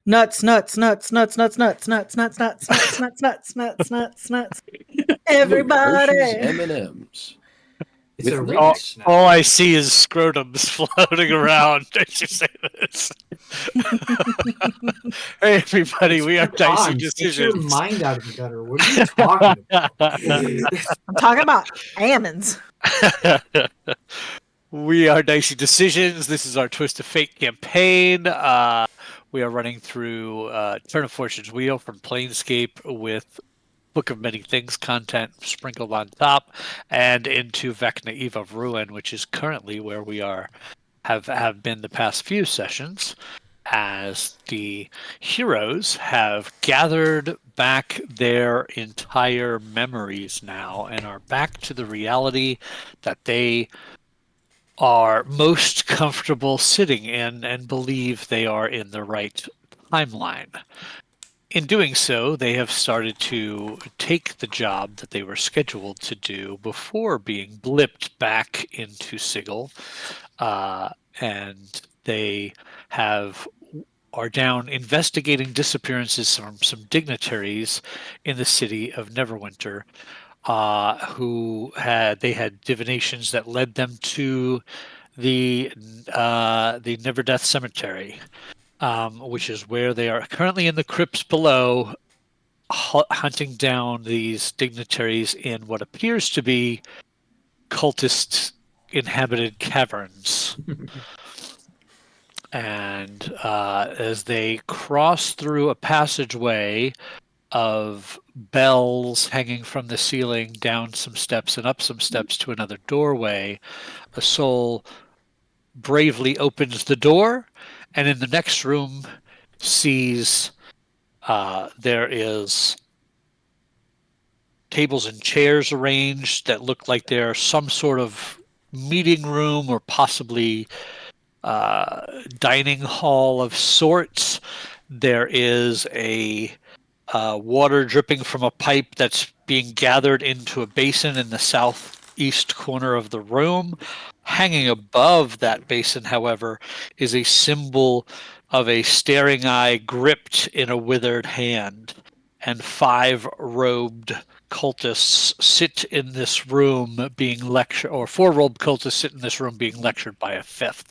Nuts, nuts, nuts, nuts, nuts, nuts, nuts, nuts, nuts, nuts, nuts, nuts, nuts, nuts, nuts. Everybody. Hershey's M&M's. It's a With remix now. All I see is scrotums floating around as you say this. Hey, everybody, we are Dicey Get your Decisions. mind out of the gutter. What are you talking about? I'm talking about almonds. We are Dicey Decisions. This is our Twist of Fate campaign. We are running through Turn of Fortune's Wheel from Planescape with Book of Many Things content sprinkled on top, and into Vecna Eve of Ruin, which is currently where we have been the past few sessions, as the heroes have gathered back their entire memories now and are back to the reality that they are most comfortable sitting in and believe they are in the right timeline. In doing so, they have started to take the job that they were scheduled to do before being blipped back into Sigil, and they are down investigating disappearances from some dignitaries in the city of Neverwinter, who had divinations that led them to the Never Death Cemetery, which is where they are currently in the crypts below, hunting down these dignitaries in what appears to be cultist inhabited caverns. And as they cross through a passageway of bells hanging from the ceiling, down some steps and up some steps to another doorway, a soul bravely opens the door, and in the next room sees there is tables and chairs arranged that look like they're some sort of meeting room or possibly dining hall of sorts. There is a water dripping from a pipe that's being gathered into a basin in the southeast corner of the room. Hanging above that basin, however, is a symbol of a staring eye gripped in a withered hand, and 5 robed cultists sit in this room being lectured, or 4 robed cultists sit in this room being lectured by a 5th.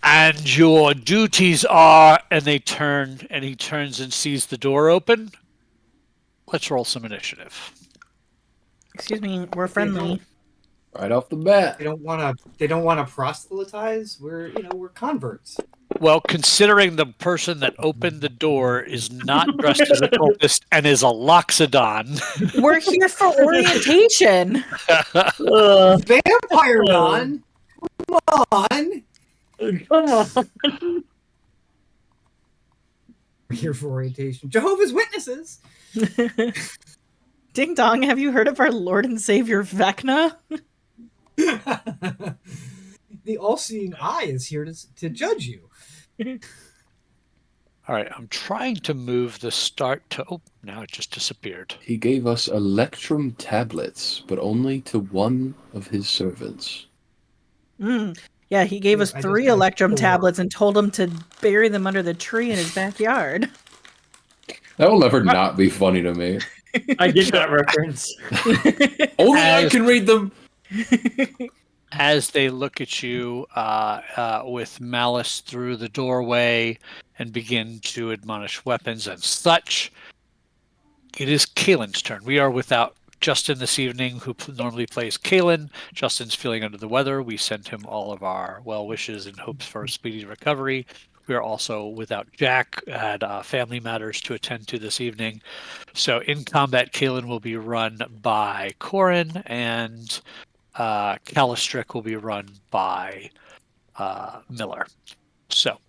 And your duties are, and he turns and sees the door open. Let's roll some initiative. Excuse me, we're friendly. Right off the bat. They don't want to proselytize. We're converts. Well, considering the person that opened the door is not dressed as a cultist and is a Loxodon. We're here for orientation. Vampire Don. Come on. Come on. We're here for orientation. Jehovah's Witnesses. Ding dong, have you heard of our Lord and Savior Vecna? The all-seeing eye is here to judge you. All right, I'm trying to move the start to... Oh, now it just disappeared. He gave us Electrum tablets, but only to one of his servants. Yeah, he gave us I 3 just got Electrum 4. tablets and told him to bury them under the tree in his backyard. That will never not be funny to me. I get that reference. Only I can read them! As they look at you with malice through the doorway and begin to admonish weapons and such, it is Kaelin's turn. We are without Justin this evening, who normally plays Kaelin. Justin's feeling under the weather. We send him all of our well wishes and hopes for a speedy recovery. We are also without Jack, had family matters to attend to this evening. So in combat, Kaelin will be run by Corin, and Calistrick will be run by Miller. So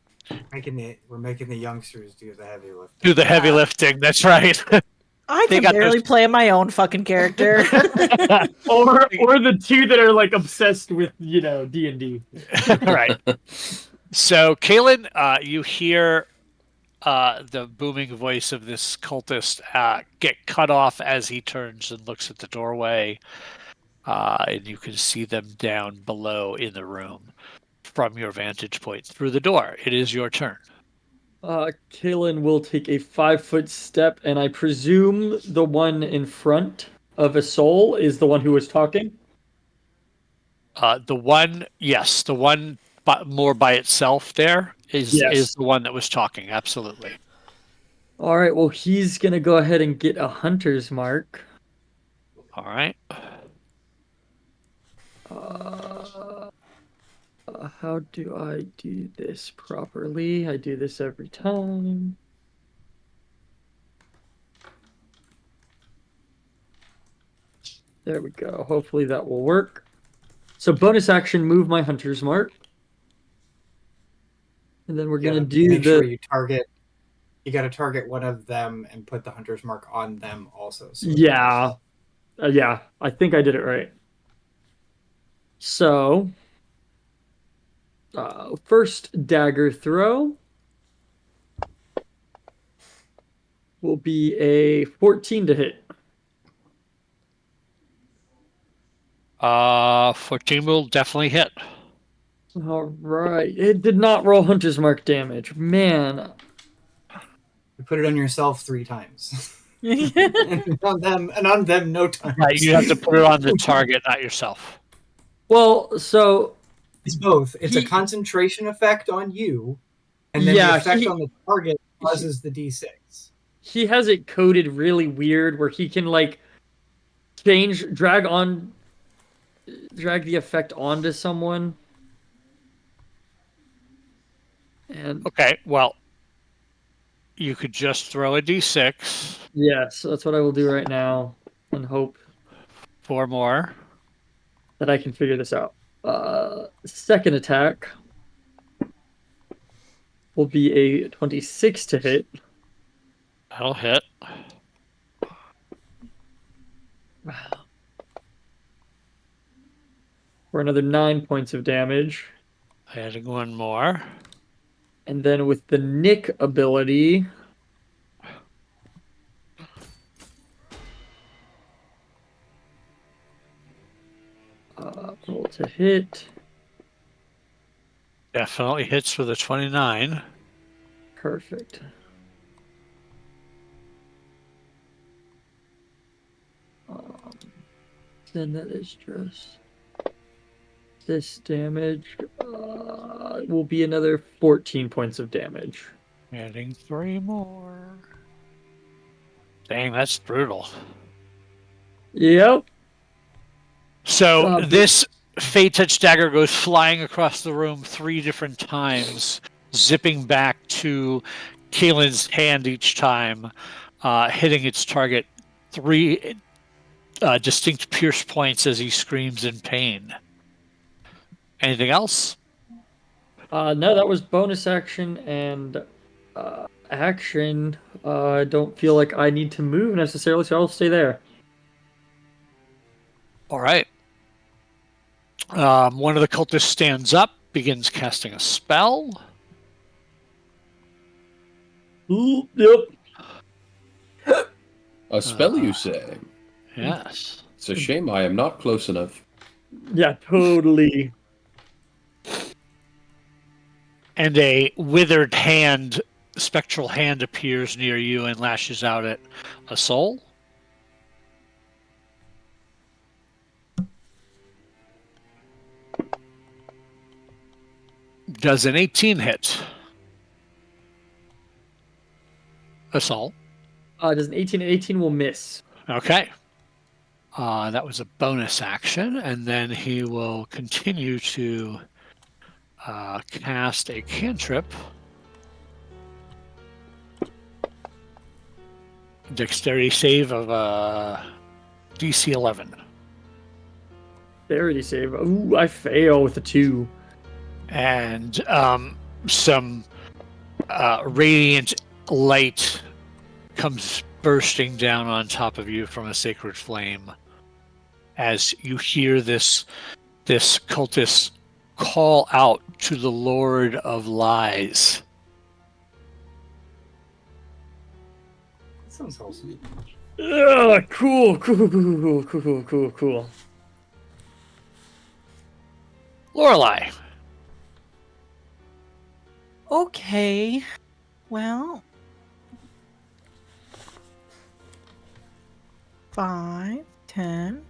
We're making the youngsters do the heavy lifting. do the heavy lifting. That's right. I can barely play my own fucking character. or the 2 that are like obsessed with D&D. Right. So Kaelin, you hear the booming voice of this cultist get cut off as he turns and looks at the doorway, and you can see them down below in the room from your vantage point through the door. It is your turn. Kalen will take a 5-foot step, and I presume the one in front of a soul is the one who was talking. The one more by itself there is Yes. the one that was talking. Absolutely. All right. Well, he's gonna go ahead and get a hunter's mark. All right. How do I do this properly? I do this every time. There we go. Hopefully that will work. So bonus action, move my hunter's mark. And then we're You gonna gotta do make the sure you target. You got to target one of them and put the hunter's mark on them also. So yeah. Yeah, I think I did it right. So, first dagger throw will be a 14 to hit. 14 will definitely hit. All right. It did not roll hunter's mark damage. Man. you put it on yourself 3 times. and on them no times. Right, you have to put it on the target, not yourself. Well, so It's both. It's a He- concentration effect on you, and then Yeah, the effect he- on the target causes the d6. he has it coded really weird where he can like drag the effect onto someone. And Okay, well, you could just throw a d6. yes, that's what I will do right now and hope 4 more. that I can figure this out. Second attack will be a 26 to hit. That'll hit. For another 9 points of damage. Adding 1 more. And then with the Nick ability, roll to hit. Definitely hits with a 29. Perfect. Then that is just this damage will be another 14 points of damage. Adding 3 more. Dang, that's brutal. Yep. So this Fate Touch dagger goes flying across the room 3 different times, zipping back to Kaelin's hand each time, hitting its target 3 distinct pierce points as he screams in pain. Anything else? No, that was bonus action and action. I don't feel like I need to move necessarily, so I'll stay there. All right. One of the cultists stands up, begins casting a spell. Ooh, yep. A spell, you say? Yes. It's a shame I am not close enough. Yeah, totally. And a withered hand, spectral hand, appears near you and lashes out at a soul. Does an 18 hit? Assault. Does an 18 and 18 will miss. Okay. That was a bonus action, and then he will continue to cast a cantrip. Dexterity save of DC 11. Dexterity save. Ooh, I fail with a 2. And some radiant light comes bursting down on top of you from a sacred flame as you hear this cultist call out to the Lord of Lies. That sounds wholesome. Cool. Lorelei. Okay. Well, 5, 10,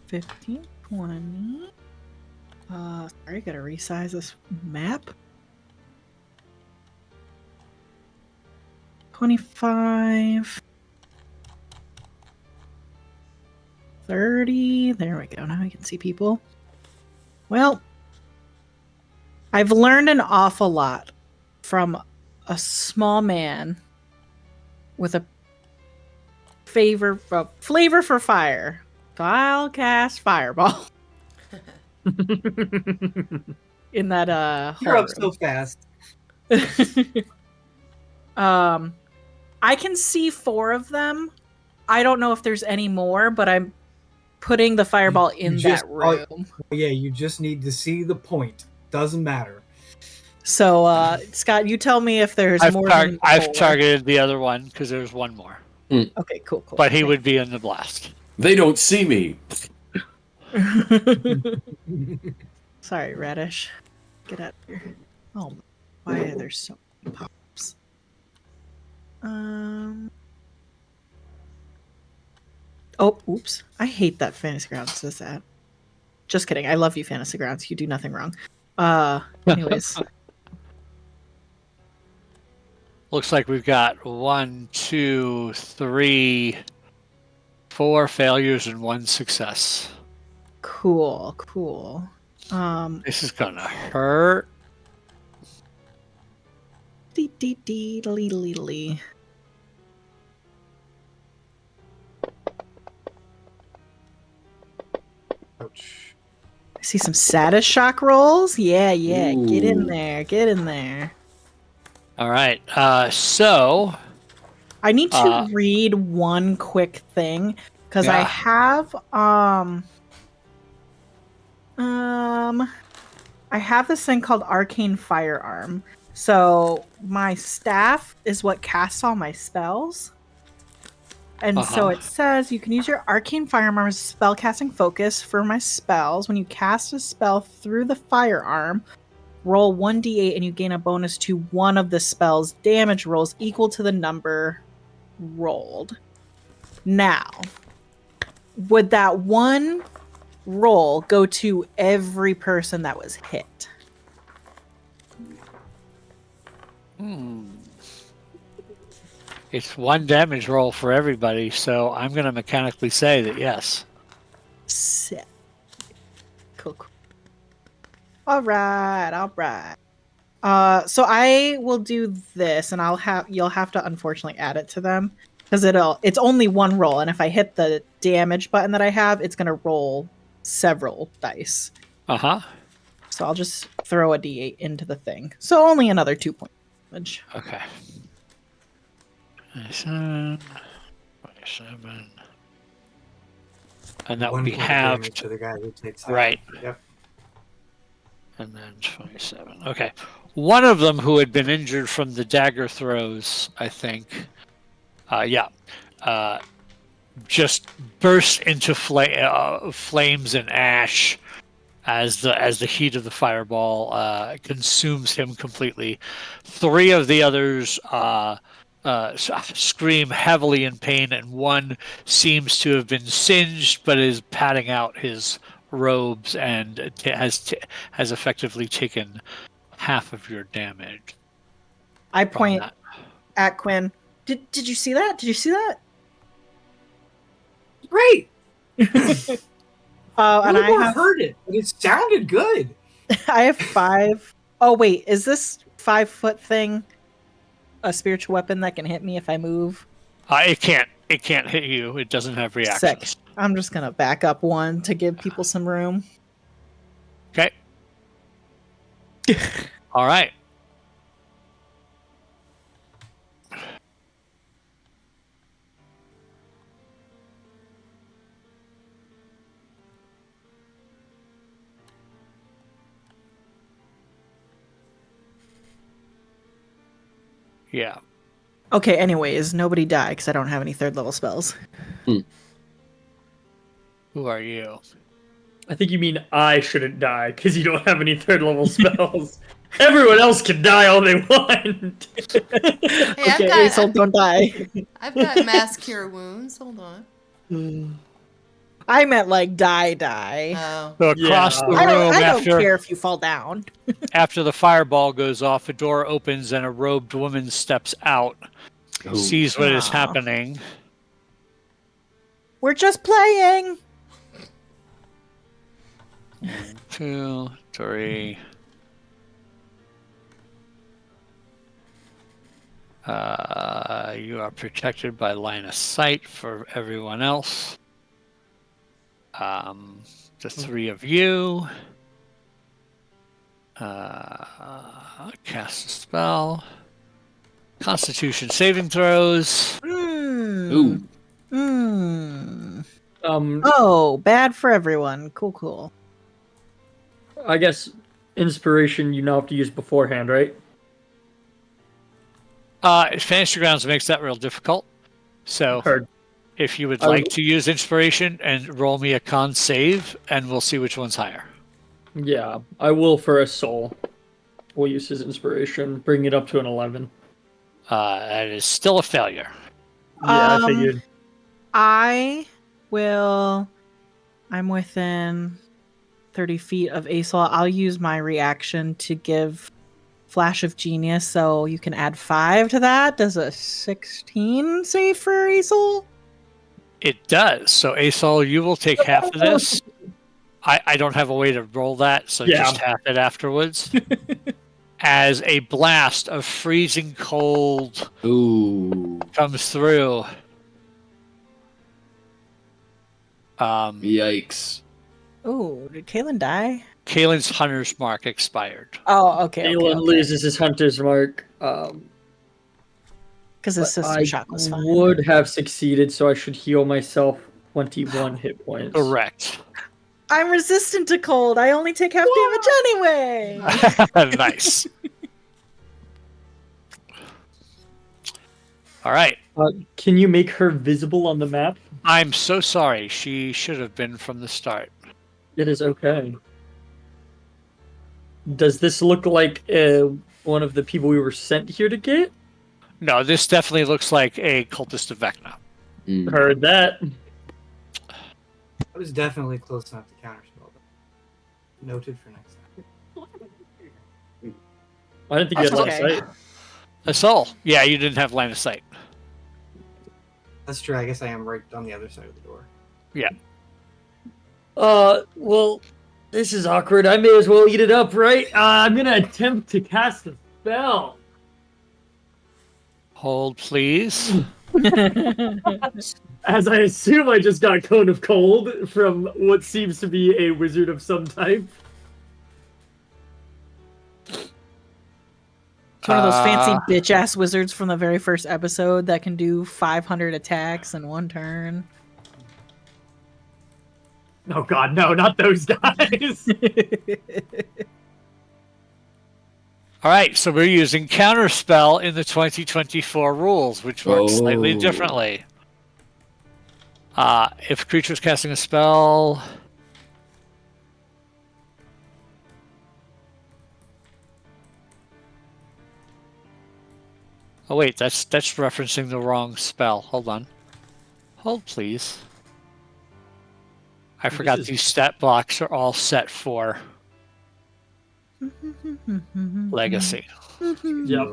15, 20. Sorry, gotta resize this map. 25. 30. There we go. Now I can see people. Well, I've learned an awful lot from a small man with a flavor for fire. So I'll cast Fireball in that You're up hole so fast. room. I can see 4 of them. I don't know if there's any more, but I'm putting the fireball in that room. Yeah, you just need to see the point. Doesn't matter. So, Scott, you tell me if there's more than I've 4. targeted the other one because there's one more. Okay, cool. But he would be in the blast. They don't see me. Sorry, Radish. Get out of here. Oh, why are there so many pops? Oh, oops. I hate that Fantasy Grounds does that. Just kidding. I love you, Fantasy Grounds. You do nothing wrong. Anyways. Looks like we've got 1, 2, 3, 4 failures and 1 success. Cool. This is gonna hurt. Dee. Ouch. I see some status shock rolls. Yeah. Get in Ooh. there. All right. So I need to read one quick thing because I Yeah. have I have this thing called Arcane Firearm. So my staff is what casts all my spells. And so it says you can use your Arcane Firearm as a spellcasting focus for my spells. When you cast a spell through the firearm, roll 1d8 and you gain a bonus to one of the spell's damage rolls equal to the number rolled. Now, would that one roll go to every person that was hit? It's 1 damage roll for everybody, so I'm going to mechanically say that yes. Sick. Cool. All right. So I will do this, and you'll have to unfortunately add it to them because it's only 1 roll, and if I hit the damage button that I have, it's gonna roll several dice. So I'll just throw a d8 into the thing. So only another 2 point damage. Okay. 27. And that would be 1 point of damage halved. to the guy who takes that. Right. Yep. And then 27. Okay. One of them who had been injured from the dagger throws, I think, just burst into flames and ash as the heat of the fireball consumes him completely. 3 of the others scream heavily in pain, and 1 seems to have been singed but is patting out his robes and has effectively taken half of your damage. I point at Quinn. Did you see that? Great. And I heard it, but it sounded good. I have 5. Oh wait, is this 5-foot thing a spiritual weapon that can hit me if I move? It can't hit you. It doesn't have reactions. Sick. I'm just gonna back up 1 to give people some room. Okay. All right. Yeah. Okay, anyways, nobody die because I don't have any 3rd level spells. Who are you? I think you mean I shouldn't die because you don't have any 3rd level spells. Everyone else can die all they want. Hey, Okay, Aesol, don't die. I've got mass cure wounds. Hold on. I meant like die. Oh. So across Yeah. the I room, don't care if you fall down. after the fireball goes off, a door opens and a robed woman steps out, Oh. sees what is Aw. happening. We're just playing. 2, 3. You are protected by line of sight for everyone else. The 3 of you. Cast a spell. Constitution saving throws. Ooh. Oh, bad for everyone. Cool. I guess inspiration you now have to use beforehand, right? Fantasy Grounds makes that real difficult. So Heard. if you would I like would- to use inspiration and roll me a con save, and we'll see which one's higher. Yeah, I will for a soul. We'll use his inspiration, bring it up to an 11. That is still a failure. Yeah, I figured. I will. I'm within 30 feet of Aesol. I'll use my reaction to give Flash of Genius, so you can add 5 to that. Does a 16 save for Aesol? It does. So Aesol, you will take half of this. I don't have a way to roll that, so Yeah. just half it afterwards. As a blast of freezing cold Ooh. comes through. Yikes. Oh, did Kaylin die? Kalen's Hunter's Mark expired. Oh, okay. Galen loses his hunter's mark. Because his But sister I shot was fine. would have succeeded, so I should heal myself 21 hit points. Correct. I'm resistant to cold. I only take half damage anyway. Nice. All right. Can you make her visible on the map? I'm so sorry. She should have been from the start. It is okay. Does this look like one of the people we were sent here to get? No, this definitely looks like a cultist of Vecna. Mm. Heard that. I was definitely close enough to counterspell. Noted for next time. I didn't think you had line of Okay. sight. That's all. Yeah, you didn't have line of sight. That's true. I guess I am right on the other side of the door. Yeah. Well, this is awkward. I may as well eat it up, right? I'm gonna attempt to cast a spell. Hold, please. As I assume I just got Cone of Cold from what seems to be a wizard of some type. It's one of those fancy bitch ass wizards from the very first episode that can do 500 attacks in one turn. Oh god, no, not those guys. All right, so we're using counterspell in the 2024 rules, which work slightly Oh. differently. If a creature is casting a spell, oh wait, that's referencing the wrong spell. Hold on. Hold, please. I forgot is- these stat blocks are all set for legacy. Yep.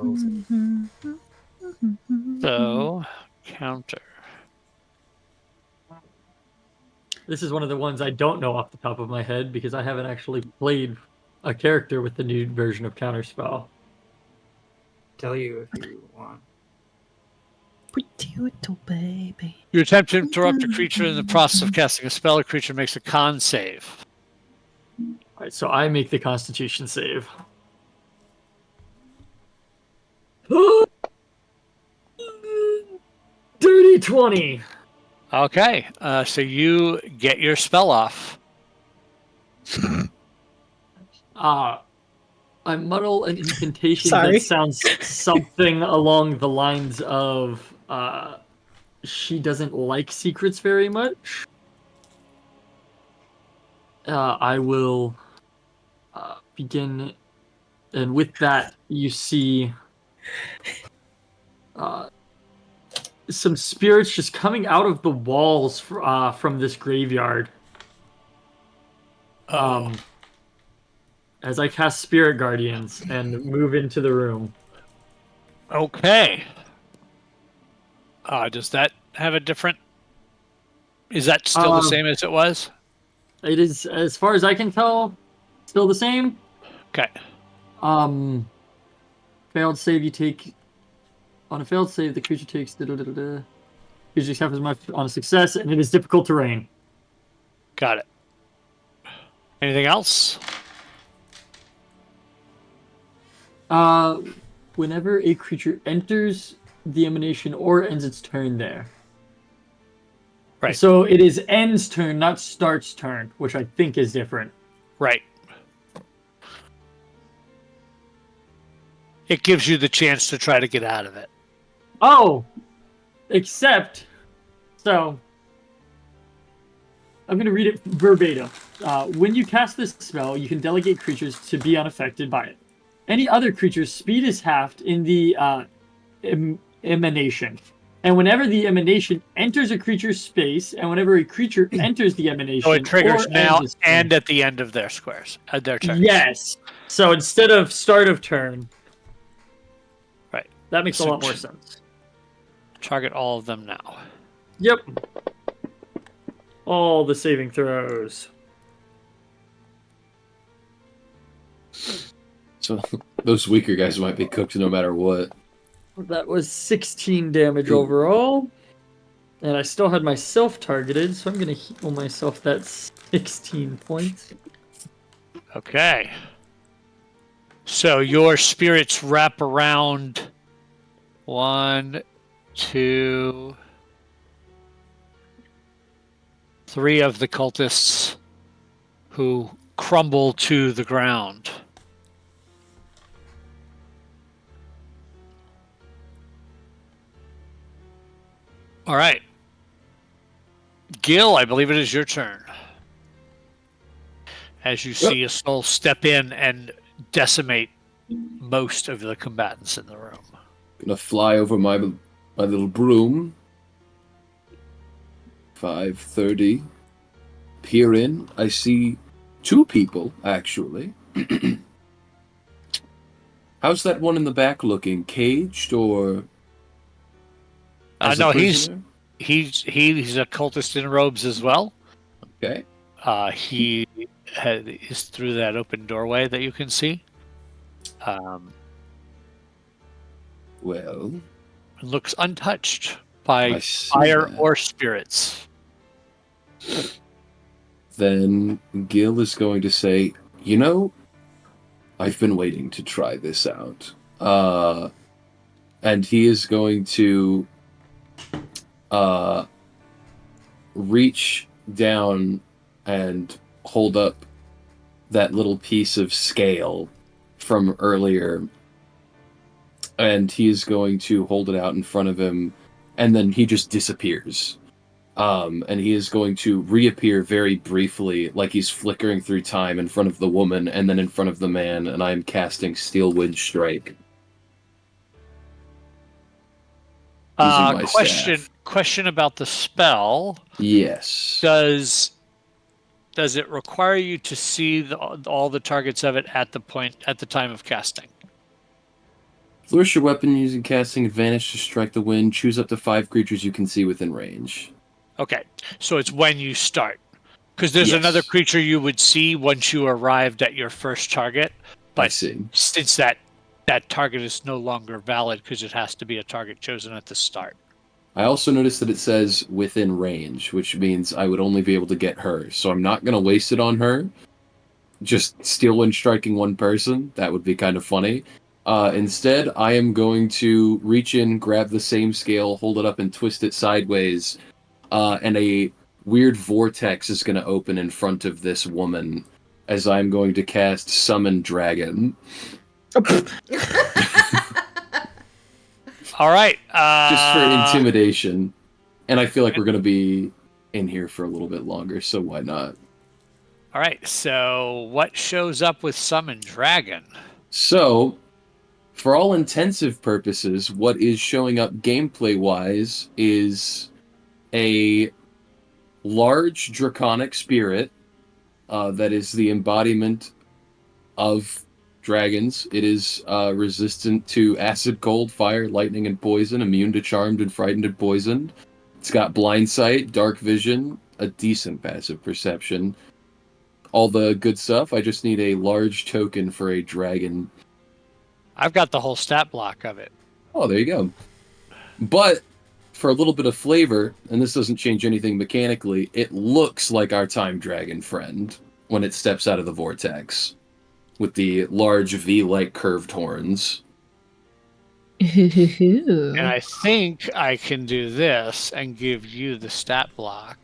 So, counter. This is one of the ones I don't know off the top of my head because I haven't actually played a character with the new version of Counterspell. Tell you if you want. Potato baby. You attempt to interrupt a creature in the process of casting a spell. A creature makes a con save. Alright, so I make the Constitution save. Dirty 20! Okay, so you get your spell off. I muddle an incantation Sorry. that sounds something along the lines of she doesn't like secrets very much. I will begin And with that, you see some spirits just coming out of the walls from this graveyard. As I cast Spirit Guardians and move into the room. Okay. Does that have a different... Is that still the same as it was? It is, as far as I can tell, still the same. Okay. Failed save, you take... On a failed save, the creature takes... Creature takes half as much on a success, and it is difficult terrain. Got it. Anything else? Whenever a creature enters the emanation or ends its turn there. Right. So it is ends turn, not starts turn, which I think is different. Right. It gives you the chance to try to get out of it. Oh! Except... So... I'm going to read it verbatim. When you cast this spell, you can delegate creatures to be unaffected by it. Any other creature's speed is halved in the emanation. And whenever the emanation enters a creature's space, and whenever a creature enters the emanation... So it triggers now turn, and at the end of their squares, at their turns. Yes. So instead of start of turn... Right. That makes a lot more sense. Target all of them now. Yep. All the saving throws. So those weaker guys might be cooked no matter what. That was 16 damage overall. And I still had myself targeted, so I'm going to heal myself that 16 points. Okay. So your spirits wrap around 1, 2, 3 of the cultists who crumble to the ground. All right. Gil, I believe it is your turn. As you see a soul step in and decimate most of the combatants in the room. Gonna fly over my little broom. 5:30. Peer in. I see 2 people, actually. How's that one in the back looking? Caged or... No, he's a cultist in robes as well. Okay. He is through that open doorway that you can see. Well... Looks untouched by fire or spirits. Then Gil is going to say, you know, I've been waiting to try this out. And he is going to reach down and hold up that little piece of scale from earlier, and he is going to hold it out in front of him, and then he just disappears. And he is going to reappear very briefly, like he's flickering through time in front of the woman and then in front of the man, and I am casting Steel Wind Strike. Question about the spell. Yes. Does it require you to see all the targets of it at the time of casting? Flourish your weapon using casting advantage to strike the wind. Choose up to 5 creatures you can see within range. Okay, so it's when you start. Because there's another creature you would see once you arrived at your first target. But I see. Since that target is no longer valid because it has to be a target chosen at the start. I also noticed that it says within range, which means I would only be able to get her. So I'm not going to waste it on her. Just Steel Wind striking one person. That would be kind of funny. Instead, I am going to reach in, grab the same scale, hold it up, and twist it sideways. And a weird vortex is going to open in front of this woman as I'm going to cast Summon Dragon. All right. Just for intimidation. And I feel like we're going to be in here for a little bit longer, so why not? All right. So what shows up with Summon Dragon? So, for all intensive purposes, what is showing up gameplay-wise is a large draconic spirit that is the embodiment of dragons. It is resistant to acid, cold, fire, lightning, and poison, immune to charmed and frightened and poisoned. It's got blind sight, dark vision, a decent passive perception. All the good stuff. I just need a large token for a dragon. I've got the whole stat block of it. Oh, there you go. But for a little bit of flavor, and this doesn't change anything mechanically, it looks like our time dragon friend when it steps out of the vortex with the large V-like curved horns. And I think I can do this and give you the stat block.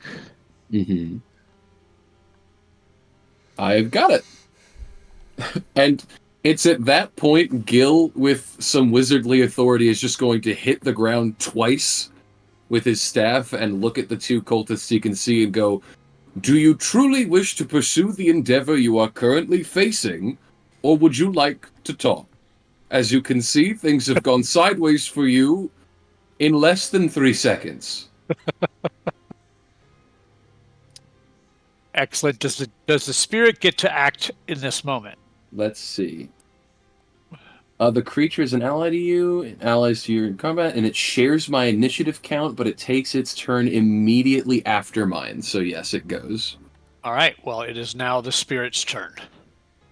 Mm-hmm. I've got it. And it's at that point Gil, with some wizardly authority, is just going to hit the ground twice with his staff and look at the two cultists he can see and go, "Do you truly wish to pursue the endeavor you are currently facing, or would you like to talk? As you can see, things have gone sideways for you in less than 3 seconds." Excellent. Does the spirit get to act in this moment? Let's see. The creature is an ally to you, an allies to you in combat, and it shares my initiative count, but it takes its turn immediately after mine. So yes, it goes. All right. Well, it is now the spirit's turn.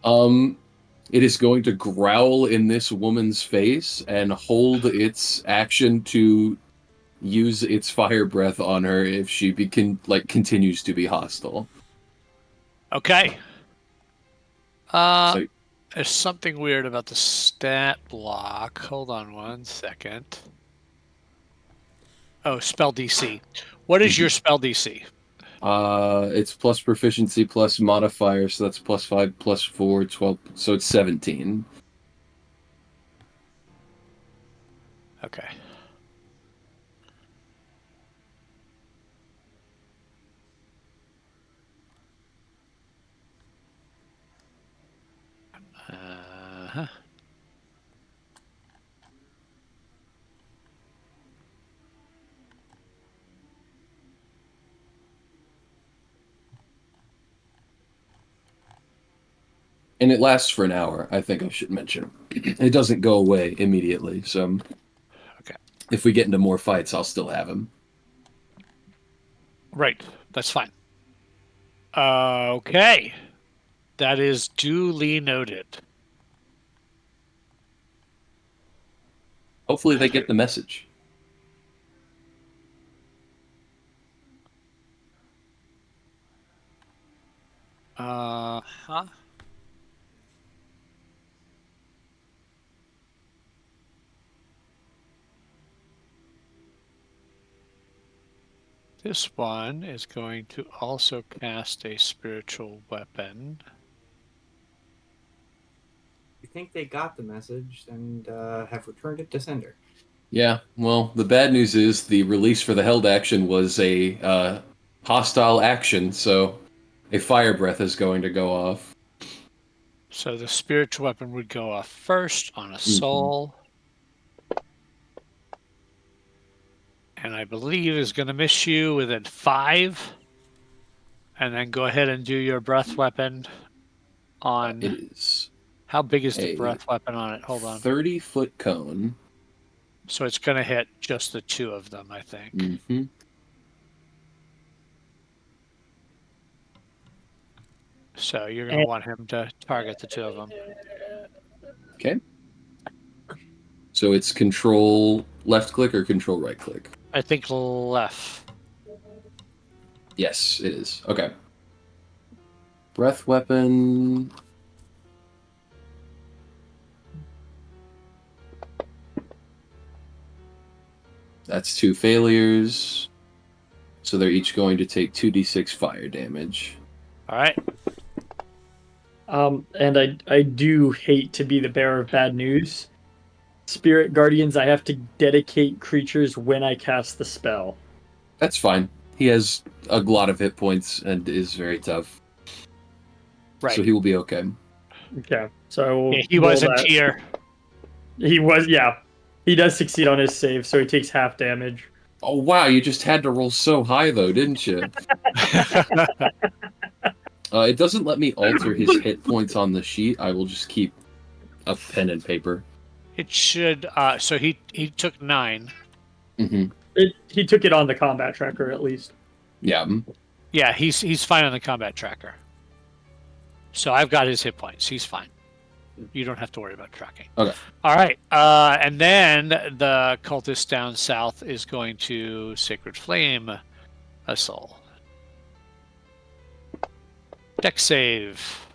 It is going to growl in this woman's face and hold its action to use its fire breath on her if she continues to be hostile. Okay. So, There's something weird about the stat block. Hold on one second. Oh, spell DC. What is your spell DC? it's plus proficiency plus modifier, so that's plus 5, plus 4, 12, so it's 17. Okay. Uh-huh. And it lasts for an hour, I think I should mention. It doesn't go away immediately, so Okay. if we get into more fights, I'll still have him. Right. That's fine. Okay. That is duly noted. Hopefully they get the message. Huh? This one is going to also cast a spiritual weapon. You think they got the message and have returned it to sender? Yeah, well, the bad news is the release for the held action was a hostile action, so a fire breath is going to go off. So the spiritual weapon would go off first on a soul. And I believe is going to miss you within 5. And then go ahead and do your breath weapon on... It is how big is the breath weapon on it? Hold on. 30-foot cone. So it's going to hit just the 2 of them, I think. Mm-hmm. So you're going to want him to target the 2 of them. Okay. So it's control left click or control right click? I think left. Yes, it is. Okay. Breath weapon. That's 2 failures. So they're each going to take 2d6 fire damage. All right. And I do hate to be the bearer of bad news. Spirit Guardians, I have to dedicate creatures when I cast the spell. That's fine. He has a lot of hit points and is very tough. Right. So he will be okay. Okay, so I will. Yeah, he roll wasn't that. here. He was, yeah. He does succeed on his save, so he takes half damage. Oh wow, you just had to roll so high though, didn't you? It doesn't let me alter his hit points on the sheet. I will just keep a pen and paper. It should. So he took 9. Mm-hmm. He took it on the combat tracker at least. Yeah. Yeah, he's fine on the combat tracker. So I've got his hit points. He's fine. You don't have to worry about tracking. Okay. All right. And then the cultist down south is going to Sacred Flame a soul. Dex save.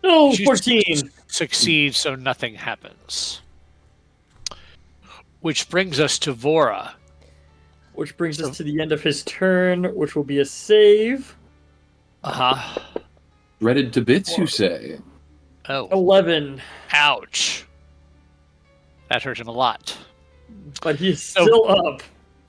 Oh, She 14. Succeeds, so nothing happens. Which brings us to Vora. Which brings us to the end of his turn, which will be a save. Uh-huh. Shredded to bits, you say? Oh. 11. Ouch. That hurt him a lot. But he's still up.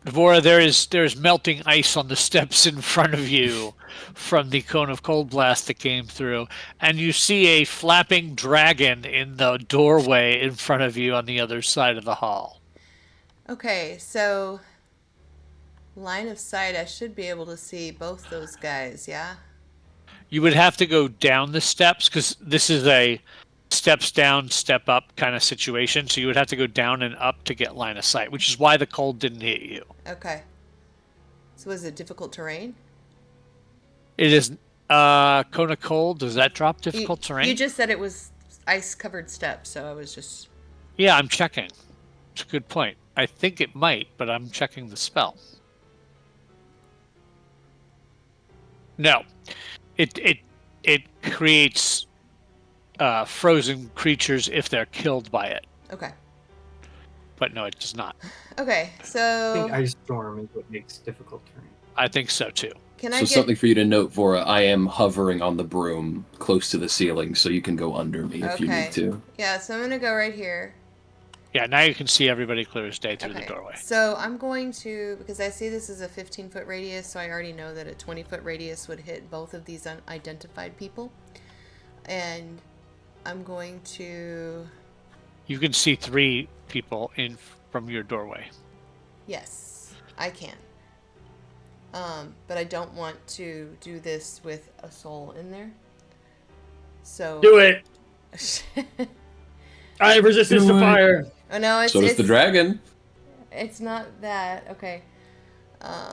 Vora, there's melting ice on the steps in front of you from the cone of cold blast that came through, and you see a flapping dragon in the doorway in front of you on the other side of the hall. Okay, so line of sight, I should be able to see both those guys, yeah? You would have to go down the steps because this is a steps down, step up kind of situation. So you would have to go down and up to get line of sight, which is why the cold didn't hit you. Okay. So was it difficult terrain? It is cone of cold. Does that drop difficult terrain? You just said it was ice-covered steps, so I was just... Yeah, I'm checking. It's a good point. I think it might, but I'm checking the spell. No. It creates frozen creatures if they're killed by it. Okay. But no, it does not. Okay, I so... think Ice Storm is what makes difficult terrain. I think so too. Can So I get... something for you to note, Vora, I am hovering on the broom close to the ceiling, so you can go under me if you Okay. need to. Yeah, so I'm going to go right here. Yeah, now you can see everybody clear as day through the doorway. So I'm going to, because I see this is a 15-foot radius, so I already know that a 20-foot radius would hit both of these unidentified people. And I'm going to... You can see 3 people in from your doorway. Yes, I can. But I don't want to do this with a soul in there. So... Do it! I have resistance to fire. Oh no, So does the dragon. It's not that. Okay. I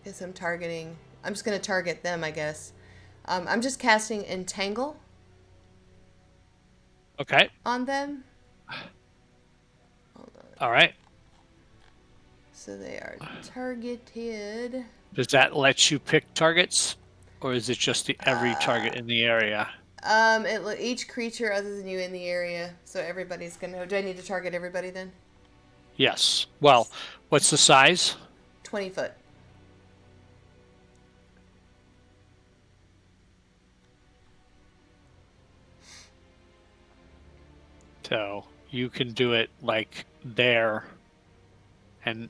guess I'm targeting... I'm just going to target them, I guess. I'm just casting Entangle Okay. on them. Hold on. All right. So they are targeted. Does that let you pick targets? Or is it just every target in the area? Each creature other than you in the area. So everybody's going to... Do I need to target everybody then? Yes. Well, what's the size? 20 foot. So you can do it like there, and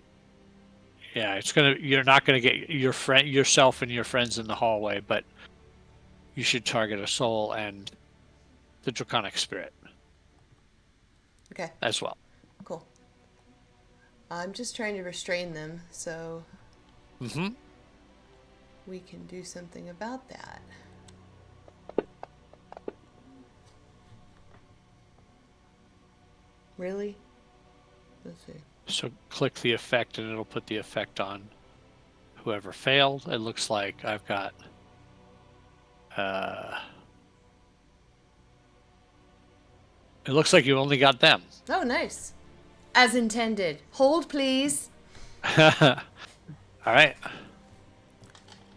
yeah, you're not gonna get yourself and your friends in the hallway, but you should target a soul and the draconic spirit. Okay. As well. Cool. I'm just trying to restrain them, so we can do something about that. Really? Let's see. So click the effect and it'll put the effect on whoever failed. It looks like I've got it looks like you only got them. Oh, nice. As intended. Hold, please. All right.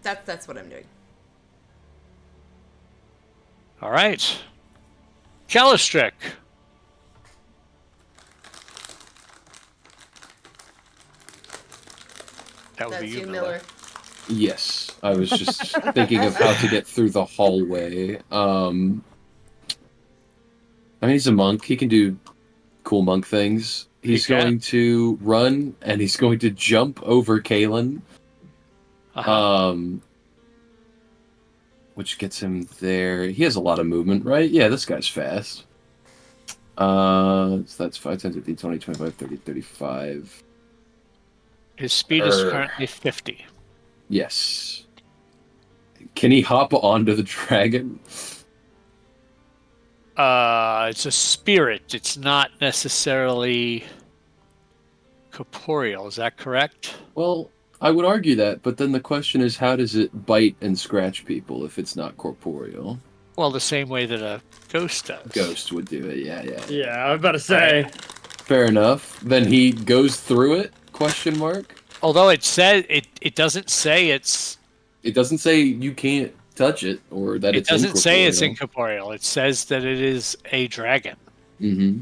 That's what I'm doing. All right. Calistrick. That would That's be you, you, Miller. Miller. Yes, I was just thinking of how to get through the hallway. I mean, he's a monk. He can do cool monk things. He's going to run, and he's going to jump over Kalen. which gets him there. He has a lot of movement, right? Yeah, this guy's fast. So that's 5, 10, 15, 20, 25, 30, 35. His speed is currently 50. Yes. Can he hop onto the dragon? It's a spirit. It's not necessarily corporeal. Is that correct? Well, I would argue that, but then the question is, how does it bite and scratch people if it's not corporeal? Well, the same way that a ghost does. Ghost would do it, yeah. Yeah, I was about to say. Fair enough. Then he goes through it, question mark? Although it says it doesn't say it's. It doesn't say you can't touch it or that it's It doesn't say it's incorporeal. incorporeal. It says that it is a dragon. Mm-hmm.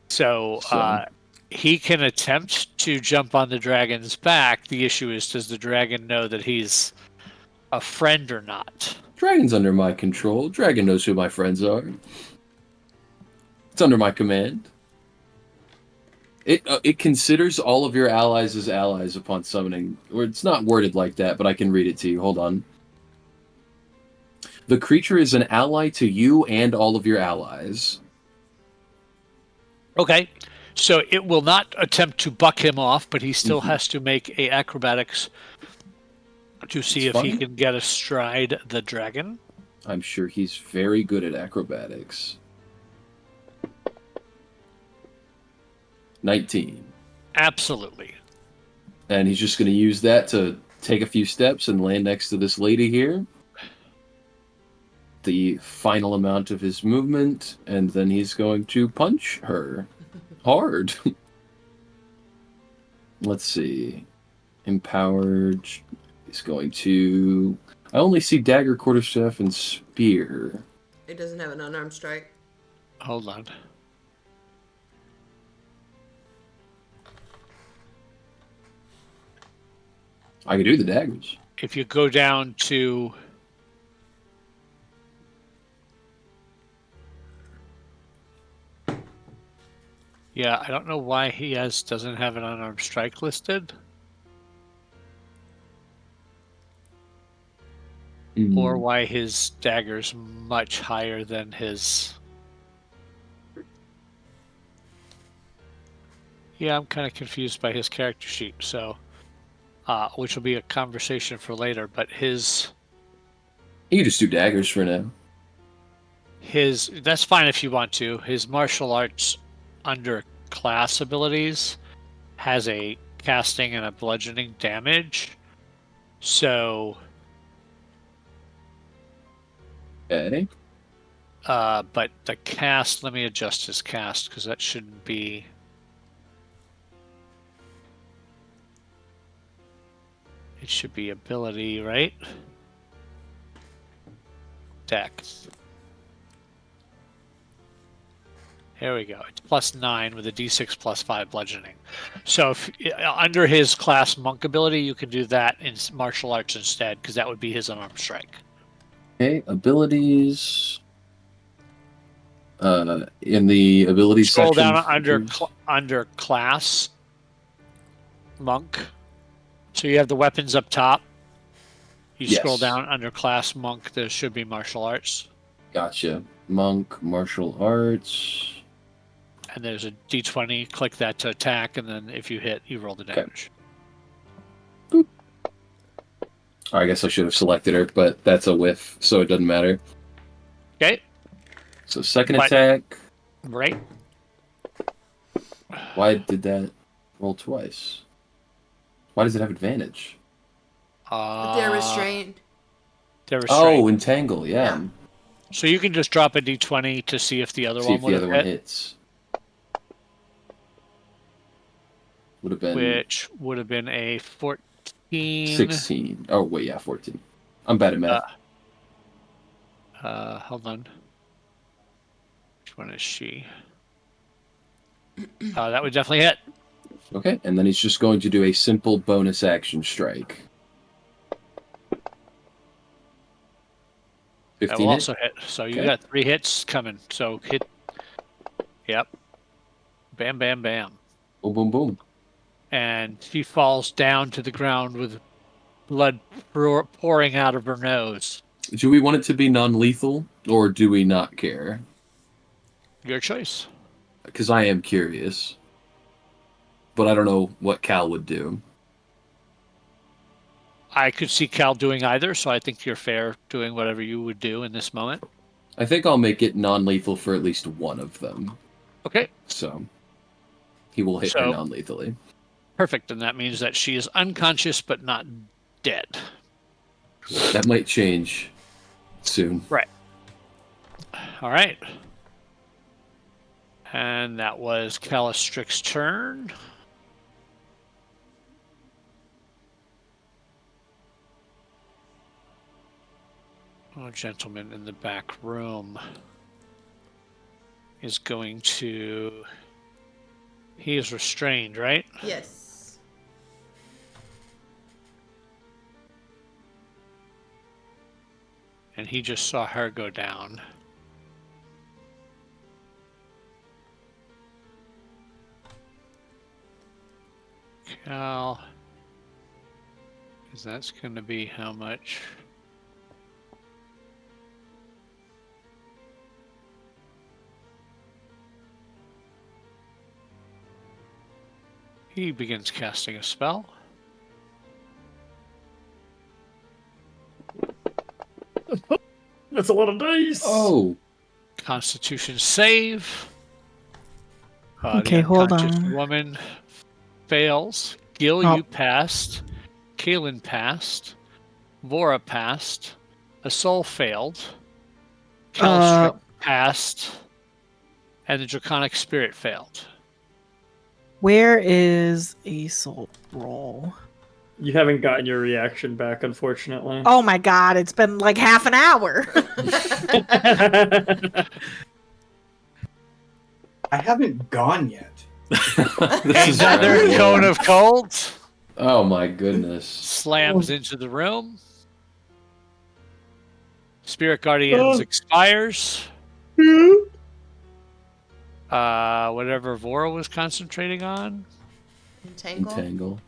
So he can attempt to jump on the dragon's back. The issue is, does the dragon know that he's a friend or not? Dragon's under my control. Dragon knows who my friends are. It's under my command. It considers all of your allies as allies upon summoning. Or it's not worded like that, but I can read it to you. Hold on. The creature is an ally to you and all of your allies. Okay. So it will not attempt to buck him off, but he still has to make a acrobatics to see if he can get astride the dragon. I'm sure he's very good at acrobatics. 19. Absolutely. And he's just going to use that to take a few steps and land next to this lady here. The final amount of his movement, and then he's going to punch her hard. Let's see. Empowered. He's going to... I only see dagger, quarterstaff, and spear. It doesn't have an unarmed strike. Hold on. I could do the daggers. If you go down to yeah, I don't know why he doesn't have an unarmed strike listed. Or why his dagger's much higher than his. Yeah, I'm kind of confused by his character sheet, so which will be a conversation for later, but his... You can just do daggers for now. That's fine if you want to. His martial arts under class abilities has a casting and a bludgeoning damage. So... Okay. But the cast, let me adjust his cast, because that shouldn't be... It should be ability, right? Dex. There we go. It's +9 with a d6 +5 bludgeoning. So if under his class monk ability, you can do that in martial arts instead, because that would be his unarmed strike. Okay, abilities. In the abilities Scroll section. down under class monk. So you have the weapons up top. You scroll down under class monk. There should be martial arts. Gotcha. Monk, martial arts. And there's a d20. Click that to attack, and then if you hit, you roll the damage. Boop. I guess I should have selected her, but that's a whiff, so it doesn't matter. Okay. So second attack. Right. Why did that roll twice? Why does it have advantage? They're restrained. Oh, entangle, yeah. So you can just drop a d20 to see if the other one would have hit. Hits. Would have been... Which would have been a 14... 16. Oh, wait, yeah, 14. I'm bad at math. Hold on. Which one is she? That would definitely hit. Okay, and then he's just going to do a simple bonus action strike. 15 that will also hit. So you got 3 hits coming. So hit. Yep. Bam, bam, bam. Boom, boom, boom. And she falls down to the ground with blood pouring out of her nose. Do we want it to be non-lethal, or do we not care? Your choice. Because I am curious. But I don't know what Cal would do. I could see Cal doing either, so I think you're fair doing whatever you would do in this moment. I think I'll make it non-lethal for at least one of them. Okay. So, he will hit her non-lethally. Perfect, and that means that she is unconscious but not dead. That might change soon. Right. All right. And that was Calistric's turn. Oh, gentleman in the back room is going to... He is restrained, right? Yes. And he just saw her go down. Cal... Because that's going to be how much... He begins casting a spell. That's a lot of dice. Oh! Constitution save. Okay, the hold unconscious on. Woman fails. Gil, Oh. you passed. Kaelin passed. Vora passed. Asol failed. Calstrick passed. And the Draconic Spirit failed. Where is a soul roll? You haven't gotten your reaction back, unfortunately. Oh my god, it's been like half an hour. I haven't gone yet. This is Another terrible. cone of cold Oh my goodness. slams into the room. Spirit Guardians expires. Whatever Vora was concentrating on Entangle.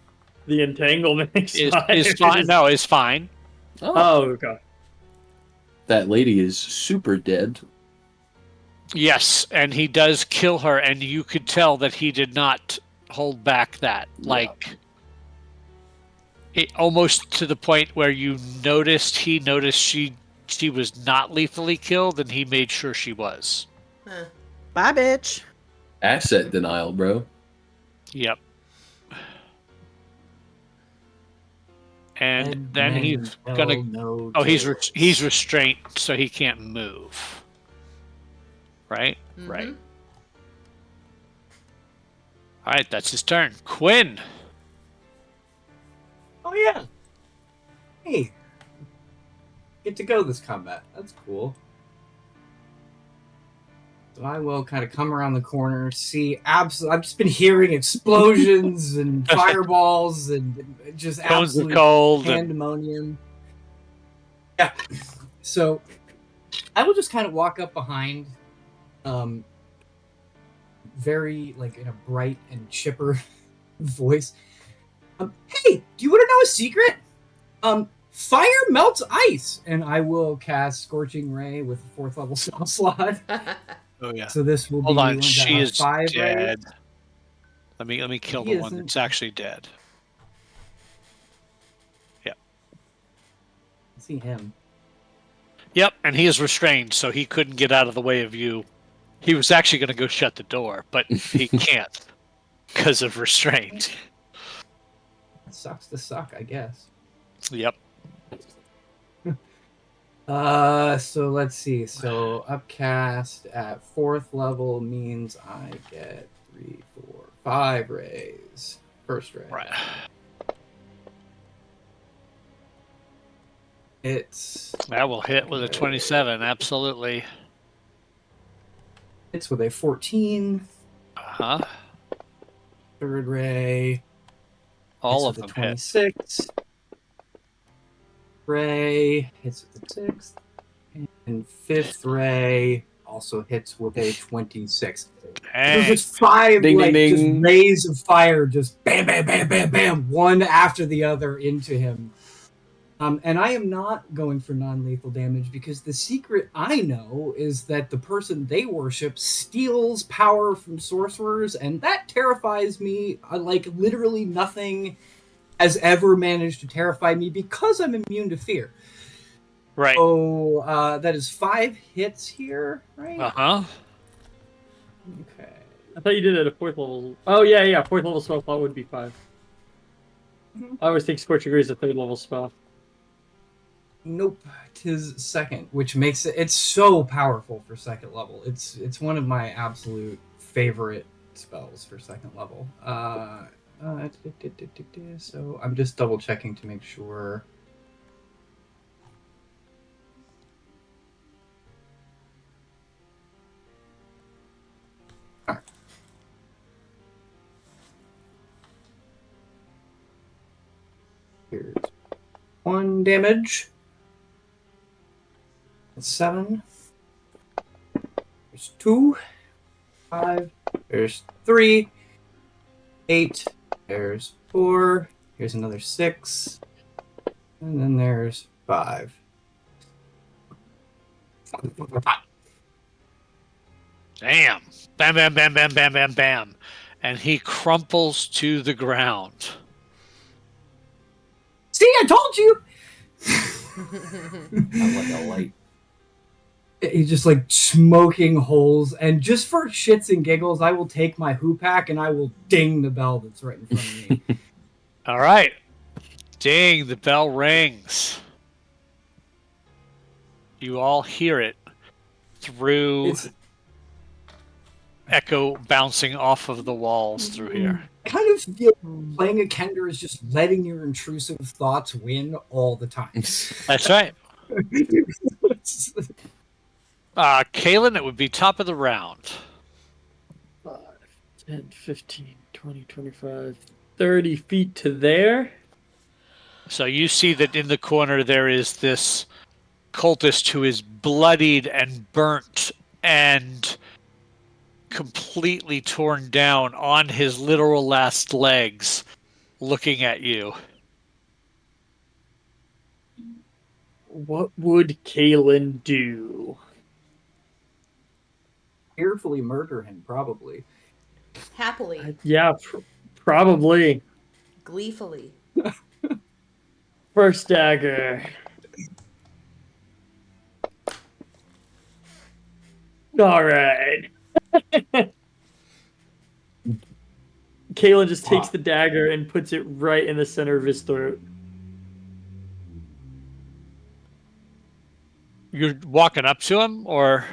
The entanglement is fine. No, is fine. Oh, okay. That lady is super dead. Yes, and he does kill her, and you could tell that he did not hold back that. Like, it almost to the point where he noticed she was not lethally killed, and he made sure she was. Huh. Bye, bitch. Asset denial, bro. Yep. And then he's gonna. Oh, he's restrained, so he can't move. Right. Mhm. Right. All right, that's his turn. Quinn. Oh yeah. Hey. Get to go this combat. That's cool. So I will kind of come around the corner, see I've just been hearing explosions and fireballs and just Cones of absolute cold. pandemonium. Yeah. So I will just kind of walk up behind, very like in a bright and chipper voice. Hey, do you want to know a secret? Fire melts ice, and I will cast Scorching Ray with a 4th level spell slot. Oh yeah. So this will Hold be on, one that she has is 5 dead. rays. Let me kill He the one isn't. that's actually dead. See him. Yep, and he is restrained, so he couldn't get out of the way of you. He was actually going to go shut the door, but he can't because of restraint. It sucks to suck, I guess. Yep. So let's see. So upcast at 4th level means I get 3, 4, 5 rays. First ray. Right. That will hit with a 27, absolutely. It's with a 14. Uh-huh. Third ray. All hits of with them a hit. 26. Ray hits with the 6th. And 5th ray also hits with a 26. There's Dang. just 5 Ding, like ding, just ding. rays of fire, just bam, bam, bam, bam, bam, one after the other into him. And I am not going for non-lethal damage because the secret I know is that the person they worship steals power from sorcerers, and that terrifies me. Like literally nothing has ever managed to terrify me because I'm immune to fear. Right. So that is 5 hits here, right? Uh-huh. Okay. I thought you did it at a 4th level. Oh, yeah. 4th level spell slot would be 5. Mhm. I always think Scorch Agree is a 3rd level spell. Nope, 'tis 2nd, which makes it's so powerful for 2nd level. It's one of my absolute favorite spells for 2nd level. So I'm just double checking to make sure. Here's 1 damage. That's 7. There's 2. 5. There's 3. 8. There's 4. Here's another 6. And then there's 5. Damn. Bam, bam, bam, bam, bam, bam, bam. And he crumples to the ground. See, I told you! Not like a light. He's just like smoking holes, and just for shits and giggles, I will take my hoopak and I will ding the bell that's right in front of me. All right. Ding, the bell rings. You all hear it through It's echo bouncing off of the walls through here. kind of feel playing a Kender is just letting your intrusive thoughts win all the time. That's right. Kalen, it would be top of the round. 5, 10, 15, 20, 25, 30 feet to there. So you see that in the corner there is this cultist who is bloodied and burnt and completely torn down on his literal last legs, looking at you. What would Kalen do? Fearfully murder him, probably. Happily, Yeah, probably. gleefully. First dagger. All right. Kalen just takes the dagger and puts it right in the center of his throat. You're walking up to him, or?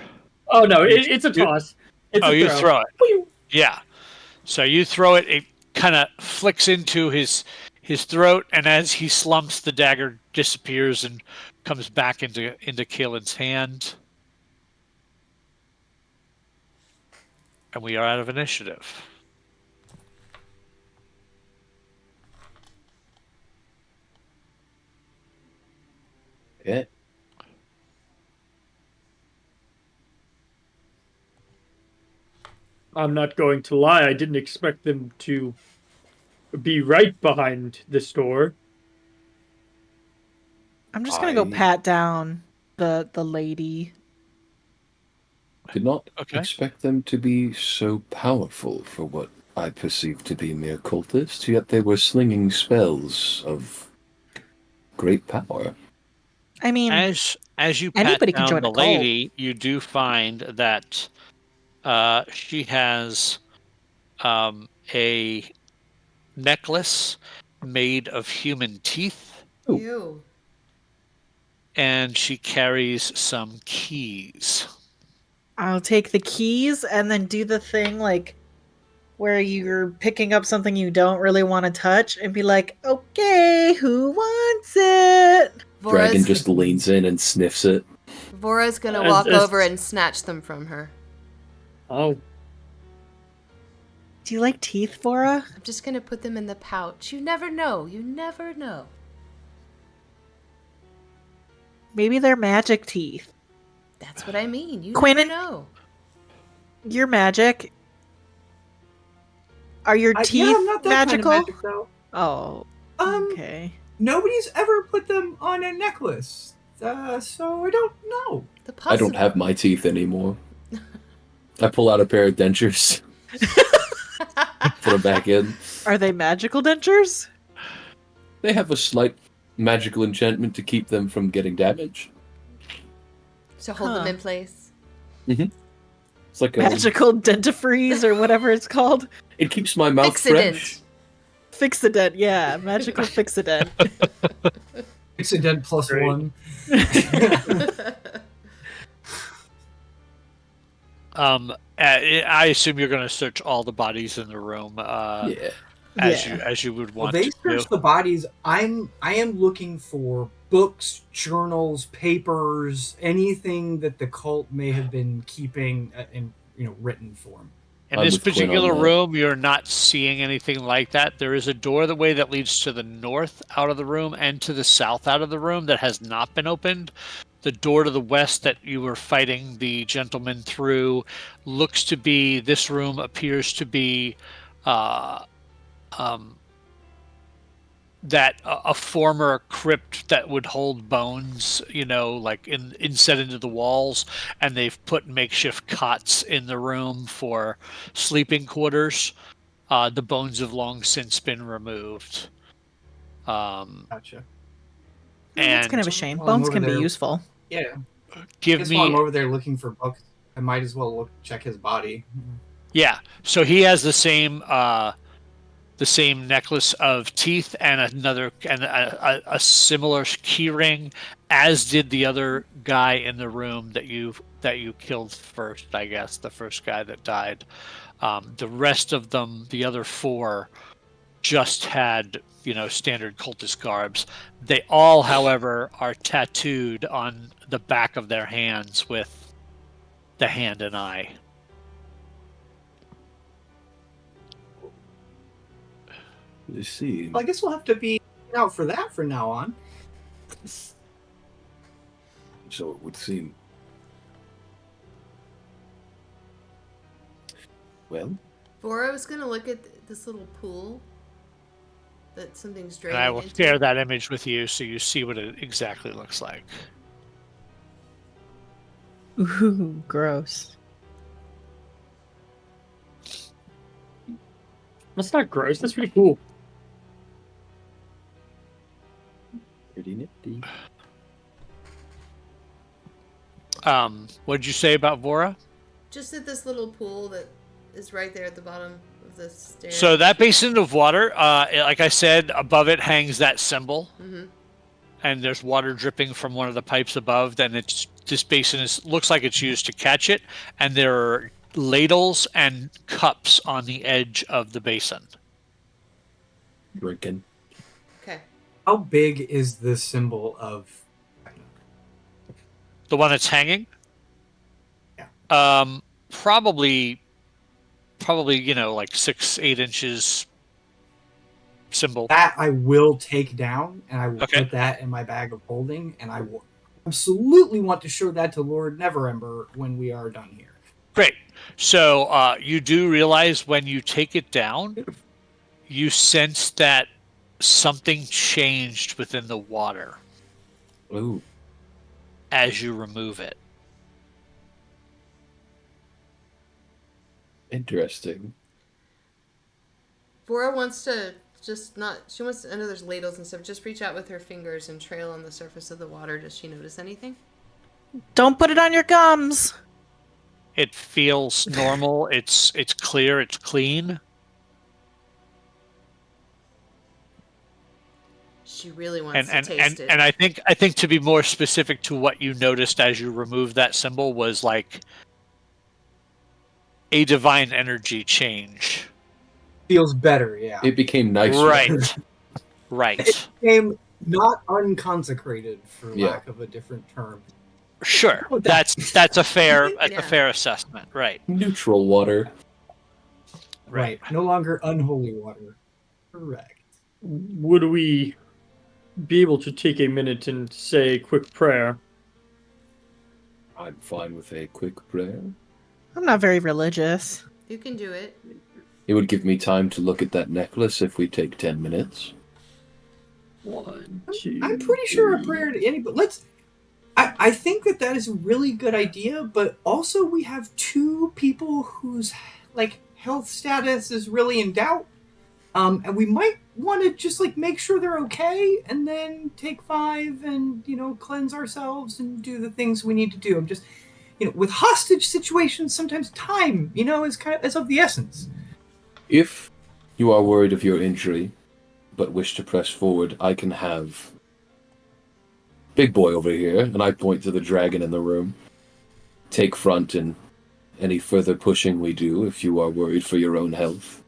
Oh no, it's a toss. It's a you throw. throw it. Yeah. So you throw it. It kind of flicks into his throat, and as he slumps, the dagger disappears and comes back into Kalen's hand. And we are out of initiative. Yeah. I'm not going to lie, I didn't expect them to be right behind this door. I'm just gonna go pat down the lady. Did not expect them to be so powerful for what I perceived to be mere cultists, yet they were slinging spells of great power. I mean, as you pat anybody can down join the a cult. lady, you do find that she has a necklace made of human teeth. Ew. And she carries some keys. I'll take the keys and then do the thing like where you're picking up something you don't really want to touch and be like, okay, who wants it? Dragon just leans in and sniffs it. Vora's gonna walk over and snatch them from her. Oh. Do you like teeth, Vora? I'm just gonna put them in the pouch. You never know. You never know. Maybe they're magic teeth. That's what I mean. You Quinn, never know. Your magic. Are your teeth yeah, I'm not that magical? kind of magic, though. Oh, okay. nobody's ever put them on a necklace, so I don't know. I don't have my teeth anymore. I pull out a pair of dentures. Put them back in. Are they magical dentures? They have a slight magical enchantment to keep them from getting damaged. To hold them in place. It's like magical dentifrice or whatever it's called. It keeps my mouth fresh. Fixident, yeah. Magical Fixident. Fixident plus one. I assume you're going to search all the bodies in the room. As you would want. Well, they to search the bodies. I am looking for books, journals, papers, anything that the cult may have been keeping in written form. In this particular room, you're not seeing anything like that. There is a door the way that leads to the north out of the room and to the south out of the room that has not been opened. The door to the west that you were fighting the gentleman through looks to be, this room appears to be that a former crypt that would hold bones, like inset into the walls, and they've put makeshift cots in the room for sleeping quarters. The bones have long since been removed. Gotcha. That's kind of a shame. Bones can be useful. Yeah. While I'm over there looking for books, I might as well check his body. Yeah. So he has the same necklace of teeth and a similar key ring, as did the other guy in the room that you killed first. I guess the first guy that died. The rest of them, the other four, just had standard cultist garbs. They all, however, are tattooed on the back of their hands with the hand and eye. Let's see. Well, I guess we'll have to be out for that from now on. So it would seem. Well, Vora was going to look at this little pool that something's draining And I will into. share that image with you so you see what it exactly looks like. Ooh, gross. That's not gross. That's pretty cool. pretty nifty. What did you say about Vora? Just at this little pool that is right there at the bottom of the stairs. So that basin of water, like I said, above it hangs that symbol. Mm-hmm. And there's water dripping from one of the pipes above. Then this basin looks like it's used to catch it. And there are ladles and cups on the edge of the basin. Drinking. Okay. How big is the symbol of... The one that's hanging? Yeah. Probably, like 6-8 inches symbol. That I will take down, and I will put that in my bag of holding, and I will absolutely want to show that to Lord Neverember when we are done here. Great. So you do realize when you take it down, you sense that something changed within the water. Ooh. As you remove it. Interesting. Bora wants to she wants to, I know there's ladles and stuff, just reach out with her fingers and trail on the surface of the water. Does she notice anything? Don't put it on your gums. It feels normal. It's clear. It's clean. She really wants to taste it. And I think to be more specific to what you noticed as you removed that symbol was like a divine energy change. Feels better, yeah. It became nicer. Right. Right. It became not unconsecrated, for lack of a different term. Sure. That's a fair a fair assessment. Right. Neutral water. Right. No longer unholy water. Correct. Would we be able to take a minute and say a quick prayer? I'm fine with a quick prayer. I'm not very religious. You can do it. It would give me time to look at that necklace if we take 10 minutes. 1, 2. I'm pretty sure a 3. prayer to anybody. I think that is a really good idea, but also we have 2 people whose like health status is really in doubt. And we might want to just like make sure they're okay, and then take 5 and cleanse ourselves and do the things we need to do. I'm just, with hostage situations, sometimes time, is of the essence. If you are worried of your injury, but wish to press forward, I can have Big Boy over here, and I point to the dragon in the room, take front in any further pushing we do if you are worried for your own health.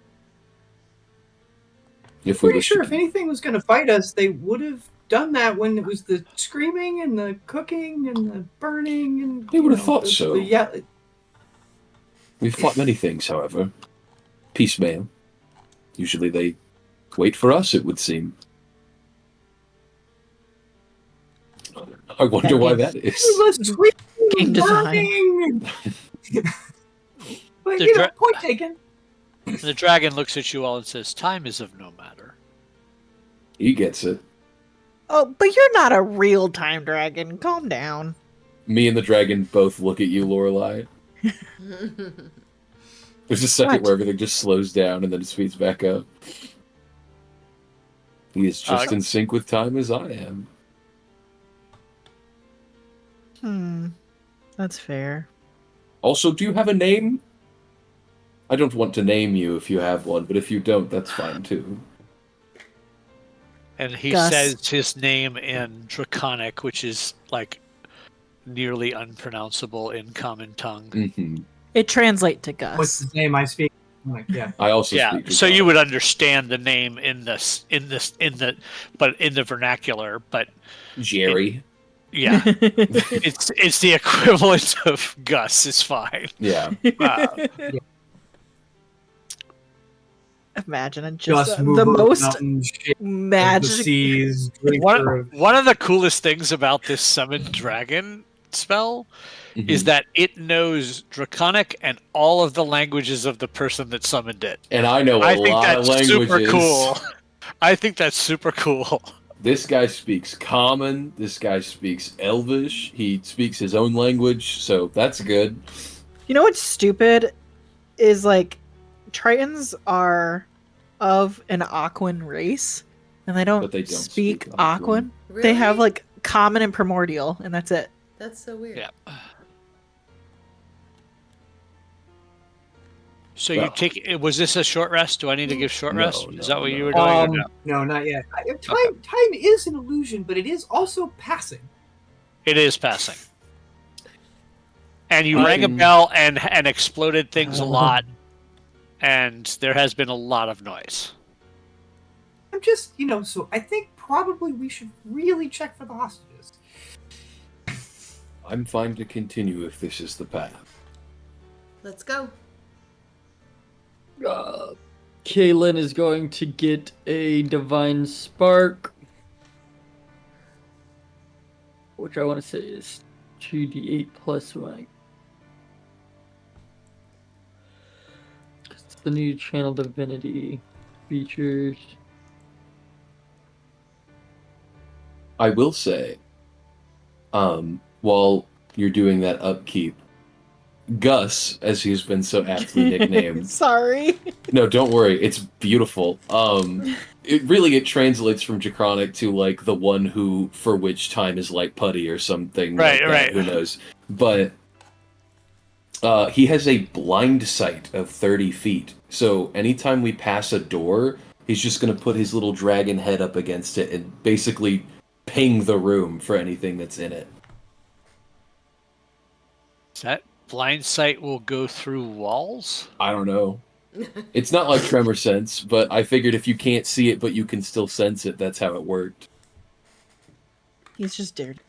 I'm pretty sure if anything was going to fight us, they would have done that when it was the screaming and the cooking and the burning and. They would have thought so. Yeah. We've fought many things, however. Piecemeal. Usually they wait for us, it would seem. I wonder why that is. It was screaming, Game design. burning. But, point taken. The dragon looks at you all and says, "Time is of no matter." He gets it. Oh, but you're not a real time dragon. Calm down. Me and the dragon both look at you, Lorelei. There's a second What? where everything just slows down and then it speeds back up. He is just in sync with time as I am. That's fair. Also, do you have a name? I don't want to name you if you have one, but if you don't, that's fine too. And he Gus. says his name in Draconic, which is like nearly unpronounceable in common tongue. Mm-hmm. It translates to Gus. What's his name? I speak. Yeah. I also Yeah, speak so Draconic. you would understand the name but in the vernacular, but Jerry. yeah, it's the equivalent of Gus. It's fine. Yeah. Imagine Just the mover of most mountains, shaper of the magic. seas, drinker of- One of the coolest things about this summon dragon spell is that it knows Draconic and all of the languages of the person that summoned it. And I know a lot of languages. Super cool. I think that's super cool. This guy speaks Common. This guy speaks Elvish. He speaks his own language, so that's good. You know what's stupid is like Tritons are of an Aquan race, and they don't, speak Aquan. Really? They have like Common and Primordial, and that's it. That's so weird. Yeah. So you take. Was this a short rest? Do I need to give short rest? Is that what you were doing? Or no? No, not yet. Time is an illusion, but it is also passing. It is passing. And you rang a bell and exploded things a lot, and there has been a lot of noise. I'm just, so I think probably we should really check for the hostages. I'm fine to continue if this is the path. Let's go. Kaylin is going to get a Divine Spark, which I want to say is 2d8 plus 1. It's the new Channel Divinity features. I will say, while you're doing that upkeep, Gus, as he's been so aptly nicknamed. Sorry. No, don't worry. It's beautiful. It translates from Draconic to like the one who for which time is like putty or something. Right, like that. right. Who knows? But he has a blind sight of 30 feet. So anytime we pass a door, he's just going to put his little dragon head up against it and basically ping the room for anything that's in it. Is that blind sight will go through walls? I don't know. It's not like Tremor Sense, but I figured if you can't see it but you can still sense it, that's how it worked. He's just dared.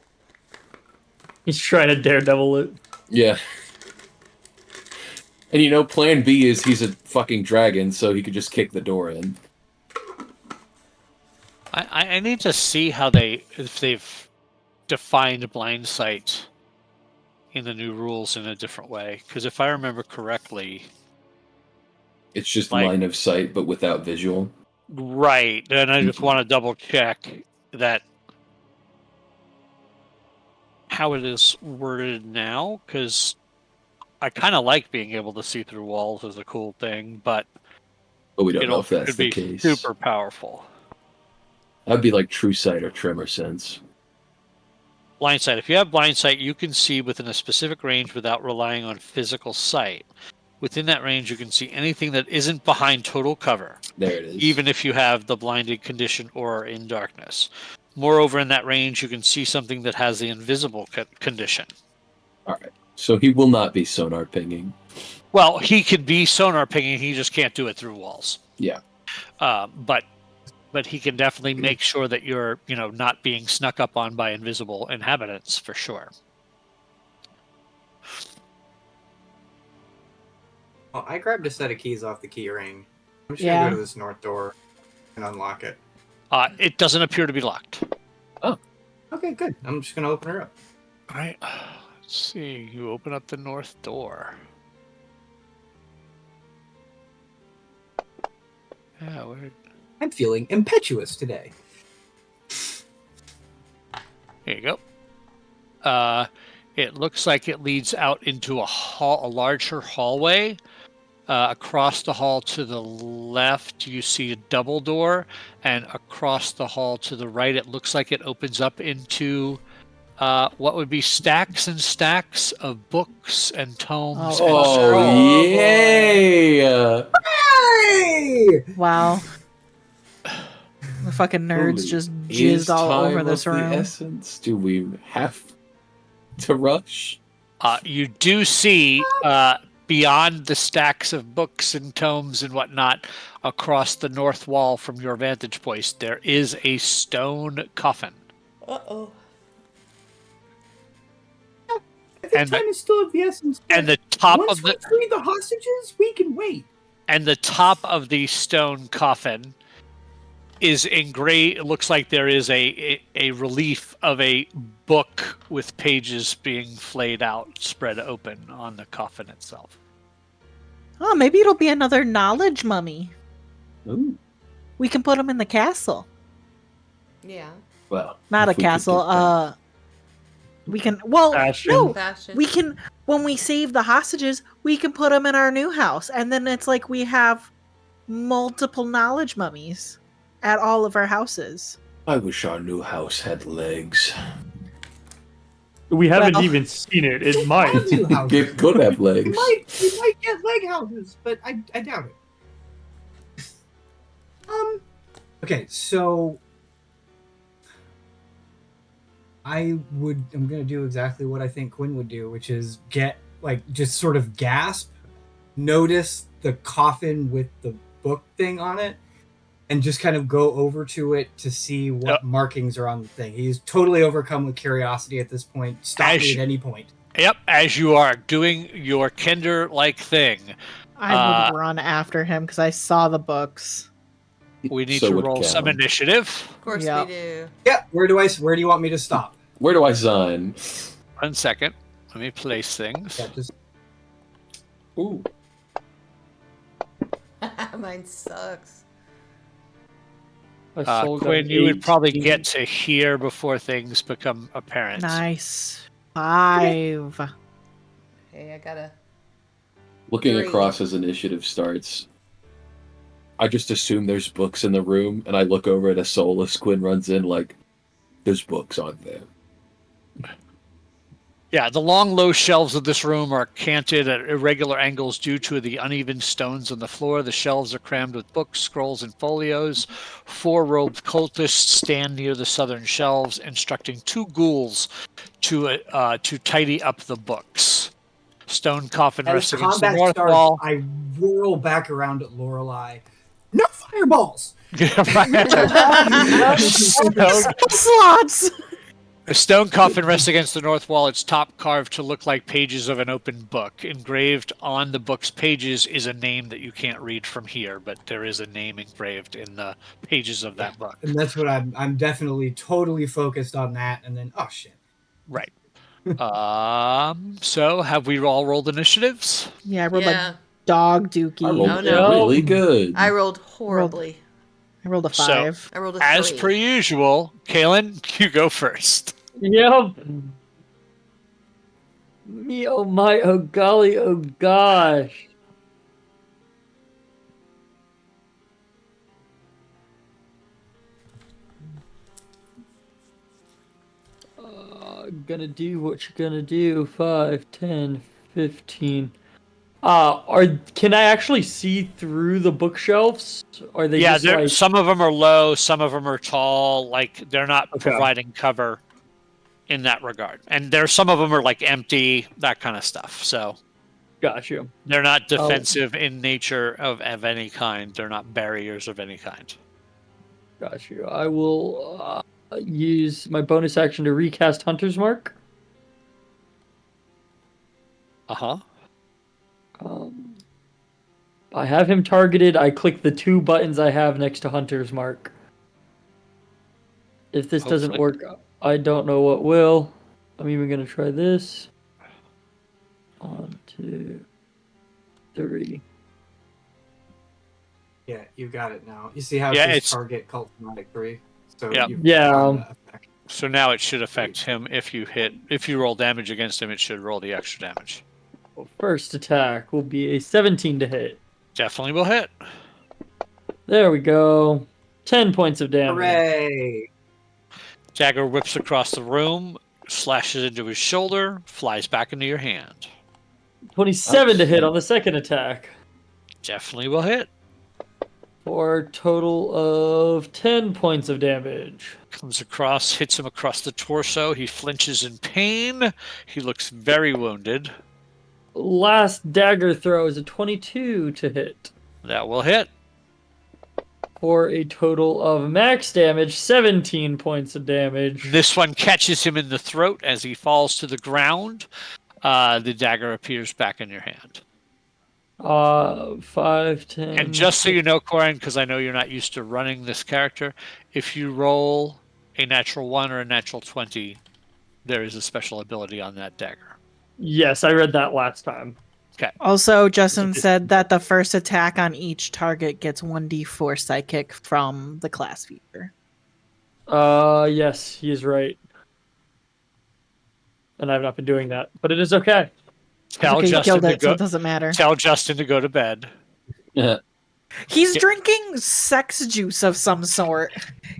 He's trying to daredevil it. Yeah. And plan B is he's a fucking dragon, so he could just kick the door in. I need to see how if they've defined blind sight in the new rules in a different way. Because if I remember correctly, it's just line of sight, but without visual. Right, and I just want to double check that how it is worded now, because I kind of like being able to see through walls as a cool thing, but But we don't it know if also that's could the be case. super powerful. That'd be like True Sight or Tremor Sense. Blind sight. If you have blind sight, you can see within a specific range without relying on physical sight. Within that range, you can see anything that isn't behind total cover, There it is. even if you have the blinded condition or are in darkness. Moreover, in that range, you can see something that has the invisible condition. All right. So he will not be sonar pinging. Well, he could be sonar pinging. He just can't do it through walls. Yeah. But he can definitely make sure that you're, not being snuck up on by invisible inhabitants for sure. Well, I grabbed a set of keys off the key ring. I'm just Yeah. gonna go to this north door and unlock it. It doesn't appear to be locked. Okay, good. I'm just gonna open her up. All right. Let's see. You open up the north door. Yeah, weird. I'm feeling impetuous today. Here you go. It looks like it leads out into a larger hallway. Across the hall to the left, you see a double door, and across the hall to the right, it looks like it opens up into what would be stacks and stacks of books and tomes. Oh, yay! Hey! Wow. The fucking nerds Holy, just is jizzed all time over this of the room. essence? Do we have to rush? You do see beyond the stacks of books and tomes and whatnot across the north wall from your vantage point, there is a stone coffin. Uh-oh. I think And time is still of the essence. And the top Once of we free the hostages, we can wait. And the top of the stone coffin is engraved. It looks like there is a relief of a book with pages being flayed out, spread open on the coffin itself. Oh, maybe it'll be another knowledge mummy. Ooh. We can put him in the castle. Yeah. Well, Not a if we could castle. get that. We can. Well, Bastion. no. Fashion. We can. When we save the hostages, we can put them in our new house, and then it's like we have multiple knowledge mummies at all of our houses. I wish our new house had legs. We haven't Well- even seen it. It might. New houses. It could have We legs. might get leg houses, but I doubt it. Okay, so I'm gonna do exactly what I think Quinn would do, which is just sort of gasp, notice the coffin with the book thing on it, and just kind of go over to it to see what markings are on the thing. He's totally overcome with curiosity at this point. Stop me at any point. Yep, as you are doing your Kinder-like thing, I would run after him because I saw the books. we need So to would roll some Callum. initiative. Of course Yeah. we do. Yeah, where do you want me to stop? Where do I sign? 1 second. Let me place things. Yeah, just Ooh. Mine sucks. I sold Quinn, an you would probably 18. get to here before things become apparent. Nice. 5. Hey, I gotta. Looking 3. across as initiative starts, I just assume there's books in the room, and I look over at a soulless. Quinn runs in like, there's books on there. Yeah, the long, low shelves of this room are canted at irregular angles due to the uneven stones on the floor. The shelves are crammed with books, scrolls, and folios. 4 robed cultists stand near the southern shelves, instructing 2 ghouls to tidy up the books. Stone coffin as rests against the combat north starts, wall. I whirl back around at Lorelei. No fireballs! Slots! A stone coffin rests against the north wall, its top carved to look like pages of an open book. Engraved on the book's pages is a name that you can't read from here, but there is a name engraved in the pages of that book. And that's what I'm definitely totally focused on that. And then, oh shit. Right. So have we all rolled initiatives? Yeah, I rolled Yeah. like dog dookie. I rolled Oh, no. really good. I rolled horribly. I rolled a So, 5. I rolled a as 3. per usual, Kaylin, you go first. Yep. Me, oh my, oh golly, oh gosh. Gonna do what you're gonna do. 5, 10, 15. Can I actually see through the bookshelves? Or are they Yeah, just like some of them are low, some of them are tall. Like they're not Okay. providing cover in that regard, and there's some of them are like empty, that kind of stuff. So got you? they're not defensive in nature of any kind. They're not barriers of any kind. Got you. I will use my bonus action to recast Hunter's Mark. Uh-huh. I have him targeted. I click the 2 buttons I have next to Hunter's Mark. If this doesn't Hopefully. work, I don't know what will. I'm even going to try this. 1, 2, 3. Yeah, you got it now. You see how Yeah, it it's- says target cult thematic 3? So Yep. you've Yeah. gotten that effect. So now it should affect him if you roll damage against him, it should roll the extra damage. First attack will be a 17 to hit. Definitely will hit. There we go. 10 points of damage. Hooray! Dagger whips across the room, slashes into his shoulder, flies back into your hand. 27 to hit on the second attack. Definitely will hit. For a total of 10 points of damage. Comes across, hits him across the torso. He flinches in pain. He looks very wounded. Last dagger throw is a 22 to hit. That will hit. For a total of max damage, 17 points of damage. This one catches him in the throat as he falls to the ground. The dagger appears back in your hand. 5, 10. And just so you know, Corin, because I know you're not used to running this character, if you roll a natural 1 or a natural 20, there is a special ability on that dagger. Yes, I read that last time. Okay. Also, Justin said that the first attack on each target gets 1d4 psychic from the class feature. Yes, he is right. And I've not been doing that, but it is okay. Tell Okay, you Justin killed to it, so go. it doesn't matter. Tell Justin to go to bed. Yeah. He's Yeah. drinking sex juice of some sort.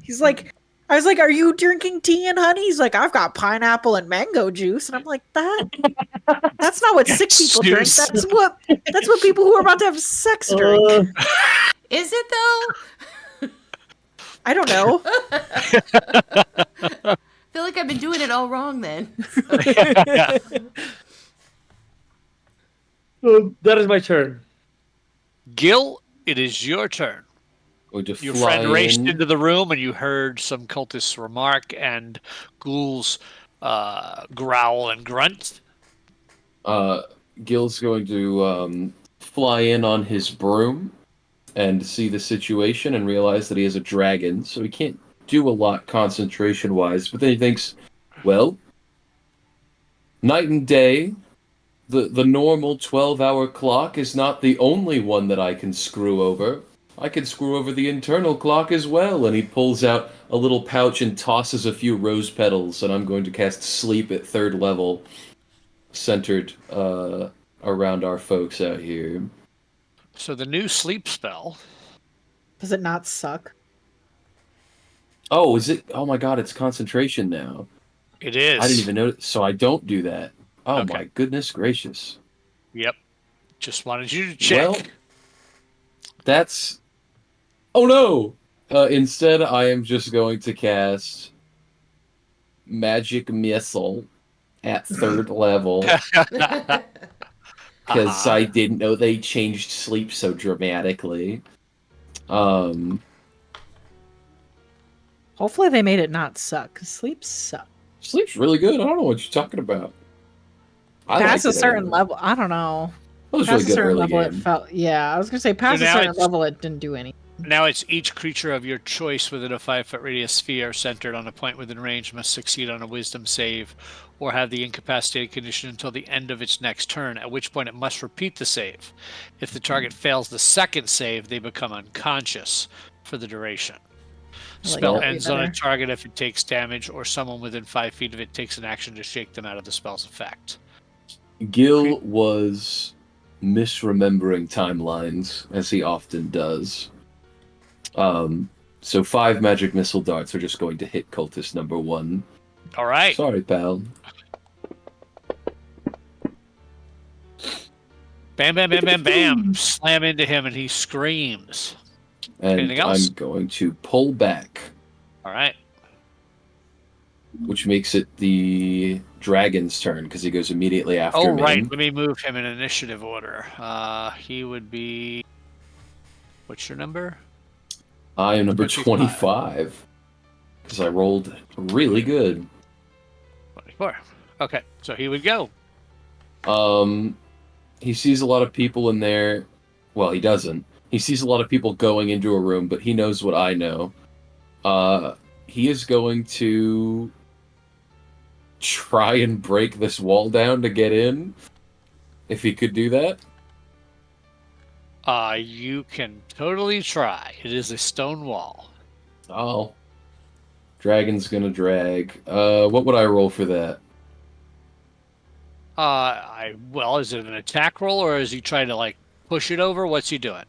He's like, I was like, "Are you drinking tea and honey?" He's like, "I've got pineapple and mango juice," and I'm like, "That's not what sick people drink. Juice. That's what people who are about to have sex drink." Is it though? I don't know. I feel like I've been doing it all wrong then. That is my turn. Gil, it is your turn. Going to Your fly friend raced in. into the room and you heard some cultists remark and ghouls growl and grunt. Gil's going to fly in on his broom and see the situation and realize that he has a dragon, so he can't do a lot concentration-wise. But then he thinks, well, night and day, the normal 12-hour clock is not the only one that I can screw over. I can screw over the internal clock as well. And he pulls out a little pouch and tosses a few rose petals, and I'm going to cast Sleep at 3rd level, centered around our folks out here. So the new sleep spell. Does it not suck? Oh, is it? Oh my god, it's concentration now. It is. I didn't even know. So I don't do that. Oh Okay. my goodness gracious. Yep. Just wanted you to check. Well, that's... Oh no! Instead, I am just going to cast Magic Missile at 3rd level, because I didn't know they changed sleep so dramatically. Hopefully they made it not suck, because sleep sucks. Sleep's really good. I don't know what you're talking about. I Past a liked it certain anyway. level, I don't know. It was Past really a good certain early level, game. it felt. Yeah, I was gonna say past a now certain it's- level, it didn't do anything. Now it's each creature of your choice within a 5-foot radius sphere centered on a point within range must succeed on a wisdom save or have the incapacitated condition until the end of its next turn, at which point it must repeat the save. If the target fails the second save, they become unconscious. for the duration. I like Spell that way ends on a better. target if it takes damage, or someone within 5 feet of it takes an action to shake them out of the spell's effect. Gil was misremembering timelines, as he often does. So 5 magic missile darts are just going to hit cultist number 1. All right. Sorry, pal. Bam, bam, bam, bam, bam. Slam into him, and he screams. And Anything else? I'm going to pull back, All right. which makes it the dragon's turn, because he goes immediately after Oh, me. right. Let me move him in initiative order. He would be... What's your number? I am number 25. 25. Because I rolled really good. 24. Okay, so he would go. He sees a lot of people in there. Well, he doesn't. He sees a lot of people going into a room, but he knows what I know. He is going to try and break this wall down to get in. If he could do that. You can totally try. It is a stone wall. Oh. Dragon's gonna drag. What would I roll for that? Well, is it an attack roll, or is he trying to, like, push it over? What's he doing?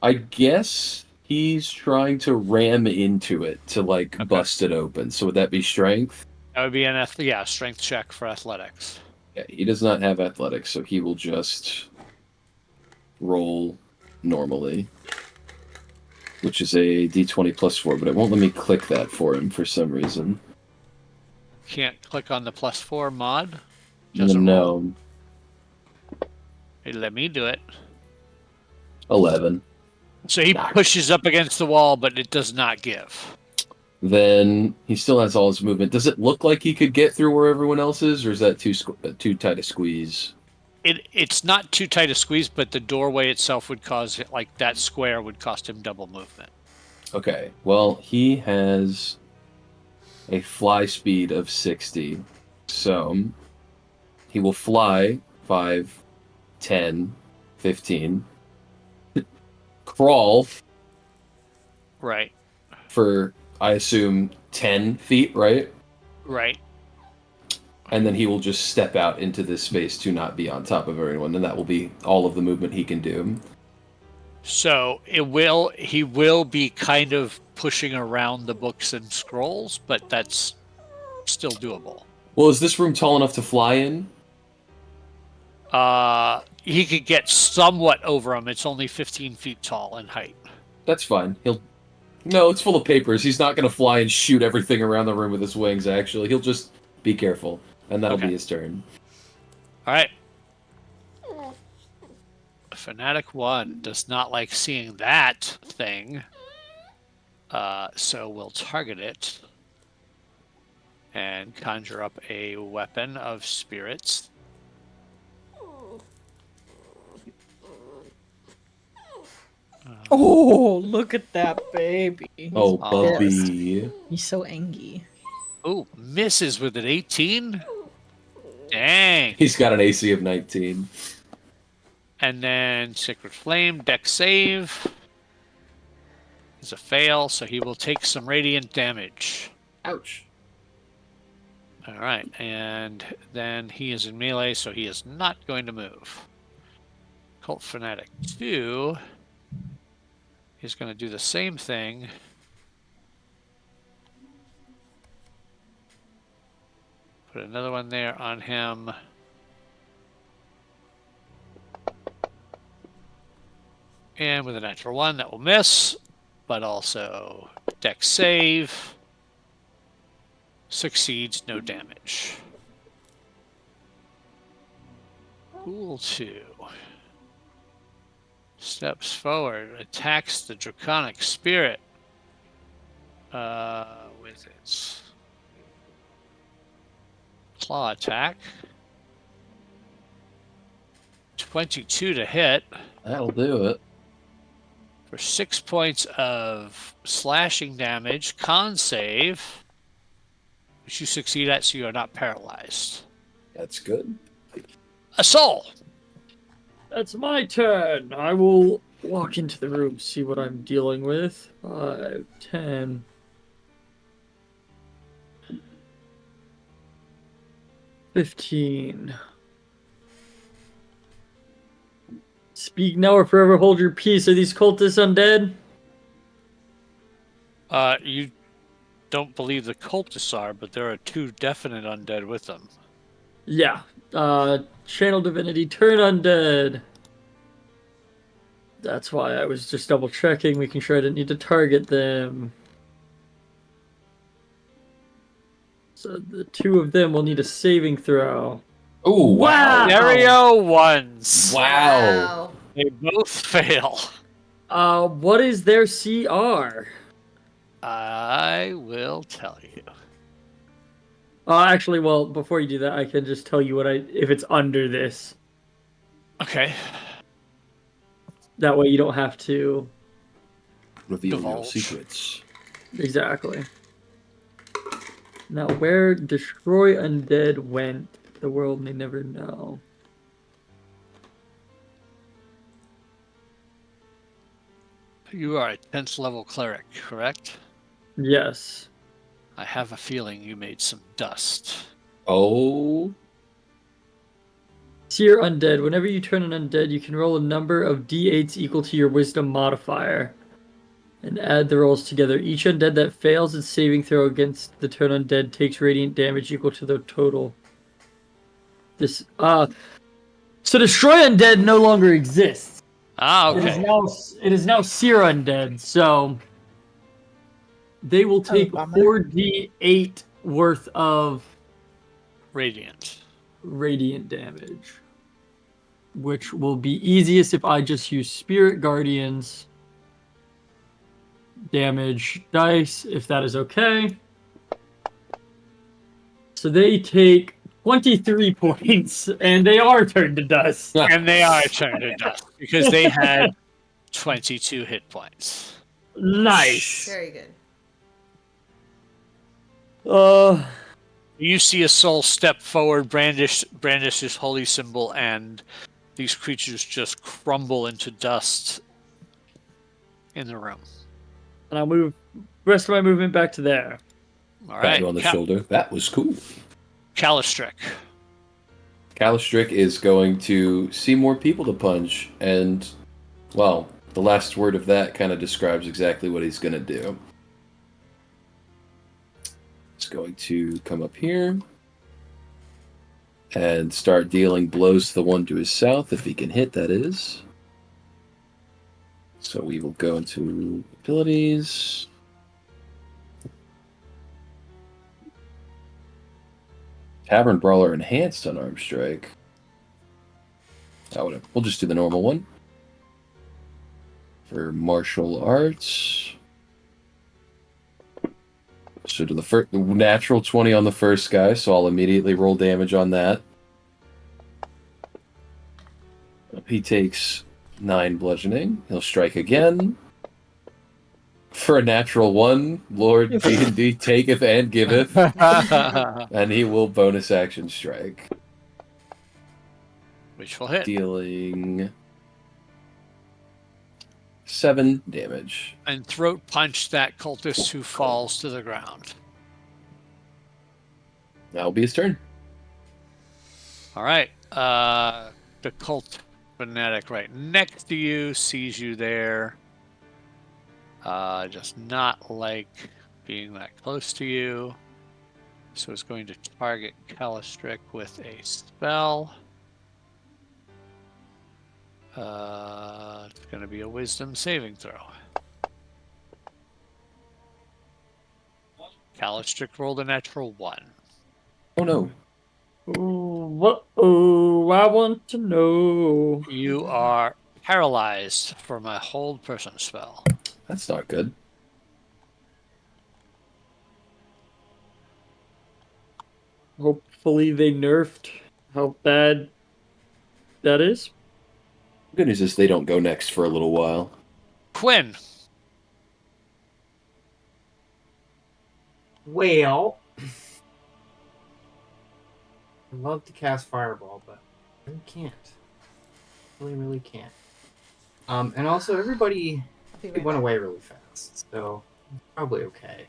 I guess he's trying to ram into it to, like, Okay. bust it open. So would that be strength? That would be an strength check for athletics. Yeah, he does not have athletics, so he will just roll normally. Which is a d20 plus 4, but it won't let me click that for him for some reason. Can't click on the +4 mod? Just a roll? No. Hey, let me do it. 11. So he pushes up against the wall, but it does not give. Then he still has all his movement. Does it look like he could get through where everyone else is, or is that too tight a squeeze? It's not too tight a squeeze, but the doorway itself would cause it, like that square would cost him double movement. Okay, well, he has a fly speed of 60. So he will fly 5, 10, 15. Crawl Right. for, I assume, 10 feet, right? Right. And then he will just step out into this space to not be on top of everyone, and that will be all of the movement he can do. So he will be kind of pushing around the books and scrolls, but that's still doable. Well, is this room tall enough to fly in? He could get somewhat over him. It's only 15 feet tall in height. That's fine. No, it's full of papers. He's not going to fly and shoot everything around the room with his wings, actually. He'll just be careful, and that'll be his turn. All right. Fanatic 1 does not like seeing that thing. So we'll target it and conjure up a weapon of spirits. Oh, look at that baby. He's Oh, pissed. Bubby. He's so angry. Oh, misses with an 18. Dang. He's got an AC of 19. And then Sacred Flame, Dex save. Is a fail, so he will take some radiant damage. Ouch. All right, and then he is in melee, so he is not going to move. Cult Fanatic 2 is going to do the same thing. Put another one there on him. And with a natural 1, that will miss, but also Dex save. Succeeds, no damage. Ghoul 2 steps forward, attacks the Draconic Spirit with its claw attack. 22 to hit That'll do it. for 6 points of slashing damage. Con save, which you succeed at, so you are not paralyzed. That's good. A soul. That's my turn. I will walk into the room, see what I'm dealing with. 5, 10. 15. Speak now or forever hold your peace. Are these cultists undead? You don't believe the cultists are, but there are 2 definite undead with them. Yeah. Channel divinity, turn undead. That's why I was just double checking, making sure I didn't need to target them. So the 2 of them will need a saving throw. Oh, wow. Scenario ones. Wow. They both fail. What is their CR? I will tell you. Actually, well, before you do that, I can just tell you if it's under this. Okay. That way you don't have to. Reveal your Divulge. secrets. Exactly. Now, where Destroy Undead went, the world may never know. You are a 10th level cleric, correct? Yes. I have a feeling you made some dust. Oh. Seer Undead. Whenever you turn an undead, you can roll a number of d8s equal to your wisdom modifier and add the rolls together. Each undead that fails its saving throw against the turn undead takes radiant damage equal to the total. So Destroy Undead no longer exists. Okay. It is now Seer Undead, so they will take bummer. 4d8 worth of Radiant. radiant damage, which will be easiest if I just use Spirit Guardians damage dice, if that is okay. So they take 23 points, and they are turned to dust. And they are turned to dust because they had 22 hit points. Nice. Very good. You see a soul step forward, brandish his holy symbol, and these creatures just crumble into dust in the room. And I'll move rest of my movement back to there. All Pat right. you on the shoulder. That was cool. Calistrick. Calistrick is going to see more people to punch, and, well, the last word of that kind of describes exactly what he's going to do. He's going to come up here and start dealing blows to the one to his south, if he can hit, that is. So we will go into abilities. Tavern Brawler enhanced unarmed strike. Oh, we'll just do the normal one. For martial arts. So to the natural 20 on the first guy, so I'll immediately roll damage on that. He takes 9 bludgeoning. He'll strike again. For a natural 1, Lord D&D taketh and giveth. And he will bonus action strike. Which will hit. Dealing 7 damage. And throat punch that cultist who falls to the ground. That'll be his turn. All right. The cult fanatic right next to you sees you there. Just not like being that close to you. So it's going to target Calistrick with a spell. It's going to be a wisdom saving throw. Calistrick rolled a natural 1. Oh no. I want to know. You are paralyzed from a hold person spell. That's not good. Hopefully they nerfed how bad that is. Good news is they don't go next for a little while. Quinn. Well, I'd love to cast Fireball, but I can't. Really, really can't. And also, everybody I'll be it right went back. away really fast, so probably okay.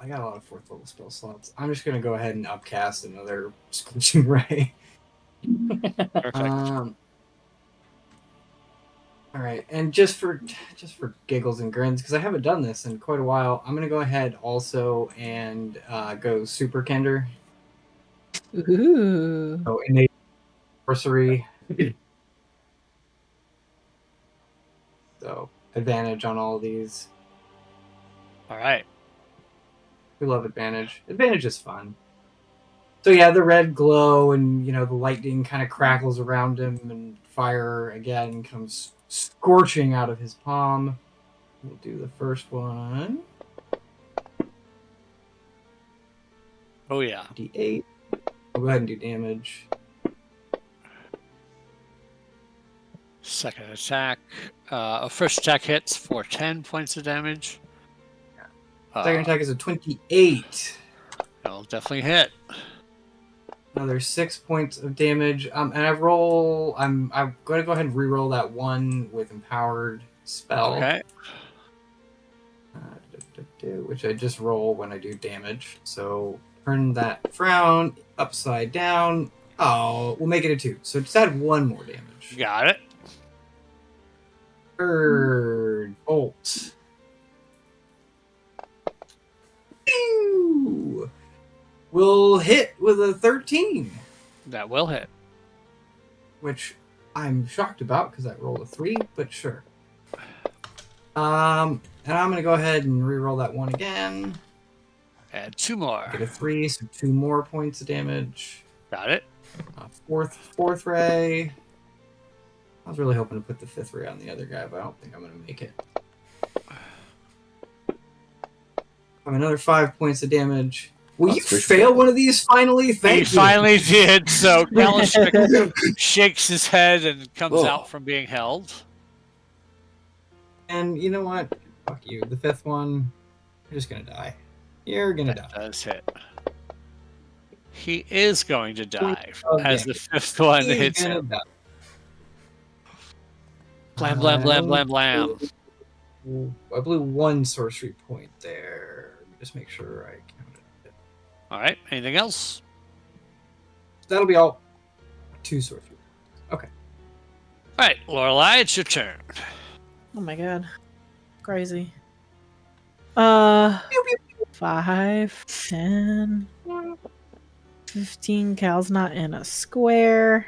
I got a lot of 4th level spell slots. I'm just gonna go ahead and upcast another Scorching Ray. Perfect. All right, and just for giggles and grins, because I haven't done this in quite a while, I'm gonna go ahead also and go Super Kender. Ooh. So innate sorcery. So advantage on all of these. All right. We love advantage. Advantage is fun. So yeah, the red glow and the lightning kind of crackles around him, and fire again comes scorching out of his palm. We'll do the first one. Oh yeah. D8. I'll go ahead and do damage. Second attack. First attack hits for 10 points of damage. Second attack is a 28. It'll definitely hit. Another 6 points of damage. And I'm going to go ahead and reroll that one with empowered spell. Okay. Which I just roll when I do damage. So turn that frown upside down. Oh, we'll make it a 2. So just add 1 more damage. Got it. Third bolt. Ew. Will hit with a 13. That will hit. Which I'm shocked about because I rolled a 3, but sure. And I'm gonna go ahead and re-roll that one again. Add 2 more. Get a 3, so 2 more points of damage. Got it. Fourth ray. I was really hoping to put the 5th ray on the other guy, but I don't think I'm gonna make it. Another 5 points of damage. Will you fail one of these finally? Thank you. He finally did. So Kalashnik shakes his head and comes out from being held. And you know what? Fuck you. The 5th one, you're just gonna die. You're gonna die. Does hit. He is going to die Oh, as the 5th one hits him. Die. Blam, blam, blam, blam, blam. I blew 1 sorcery point there. Let me just make sure I counted it. All right. Anything else? That'll be all. 2 sorcery. Okay. All right, Lorelei, it's your turn. Oh my god. Crazy. 5, 10, 15. Cal's not in a square.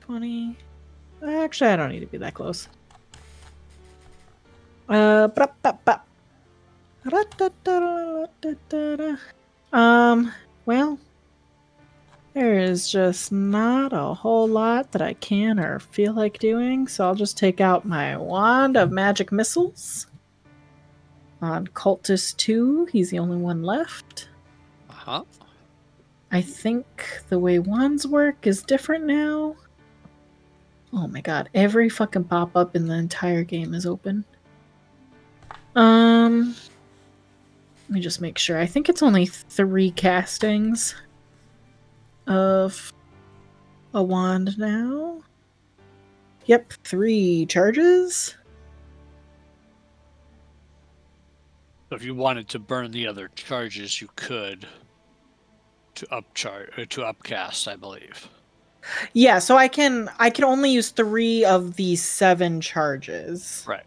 20. Actually, I don't need to be that close. Well, there is just not a whole lot that I can or feel like doing, so I'll just take out my Wand of Magic Missiles. On Cultist 2, he's the only one left. Uh-huh. I think the way wands work is different now. Oh my god, every fucking pop-up in the entire game is open. Let me just make sure. I think it's only 3 castings of a wand now. Yep, 3 charges. So if you wanted to burn the other charges, you could to upcast, I believe. Yeah, so I can only use 3 of these 7 charges. Right.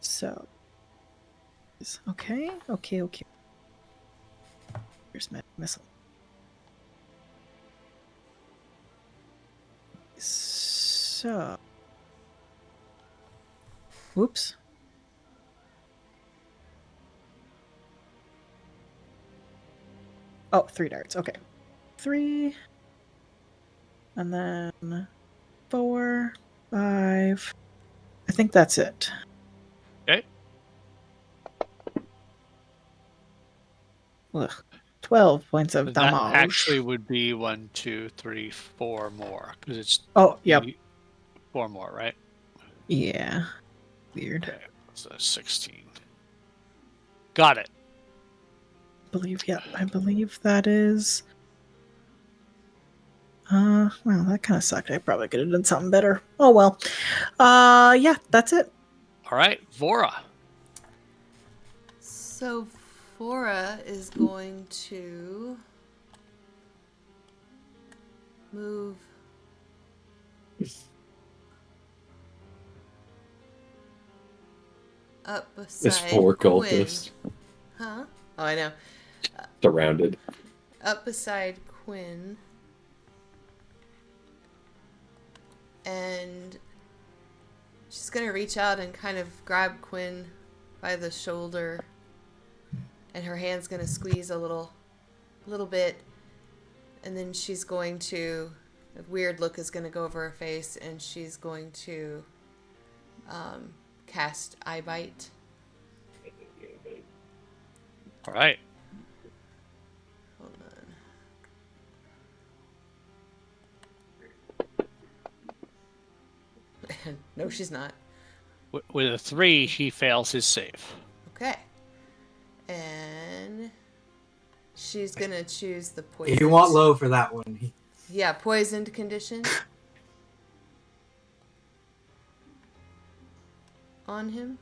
So okay. Here's my missile. So whoops. Oh, 3 darts. Okay. 3. And then 4, 5. I think that's it. Okay. Ugh. 12 points of But that damage. actually would be 1, 2, 3, 4 more because it's Oh, yep. 4 more, right? Yeah. Weird. Okay, so that's 16. Got it. I believe that is. Well, that kind of sucked. I probably could have done something better. Oh well. Yeah, that's it. All right, Vora. So Fora is going to move up beside This poor Quinn. cultist. Huh? Oh, I know. Surrounded. Up beside Quinn. And she's going to reach out and kind of grab Quinn by the shoulder. And her hand's going to squeeze a little bit. And then she's going to, a weird look is going to go over her face, and she's going to cast Eye Bite. All right. Hold on. No, she's not. With a 3, he fails his save. Okay. And she's going to choose the poison. You want low for that one. Yeah, poisoned condition on him.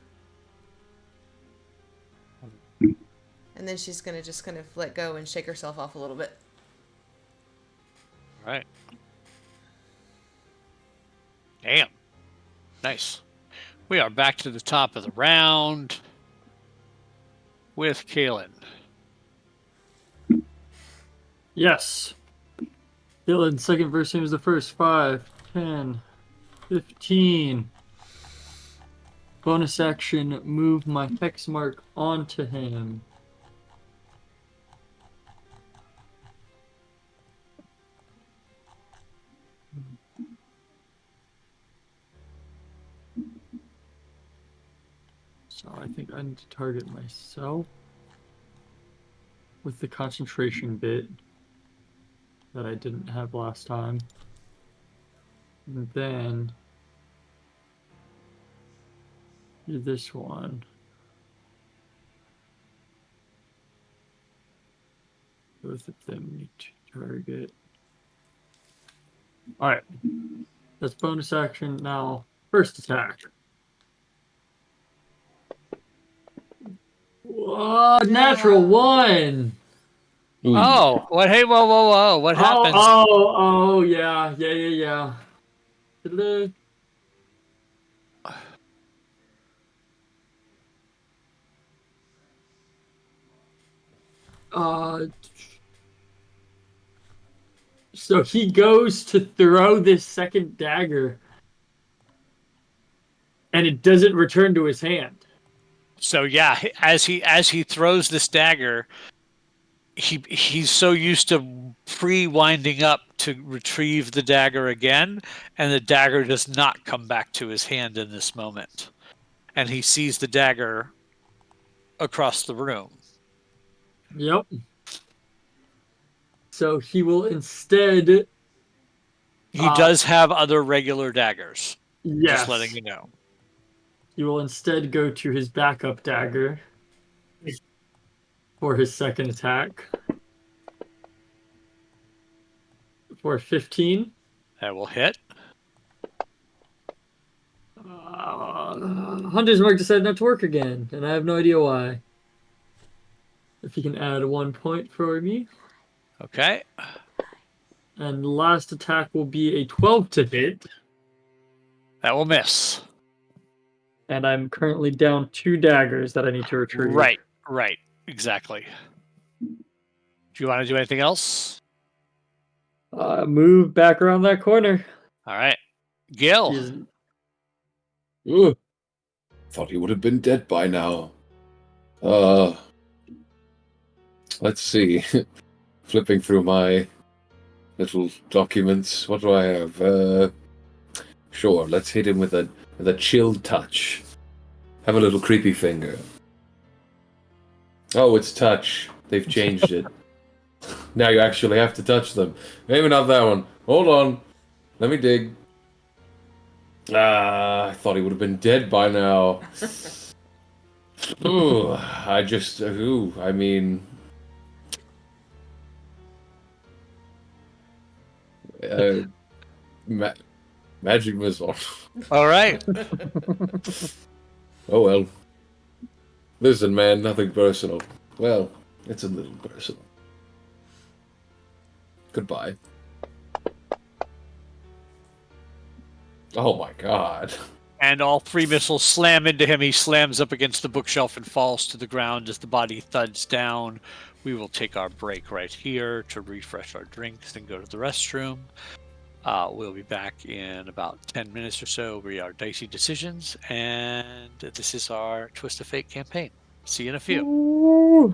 And then she's going to just kind of let go and shake herself off a little bit. All right. Damn. Nice. We are back to the top of the round with Kalen. Yes. Dylan's second verse name is the first. 5, 10, 15. Bonus action, move my hex mark onto him. So I think I need to target myself with the concentration bit that I didn't have last time. And then do this one. Both of them need to target. Alright. That's bonus action. Now, first attack. Whoa, natural 1! Oh, what? Hey, whoa. What happens? Oh, yeah. Ta-da. So he goes to throw this second dagger, and it doesn't return to his hand. So yeah, as he throws this dagger, he's so used to pre-winding up to retrieve the dagger again, and the dagger does not come back to his hand in this moment. And he sees the dagger across the room. Yep. So he will instead... He does have other regular daggers. Yes. Just letting you know. He will instead go to his backup dagger for his second attack. For 15. That will hit. Hunter's Mark decided not to work again, and I have no idea why. If he can add 1 point for me. Okay. And the last attack will be a 12 to hit. That will miss. And I'm currently down 2 daggers that I need to retrieve. Right. Exactly. Do you want to do anything else? Move back around that corner. All right. Gil. Ugh. Thought he would have been dead by now. Let's see. Flipping through my little documents. What do I have? Sure, let's hit him with a chilled touch. Have a little creepy finger. Oh, it's touch. They've changed it. Now you actually have to touch them. Maybe not that one. Hold on. Let me dig. I thought he would have been dead by now. Ooh, I mean... magic missile. All right. Oh well. Listen, man, nothing personal. Well, it's a little personal. Goodbye. Oh my god. And all 3 missiles slam into him. He slams up against the bookshelf and falls to the ground as the body thuds down. We will take our break right here to refresh our drinks and go to the restroom. We'll be back in about 10 minutes or so. We are Dicey Decisions, and this is our Twist of Fate campaign. See you in a few. Ooh.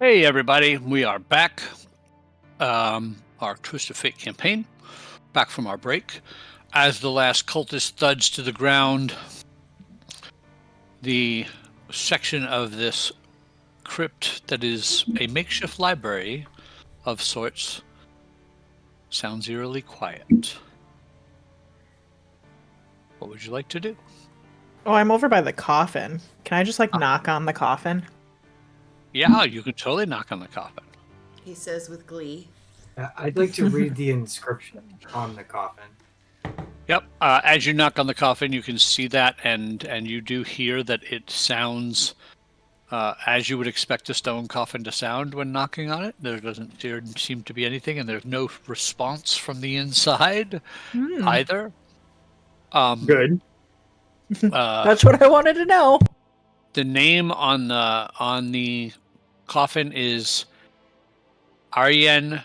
Hey everybody, we are back. Our Twist of Fate campaign, back from our break. As the last cultist thuds to the ground, the section of this crypt that is a makeshift library of sorts sounds eerily quiet. What would you like to do? Oh, I'm over by the coffin. Can I just knock on the coffin? Yeah, you could totally knock on the coffin. He says with glee. I'd like to read the inscription on the coffin. Yep. As you knock on the coffin, you can see that, and you do hear that it sounds as you would expect a stone coffin to sound when knocking on it. There doesn't seem to be anything, and there's no response from the inside either. Good. That's what I wanted to know. The name on the coffin is Aryen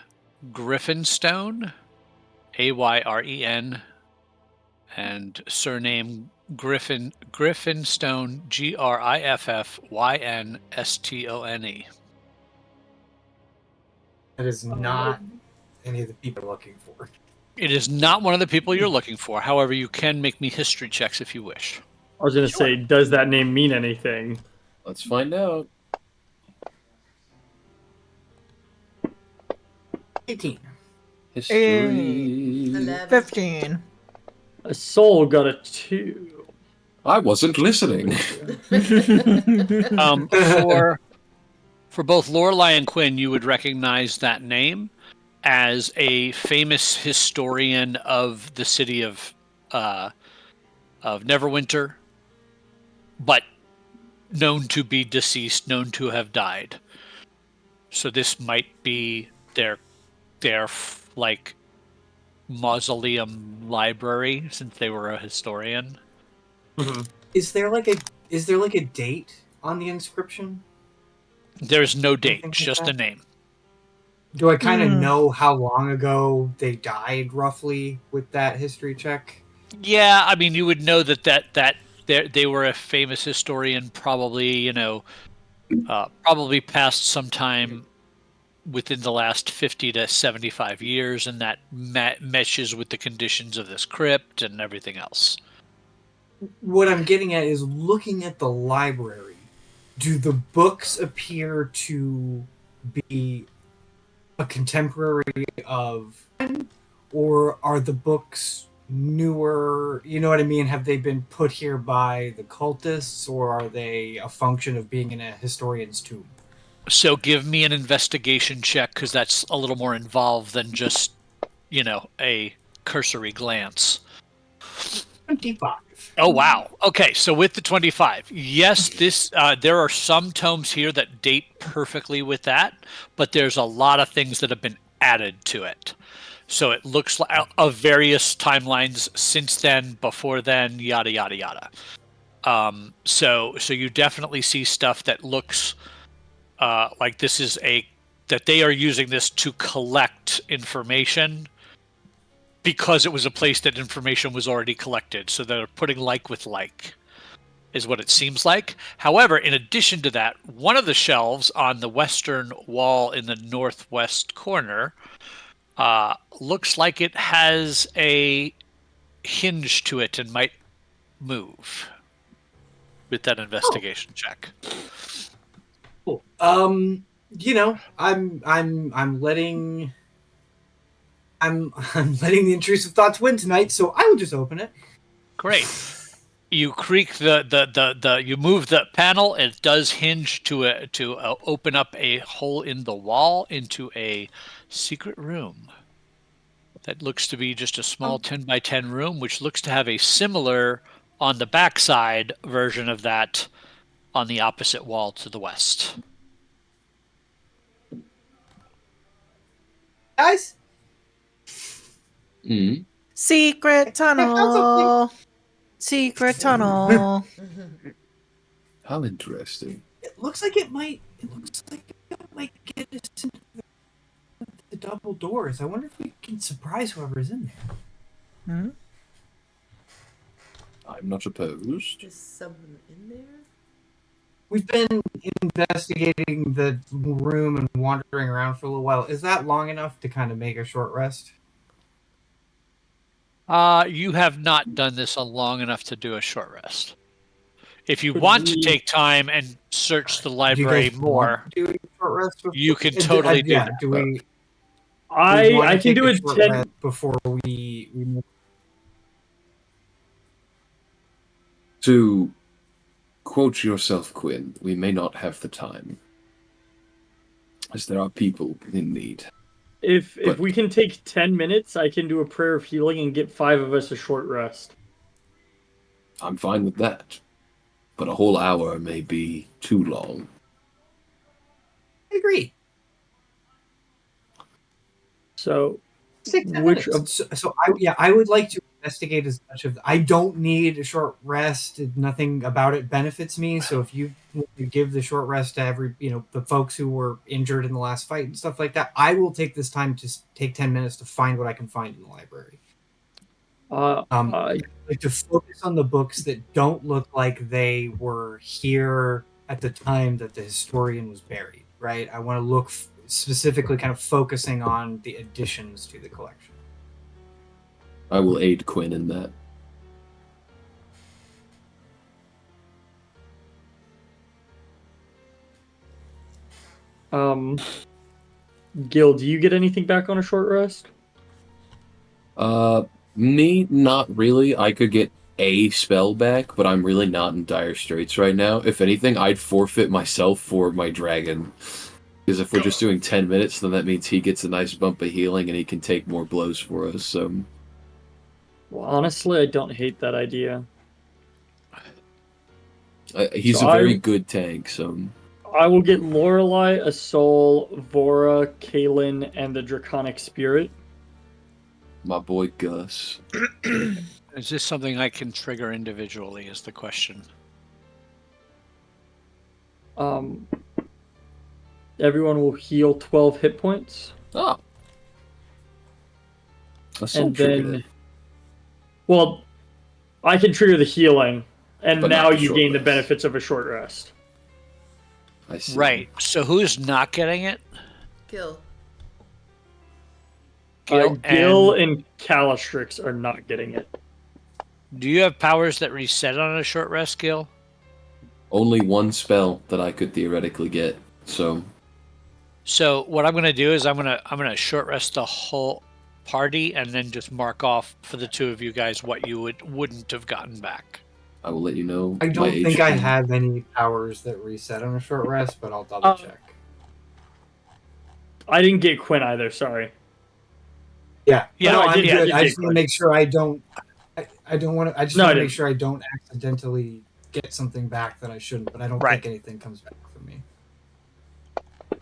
Griffinstone, Ayren, and surname Griffinstone, Griffynstone. That is not any of the people we're looking for. It is not one of the people you're looking for. However, you can make me history checks if you wish. I was going to say, does that name mean anything? Let's find out. 18. History. 11. 15. A soul got a 2. I wasn't listening. For both Lorelei and Quinn, you would recognize that name as a famous historian of the city of Neverwinter, but known to be deceased, known to have died. So this might be their mausoleum library since they were a historian. Is there like a date on the inscription? There's no date, Anything like just that? a name. Do I kind of Hmm. know how long ago they died roughly with that history check? Yeah, I mean, you would know that they were a famous historian, probably probably passed sometime within the last 50 to 75 years, and that meshes with the conditions of this crypt and everything else. What I'm getting at is looking at the library. Do the books appear to be a contemporary of, or are the books newer? You know what I mean? Have they been put here by the cultists, or are they a function of being in a historian's tomb? So give me an investigation check, because that's a little more involved than just, a cursory glance. 25. Oh, wow. Okay, so with the 25, yes, there are some tomes here that date perfectly with that, but there's a lot of things that have been added to it. So it looks like of various timelines since then, before then, yada yada yada. So you definitely see stuff that looks like this is that they are using this to collect information, because it was a place that information was already collected. So they're putting like with like, is what it seems like. However, in addition to that, one of the shelves on the western wall in the northwest corner looks like it has a hinge to it and might move with that investigation check. Cool. I'm letting I'm letting the intrusive thoughts win tonight, so I will just open it. Great. You creak you move the panel, and it does hinge to open up a hole in the wall into a secret room that looks to be just a small 10 by 10 room, which looks to have a similar on the backside version of that on the opposite wall to the west. Guys, Secret tunnel. Secret tunnel. How interesting. it looks like it might get us into the double doors. I wonder if we can surprise whoever's in there. Hmm? I'm not opposed. Is someone in there? We've been investigating the room and wandering around for a little while. Is that long enough to kind of make a short rest? You have not done this long enough to do a short rest. If you Could want to we- take time and search the Do you library guys more, want to do a short rest? you can totally do yeah, that. do we? I can do it 10. rest before we move. To quote yourself, Quinn, we may not have the time, as there are people in need. If But- we can take 10 minutes, I can do a prayer of healing and get 5 of us a short rest. I'm fine with that. But a whole hour may be too long. I agree. So, Take 10 which minutes. I would like to investigate as much of. I don't need a short rest. Nothing about it benefits me. So if you want to give the short rest to the folks who were injured in the last fight and stuff like that, I will take this time to take 10 minutes to find what I can find in the library. I'd like to focus on the books that don't look like they were here at the time that the historian was buried. Right. I want to look specifically kind of focusing on the additions to the collection. I will aid Quinn in that. Gil, do you get anything back on a short rest? Me, not really. I could get a spell back, but I'm really not in dire straits right now. If anything, I'd forfeit myself for my dragon. Because if we're just doing 10 minutes, then that means he gets a nice bump of healing and he can take more blows for us. So, Well, honestly, I don't hate that idea. he's So a very good tank, so... I will get Lorelei, a soul, Vora, Kaelin, and the Draconic Spirit. My boy Gus. Is this something I can trigger individually? Is the question. Everyone will heal 12 hit points. Oh. And then, well, I can trigger the healing, and But now not the you short gain the rest. benefits of a short rest. I see. Right. So who's not getting it? Gil. Gil and Calistrix are not getting it. Do you have powers that reset on a short rest, Gil? Only one spell that I could theoretically get. So what I'm going to do is I'm going to short rest the whole party and then just mark off for the two of you guys what you wouldn't have gotten back. I will let you know. I my don't think I HP. have any powers that reset on a short rest, but I'll double check. I didn't get Quinn either, sorry. Yeah, Yeah, no, I I'm did- good. yeah, I you just did, want to make sure I don't. I don't want to. I just No, I want to make didn't. sure I don't accidentally get something back that I shouldn't. But I don't Right. think anything comes back for me.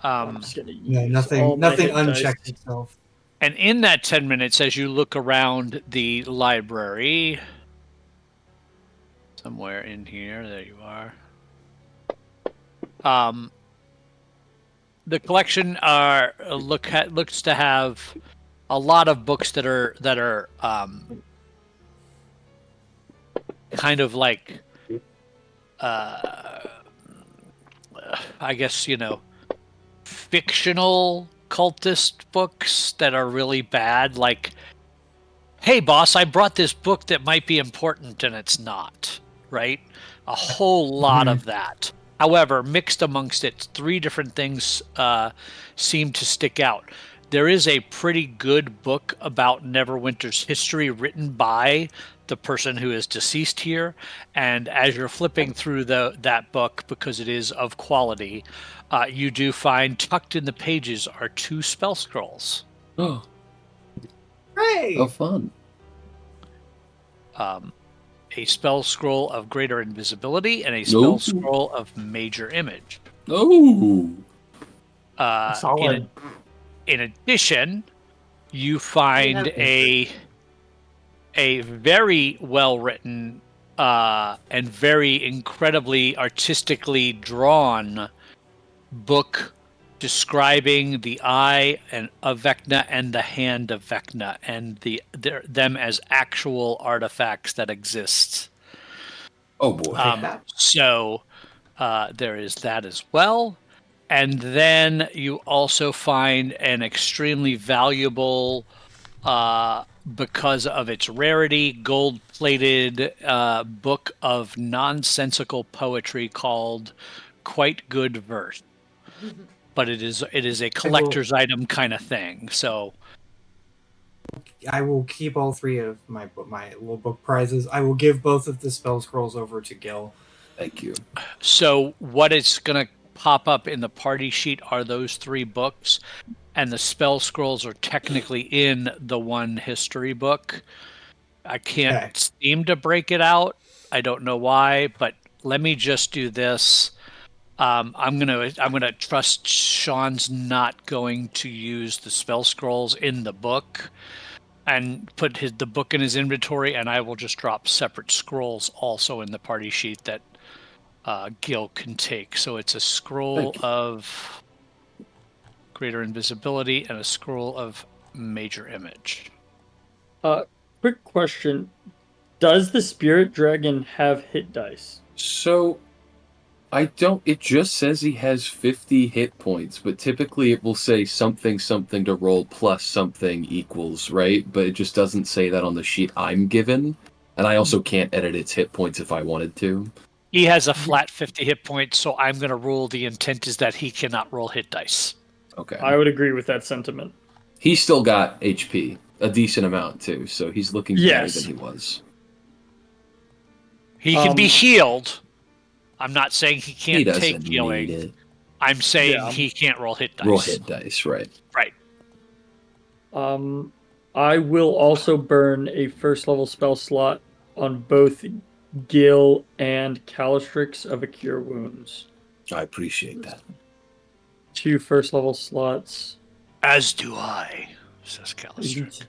I'm just gonna No, use nothing. all my Nothing hit dice. unchecked itself. And in that 10 minutes, as you look around the library, somewhere in here, there you are. The collection looks to have a lot of books that are kind of like I guess fictional cultist books that are really bad, like, hey boss, I brought this book that might be important and it's not, right? A whole lot of that. However, mixed amongst it, three different things seem to stick out. There is a pretty good book about Neverwinter's history written by the person who is deceased here, and as you're flipping through that book, because it is of quality, you do find tucked in the pages are 2 spell scrolls. Oh, Hooray! how fun. A spell scroll of greater invisibility and a spell scroll of major image. Oh. Solid. In addition, you find a very well written and very incredibly artistically drawn book describing the eye of Vecna and the hand of Vecna and them as actual artifacts that exist. Oh boy. So there is that as well. And then you also find an extremely valuable, because of its rarity, gold-plated book of nonsensical poetry called Quite Good Verse. But it is a collector's item kind of thing. So I will keep all 3 of my little book prizes. I will give both of the spell scrolls over to Gil. Thank you. So what is going to pop up in the party sheet are those 3 books, and the spell scrolls are technically in the one history book. I can't seem to break it out. I don't know why, but let me just do this. I'm gonna trust Sean's not going to use the spell scrolls in the book and put the book in his inventory, and I will just drop separate scrolls also in the party sheet that Gil can take. So it's a scroll of greater invisibility and a scroll of major image. Quick question. Does the spirit dragon have hit dice? So it just says he has 50 hit points, but typically it will say something to roll plus something equals, right? But it just doesn't say that on the sheet I'm given. And I also can't edit its hit points if I wanted to. He has a flat 50 hit points, so I'm going to rule the intent is that he cannot roll hit dice. Okay. I would agree with that sentiment. He's still got HP, a decent amount too, so he's looking better than he was. He can be healed. I'm not saying he can't He take doesn't healing. need it. I'm saying he can't roll hit dice. Roll hit dice, right. Right. I will also burn a first level spell slot on both Gil and Calistrix of a Cure Wounds. I appreciate that. 2 first level slots. As do I, says Calistrix.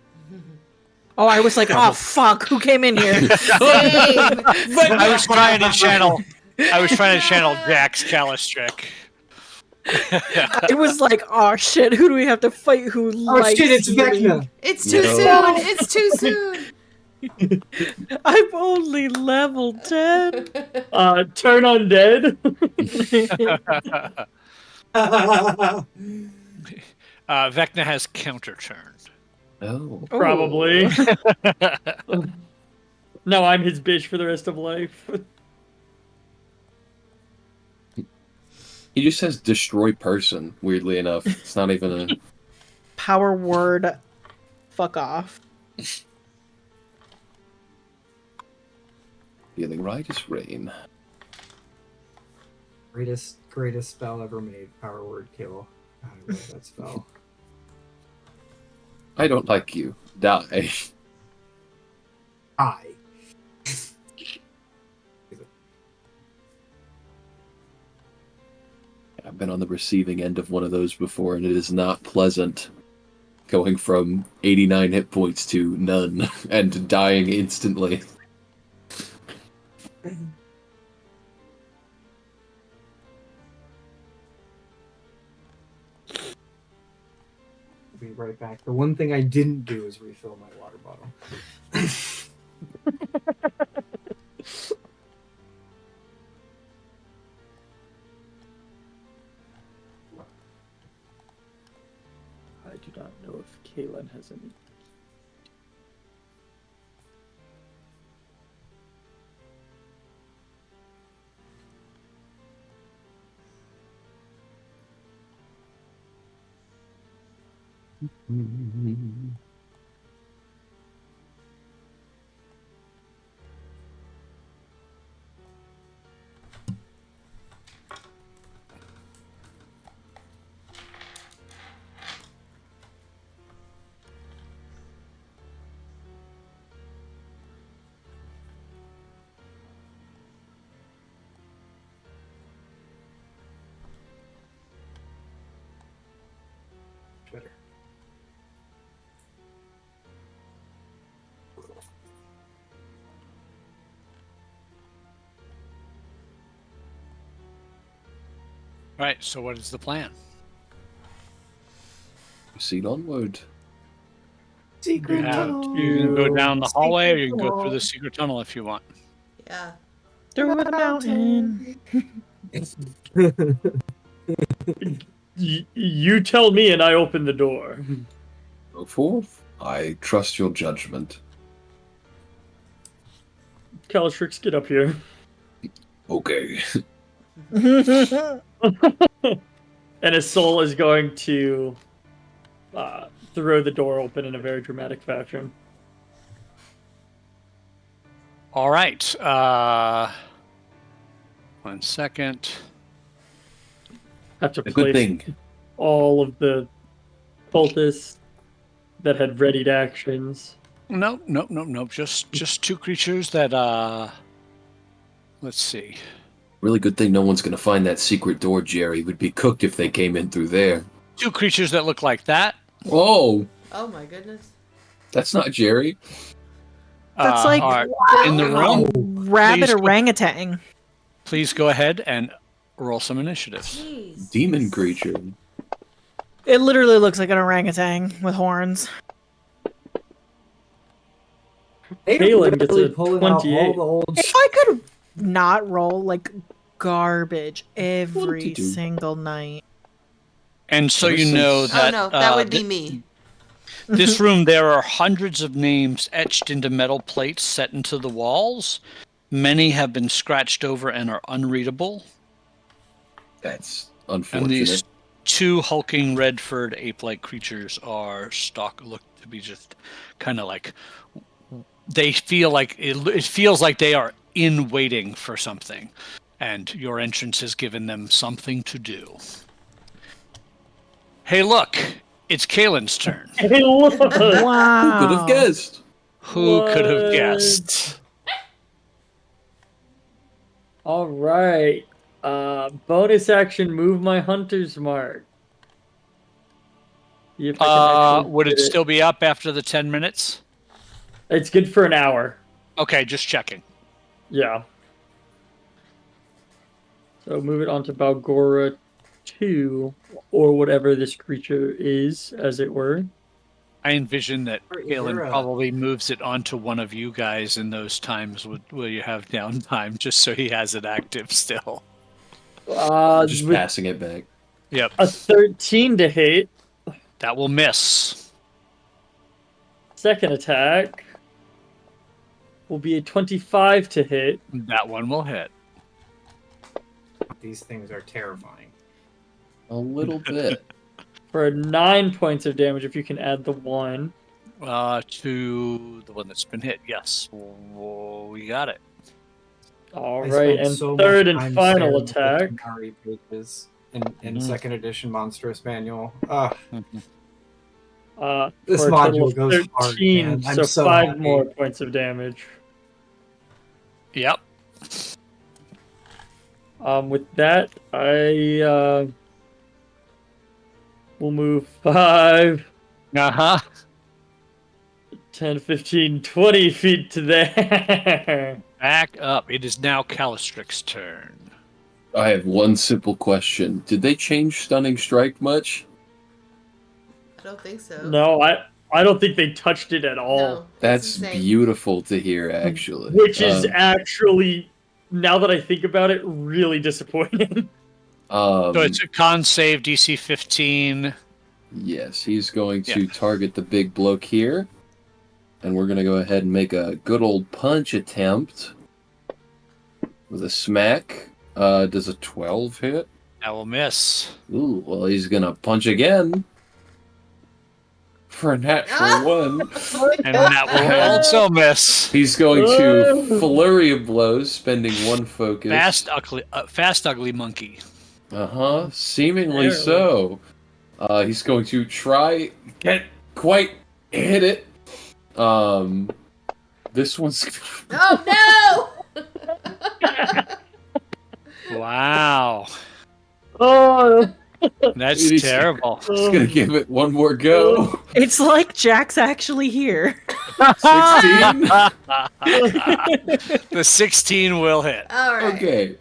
Oh, I was like, oh fuck, who came in here? Same. I was trying to channel Jack's callous trick. I was like, oh shit, who do we have to fight? Who Oh likes shit, it's healing? Vecna. It's too No. soon. It's too soon. I'm only level 10. Turn undead. Vecna has counter turn. Oh. Probably. No, I'm his bitch for the rest of life. He just says destroy person, weirdly enough. It's not even a... Power word, fuck off. Feeling right as rain. Greatest spell ever made. Power word kill. God, I love that spell. I don't like you. Die. I. I've been on the receiving end of one of those before, and it is not pleasant. Going from 89 hit points to none, and dying instantly. I'll be right back. The one thing I didn't do is refill my water bottle. I do not know if Kaylin has any. Better. All right. So what is the plan? Proceed onward. Secret You tunnel. can go down the hallway, or you can Secret go through the tunnel. secret tunnel if you want. Yeah. Through the mountain. You tell me, and I open the door. Go forth. I trust your judgment. Calatrix, get up here. Okay. And his soul is going to throw the door open in a very dramatic fashion. All right. 1 second. Have to A good place thing. all of the cultists that had readied actions. No. Just two creatures that. Let's see. Really good thing no one's gonna find that secret door, Jerry. Would be cooked if they came in through there. Two creatures that look like that. Oh, Oh my goodness. that's not Jerry. That's like are in the room. rabbit Please- orangutan. Please go ahead and roll some initiatives. Jeez. Demon creature. It literally looks like an orangutan with horns. Kaylin gets Really a pulling out 28. all the old If I could not roll like garbage every to do? single night. And so Ever you know since- that. Oh no, that would be th- me. This room, there are hundreds of names etched into metal plates set into the walls. Many have been scratched over and are unreadable. That's And unfortunate. these two hulking red-furred ape-like creatures look to be just kind of like they feel like it feels like they are in waiting for something, and your entrance has given them something to do. Hey, look, it's Kaylin's turn. Hey, look! Wow. Who could have guessed? Who could have What? guessed? All right. Bonus action, move my hunter's mark. See if I can actually Would it get still be up after the 10 minutes? It's good for an hour. Okay, just checking. Yeah. So move it onto Balgora 2, or whatever this creature is, as it were. I envision that Is Galen there a- probably moves it onto one of you guys in those times where you have downtime, just so he has it active still. Just With passing it back. Yep, a 13 to hit. that will miss. Second attack will be a 25 to hit. That one will hit. These things are terrifying. A little bit. For 9 points of damage if you can add the 1. To the one that's been hit. Yes, we got it. All I right, spent and so third much and time final staring at the attack. Tamari pages in Mhm. second edition Monstrous Manual. This For a total module of goes hard, 13, man. I'm so so 5 happy. more points of damage. Yep. With that, I will move 5, Uh-huh. 10, 15, 20 feet to there. Back up. It is now Calistric's turn. I have one simple question. Did they change Stunning Strike much? I don't think so. No, I don't think they touched it at all. No, That's insane. beautiful to hear, actually. Which is actually, now that I think about it, really disappointing. So it's a con save, DC 15. Yes, he's going to target the big bloke here. And we're going to go ahead and make a good old punch attempt with a smack. Does a 12 hit? That will miss. Ooh, well, he's going to punch again for a natural 1. And that will also miss. He's going to flurry of blows, spending 1 focus. Fast, ugly monkey. Uh-huh, seemingly so. He's going to try, can't quite hit it. This one's... Oh no! Wow. Oh, That's He's- terrible. Just gonna give it one more go. It's like Jack's actually here. 16? The 16 will hit. All right. Okay.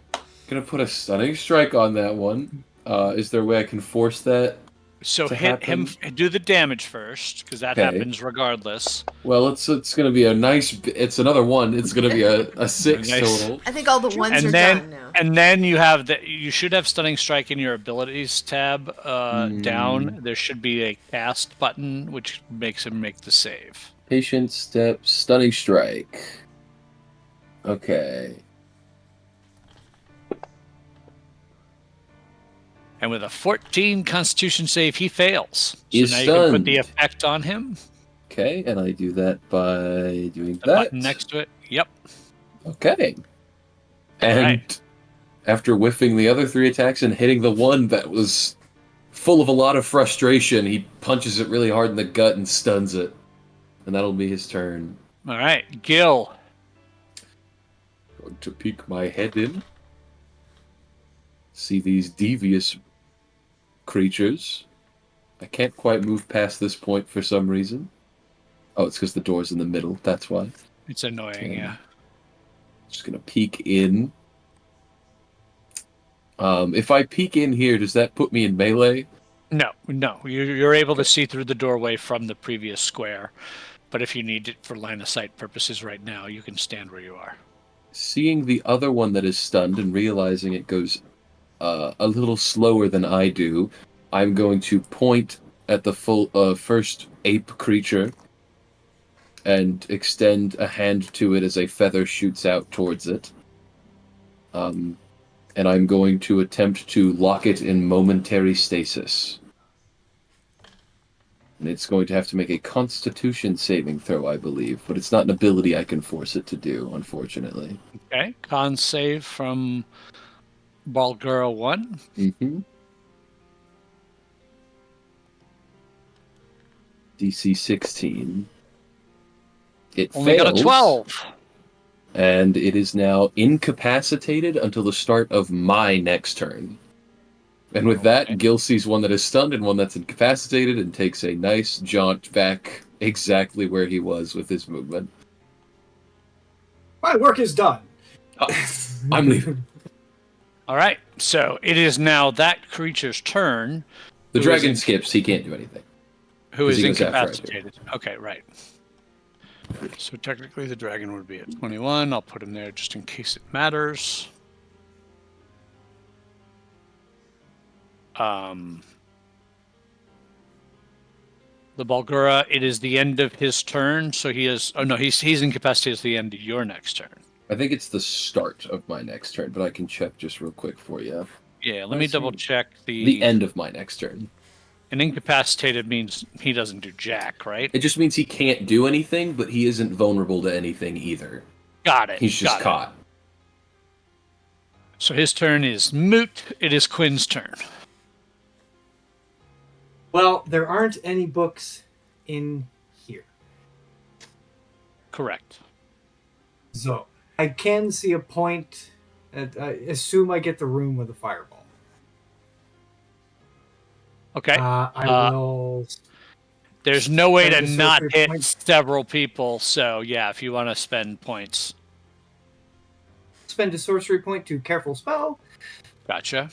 Gonna put a stunning strike on that one. Is there a way I can force that? So to hit him, do the damage first, because that Okay. happens regardless. Well, it's gonna be a nice... It's another 1. It's gonna be a 6 Nice. total. I think all the ones And are then- done now. And then you should have Stunning Strike in your abilities tab down. There should be a cast button, which makes him make the save. Patient step, stunning strike. Okay. And with a 14 Constitution save, he fails. So He's now you can put stunned. the effect on him. Okay, and I do that by doing The that. button next to it. Yep. Okay. And Right. after whiffing the other 3 attacks and hitting the one that was full of a lot of frustration, he punches it really hard in the gut and stuns it. And that'll be his turn. All right, Gil. Going to peek my head in. See these devious creatures. I can't quite move past this point for some reason. Oh, it's because the door's in the middle. That's why. It's annoying, Okay. yeah. Just gonna peek in. If I peek in here, does that put me in melee? No. You're able to see through the doorway from the previous square. But if you need it for line of sight purposes right now, you can stand where you are. Seeing the other one that is stunned and realizing it goes a little slower than I do, I'm going to point at the first ape creature and extend a hand to it as a feather shoots out towards it. And I'm going to attempt to lock it in momentary stasis. And it's going to have to make a Constitution saving throw, I believe, but it's not an ability I can force it to do, unfortunately. Okay. Con save from Balgura 1. Mm-hmm. DC 16. It Only fails, got a 12. and it is now incapacitated until the start of my next turn. And with that, Gil sees one that is stunned and one that's incapacitated and takes a nice jaunt back exactly where he was with his movement. My work is done. I'm leaving. All right, so it is now that creature's turn. The dragon skips. He can't do anything. Who is he goes after I do. incapacitated. Okay, right. So technically the dragon would be at 21. I'll put him there just in case it matters. The Bulgura, it is the end of his turn, so he is... Oh, no, he's incapacitated at the end of your next turn. I think it's the start of my next turn, but I can check just real quick for you. Yeah, let me double check The end of my next turn. And incapacitated means he doesn't do jack, right? It just means he can't do anything, but he isn't vulnerable to anything either. Got it. He's just caught. So his turn is moot. It is Quinn's turn. Well, there aren't any books in here. Correct. So, I can see a point. I assume I get the room with a fireball. Okay. I will... There's no way to spend a not sorcery hit point. several people, so yeah, if you want to spend points. Spend a sorcery point to careful spell. Gotcha.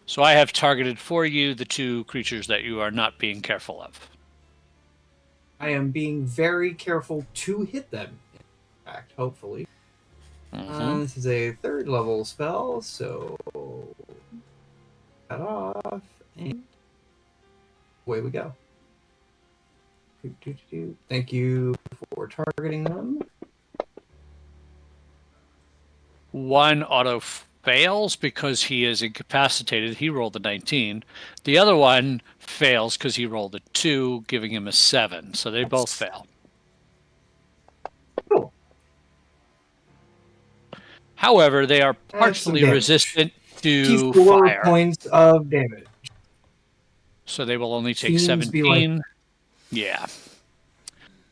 So I have targeted for you the two creatures that you are not being careful of. I am being very careful to hit them. In fact, hopefully. This is a 3rd level spell, so cut off and away we go. Thank you for targeting them. One auto fails because he is incapacitated. He rolled a 19. The other one fails because he rolled a 2, giving him a 7. So they both fail. Cool. However, they are some partially damage. resistant to 4 fire. points of damage. So they will only take Seems to be 17. Yeah.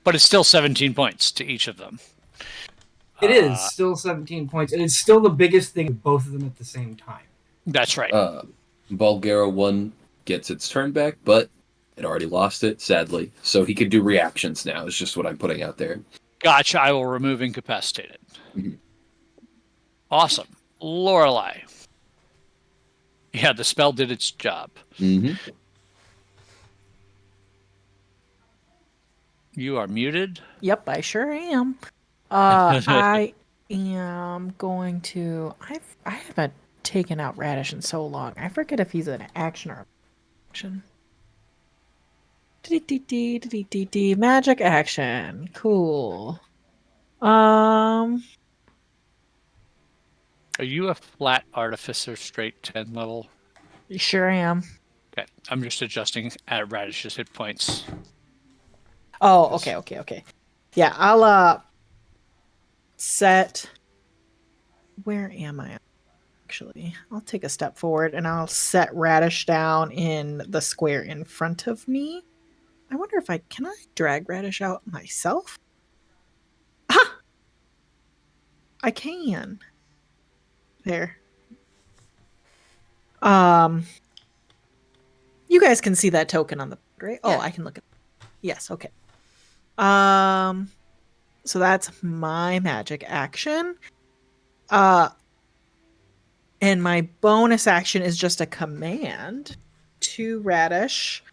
But it's still 17 points to each of them. It is still 17 points, and it's still the biggest thing of both of them at the same time. That's right. Bulgara 1 gets its turn back, but it already lost it, sadly. So he could do reactions now, is just what I'm putting out there. Gotcha. I will remove incapacitated. Mhm. Awesome. Lorelei. Yeah, the spell did its job. Mm-hmm. You are muted. Yep, I sure am. I am going to. I haven't taken out Radish in so long. I forget if he's an action or a action. Magic action. Cool. Are you a flat artificer straight 10 level? Sure am. Okay. I'm just adjusting at Radish's hit points. Oh, okay. Yeah, I'll set. Where am I? Actually, I'll take a step forward and I'll set Radish down in the square in front of me. I wonder if can I drag Radish out myself? Ah! I can. There. You guys can see that token on the right? Oh, Yeah. I can look at. Yes, okay. So that's my magic action. And my bonus action is just a command to Radish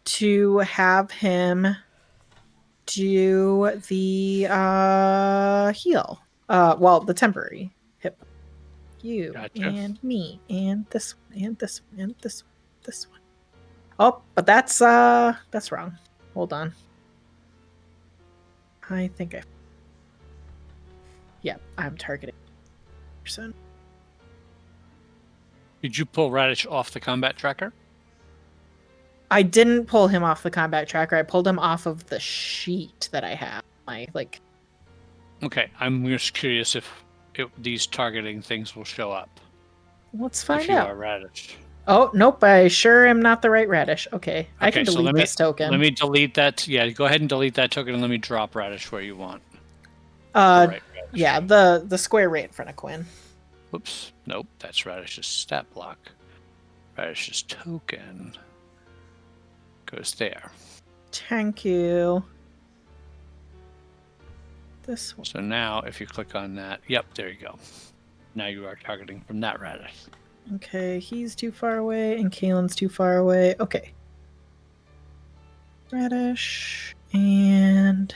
to have him do the heal. Well, the temporary hit. You Gotcha. and me and this one and this one and this one. Oh, but that's wrong. Hold on. I think I'm targeting person. Did you pull Radish off the combat tracker? I didn't pull him off the combat tracker. I pulled him off of the sheet that I have. Okay, I'm just curious if these targeting things will show up. Let's If find you out. are Radish. Oh, nope. I sure am not the right Radish. Okay. I can Okay, so delete this token. Let me delete that. Yeah, go ahead and delete that token and let me drop Radish where you want. Uh, Right, Radish. yeah, the square right in front of Quinn. Whoops. Nope, that's Radish's stat block. Radish's token goes there. Thank you. This one. So now, if you click on that, yep, there you go. Now you are targeting from that radish. Okay, he's too far away and Kalen's too far away. Okay. Radish and...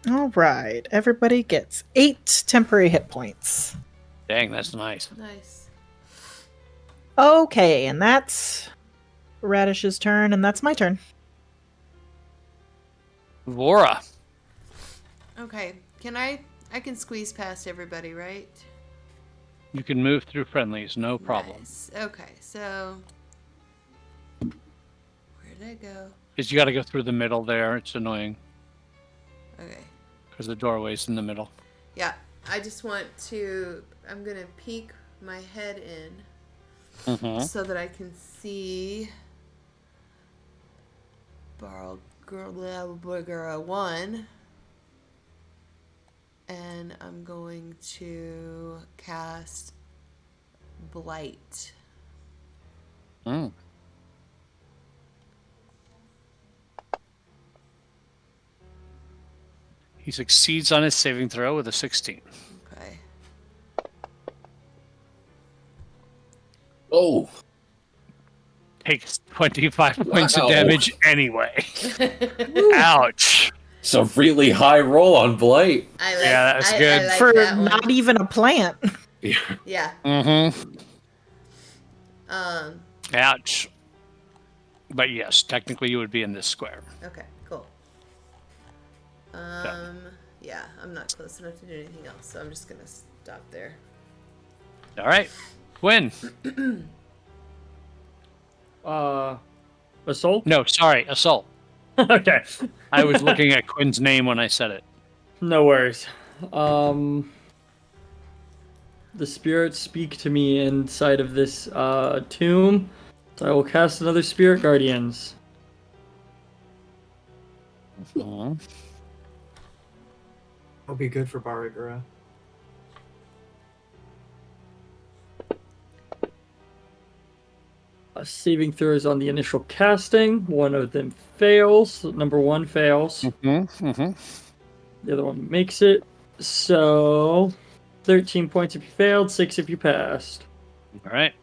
Alright, everybody gets 8 temporary hit points. Dang, that's nice. Nice. Okay, and that's Radish's turn, and that's my turn. Vora. Okay, I can squeeze past everybody, right? You can move through friendlies, no problem. Nice. Okay, so where did I go? Because you got to go through the middle there. It's annoying. Okay. Because the doorway's in the middle. Yeah, I just want to. I'm gonna peek my head in so that I can see. Borrow girl 1. And I'm going to cast Blight. Mm. He succeeds on his saving throw with a 16. Okay. Oh, Takes 25 points Wow. of damage anyway. Ouch. it's a really high roll on Blight. I like, Yeah, that's I good. like For that one. not even a plant. Yeah. Mm-hmm. Um. Ouch. But yes, technically you would be in this square. Okay. Cool. Yeah, I'm not close enough to do anything else, so I'm just gonna stop there. All right. Quinn. Assault? No, sorry, Assault. Okay. I was looking at Quinn's name when I said it. No worries. The spirits speak to me inside of this tomb. So I will cast another Spirit Guardians. Mhm. That'll be good for Baragura. Saving throws on the initial casting. One of them fails. Number 1 fails. The other one makes it. So 13 points if you failed, 6 if you passed. All right.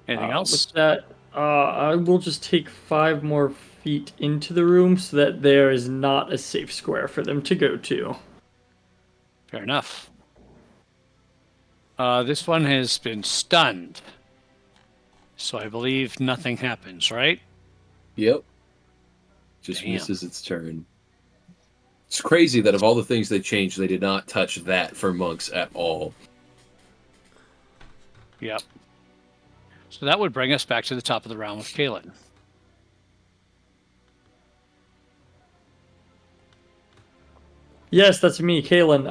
Anything else? With that, I will just take 5 more feet into the room so that there is not a safe square for them to go to. Fair enough. This one has been stunned. So I believe nothing happens, right? Yep. Just Damn. misses its turn. It's crazy that of all the things they changed, they did not touch that for monks at all. Yep. So that would bring us back to the top of the round with Kalen. Yes, that's me, Kalen.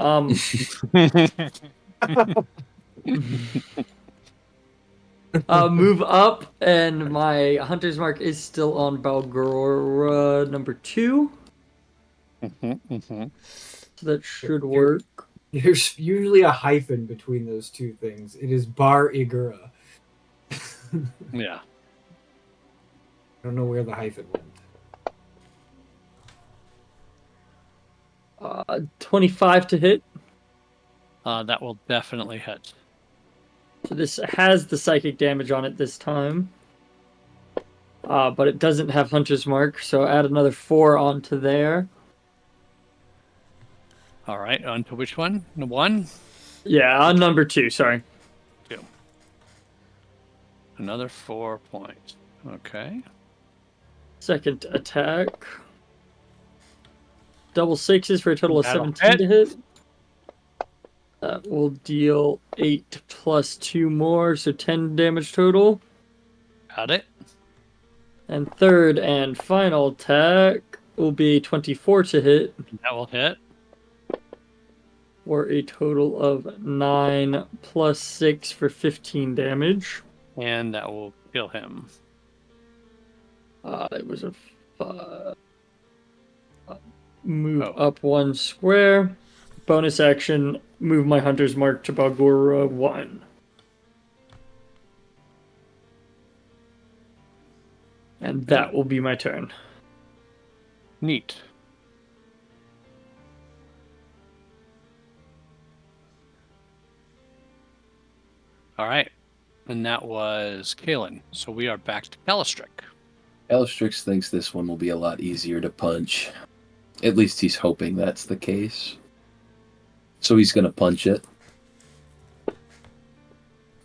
Move up, and my hunter's mark is still on Balgora number 2. So that should work. There's usually a hyphen between those two things. It is Bar Igura. Yeah. I don't know where the hyphen went. 25 to hit. That will definitely hit. So this has the psychic damage on it this time. But it doesn't have Hunter's Mark, so add another 4 onto there. All right, on to which one? The 1? Yeah, on number 2, sorry. 2. Another 4 points. Okay. Second attack. Double 6s for a total of That'll 17 hit. to hit. That will deal 8 plus 2 more, so 10 damage total. Got it. And third and final attack will be 24 to hit, That will hit. for a total of 9 plus 6 for 15 damage. And that will kill him. It was a move up 1 square. Bonus action, move my hunter's mark to Bagura 1. And that will be my turn. Neat. All right. And that was Kalen. So we are back to Calistric. Alistrix thinks this one will be a lot easier to punch. At least he's hoping that's the case. So he's going to punch it.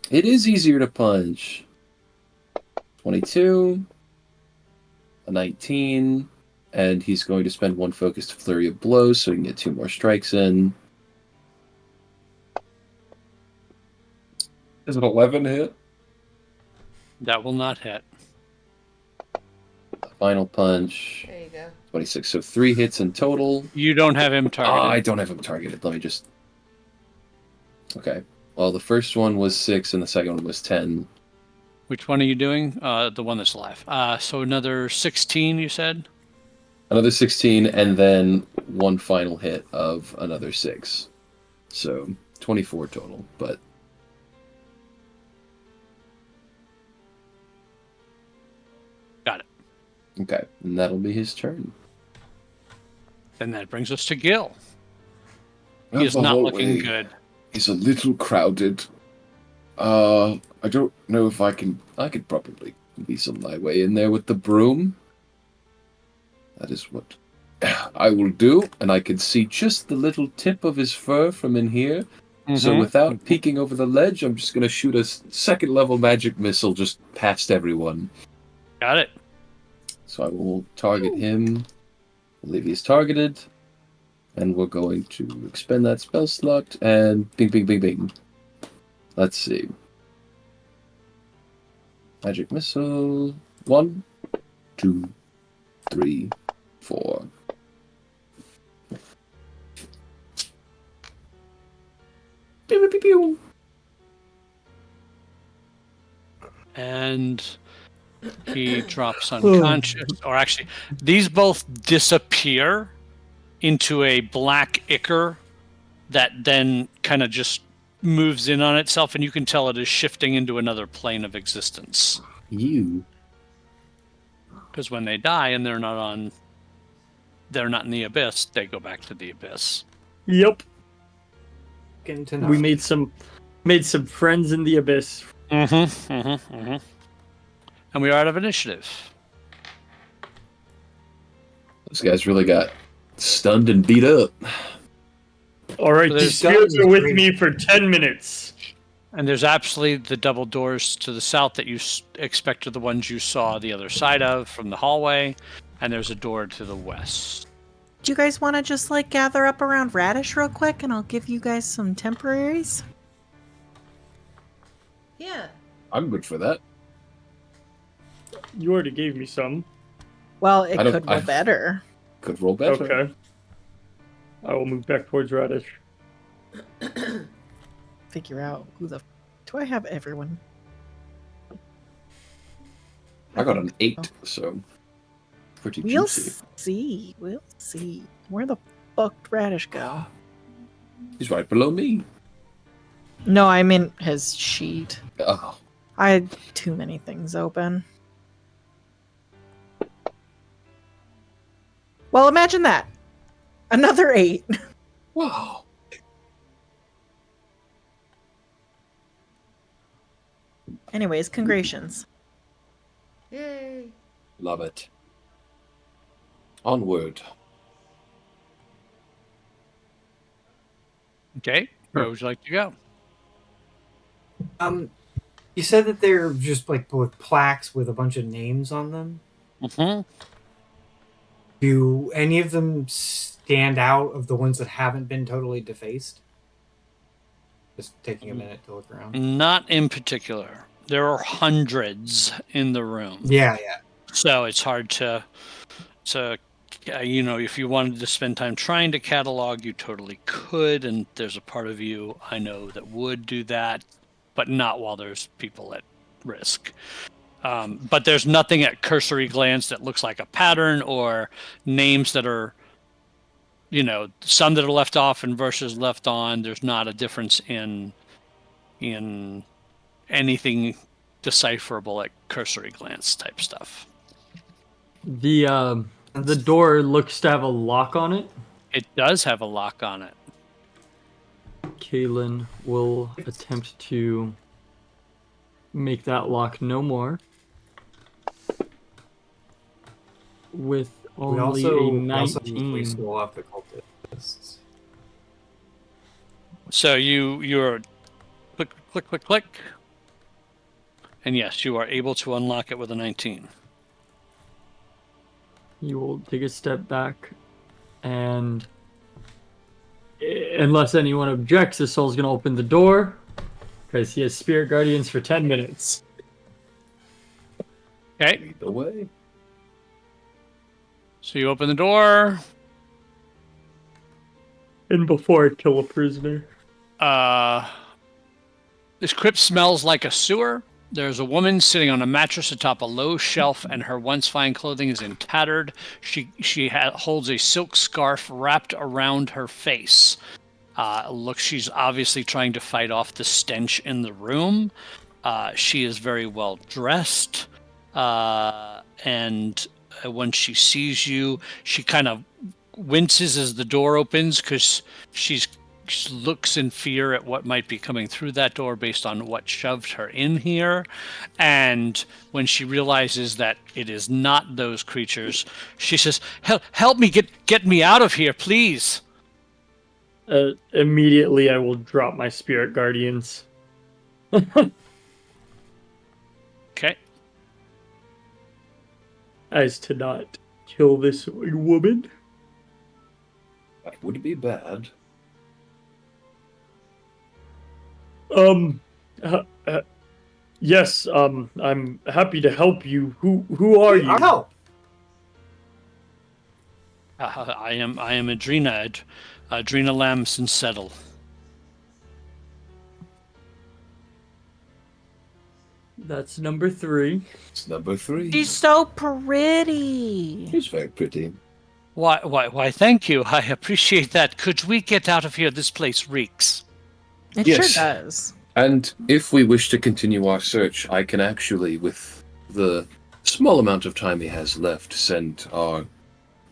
It is easier to punch. 22, a 19, and he's going to spend one focused flurry of blows so he can get 2 more strikes in. Does an 11 hit? That will not hit. Final punch. There you go. 26, so 3 hits in total. You don't have him Oh, targeted. I don't have him targeted. Let me just... Okay. Well, the first one was 6 and the second one was 10. Which one are you doing? The one that's alive. So another 16, you said? Another 16, and then one final hit of another 6. So 24 total, but... Got it. Okay, and that'll be his turn. Then that brings us to Gil. Well, He is the not hallway looking good. is a little crowded. I don't know if I could probably weasel my way in there with the broom. That is what I will do, and I can see just the little tip of his fur from in here. So without peeking over the ledge, I'm just going to shoot a second-level magic missile just past everyone. Got it. So I will target him. I believe he's targeted. And we're going to expend that spell slot, and bing, bing, bing, bing. Let's see. Magic missile. 1, 2, 3, 4. Pew, pew, pew. And he drops unconscious. Or actually, these both disappear into a black ichor that then kind of just moves in on itself, and you can tell it is shifting into another plane of existence. You. Because when they die and they're not in the abyss, they go back to the abyss. Yep. Into We made some friends in the abyss. And we are out of initiative. Those guys really got stunned and beat up. All right, So these there's- spirits are with me for 10 minutes. And there's absolutely the double doors to the south that you expect are the ones you saw the other side of from the hallway. And there's a door to the west. Do you guys want to just gather up around Radish real quick, and I'll give you guys some temporaries? Yeah. I'm good for that. You already gave me some. Well, it I don't- could go better. Could roll better. Okay. I will move back towards Radish. Figure out who the... Do I have everyone? I got an 8, so pretty We'll juicy. see. We'll see. Where the fuck did Radish go? He's right below me. No, I'm in his sheet. Oh, I had too many things open. Well, imagine that. Another 8. wow. Anyways, congratulations. Yay. Love it. Onward. Okay, where would you like to go? You said that they're just with plaques with a bunch of names on them. Do any of them stand out of the ones that haven't been totally defaced? Just taking a minute to look around. Not in particular. There are hundreds in the room. Yeah. So it's hard to if you wanted to spend time trying to catalog, you totally could, and there's a part of you I know that would do that, but not while there's people at risk. But there's nothing at cursory glance that looks like a pattern or names that are some that are left off and versus left on. There's not a difference in anything decipherable at cursory glance type stuff. The door looks to have a lock on it. It does have a lock on it. Kaylin will attempt to make that lock no more. With only a 19. We still off the cultists. So you're click, and yes, you are able to unlock it with a 19. You will take a step back, and unless anyone objects, the soul's going to open the door, because he has Spirit Guardians for 10 minutes. Okay. Lead the way. So you open the door. And before I kill a prisoner. This crypt smells like a sewer. There's a woman sitting on a mattress atop a low shelf, and her once fine clothing is tattered. She holds a silk scarf wrapped around her face. She's obviously trying to fight off the stench in the room. She is very well dressed, and when she sees you, she kind of winces as the door opens because she looks in fear at what might be coming through that door based on what shoved her in here. And when she realizes that it is not those creatures, she says, help me, get me out of here, please. Immediately I will drop my Spirit Guardians. Okay. As to not kill this woman. That would be bad. Yes, I'm happy to help you. Who are you? Help! I am Adrena Lamson Settle. That's number 3. It's number 3. She's so pretty. She's very pretty. Why, thank you. I appreciate that. Could we get out of here? This place reeks. It Yes. sure does. And if we wish to continue our search, I can actually, with the small amount of time he has left, send our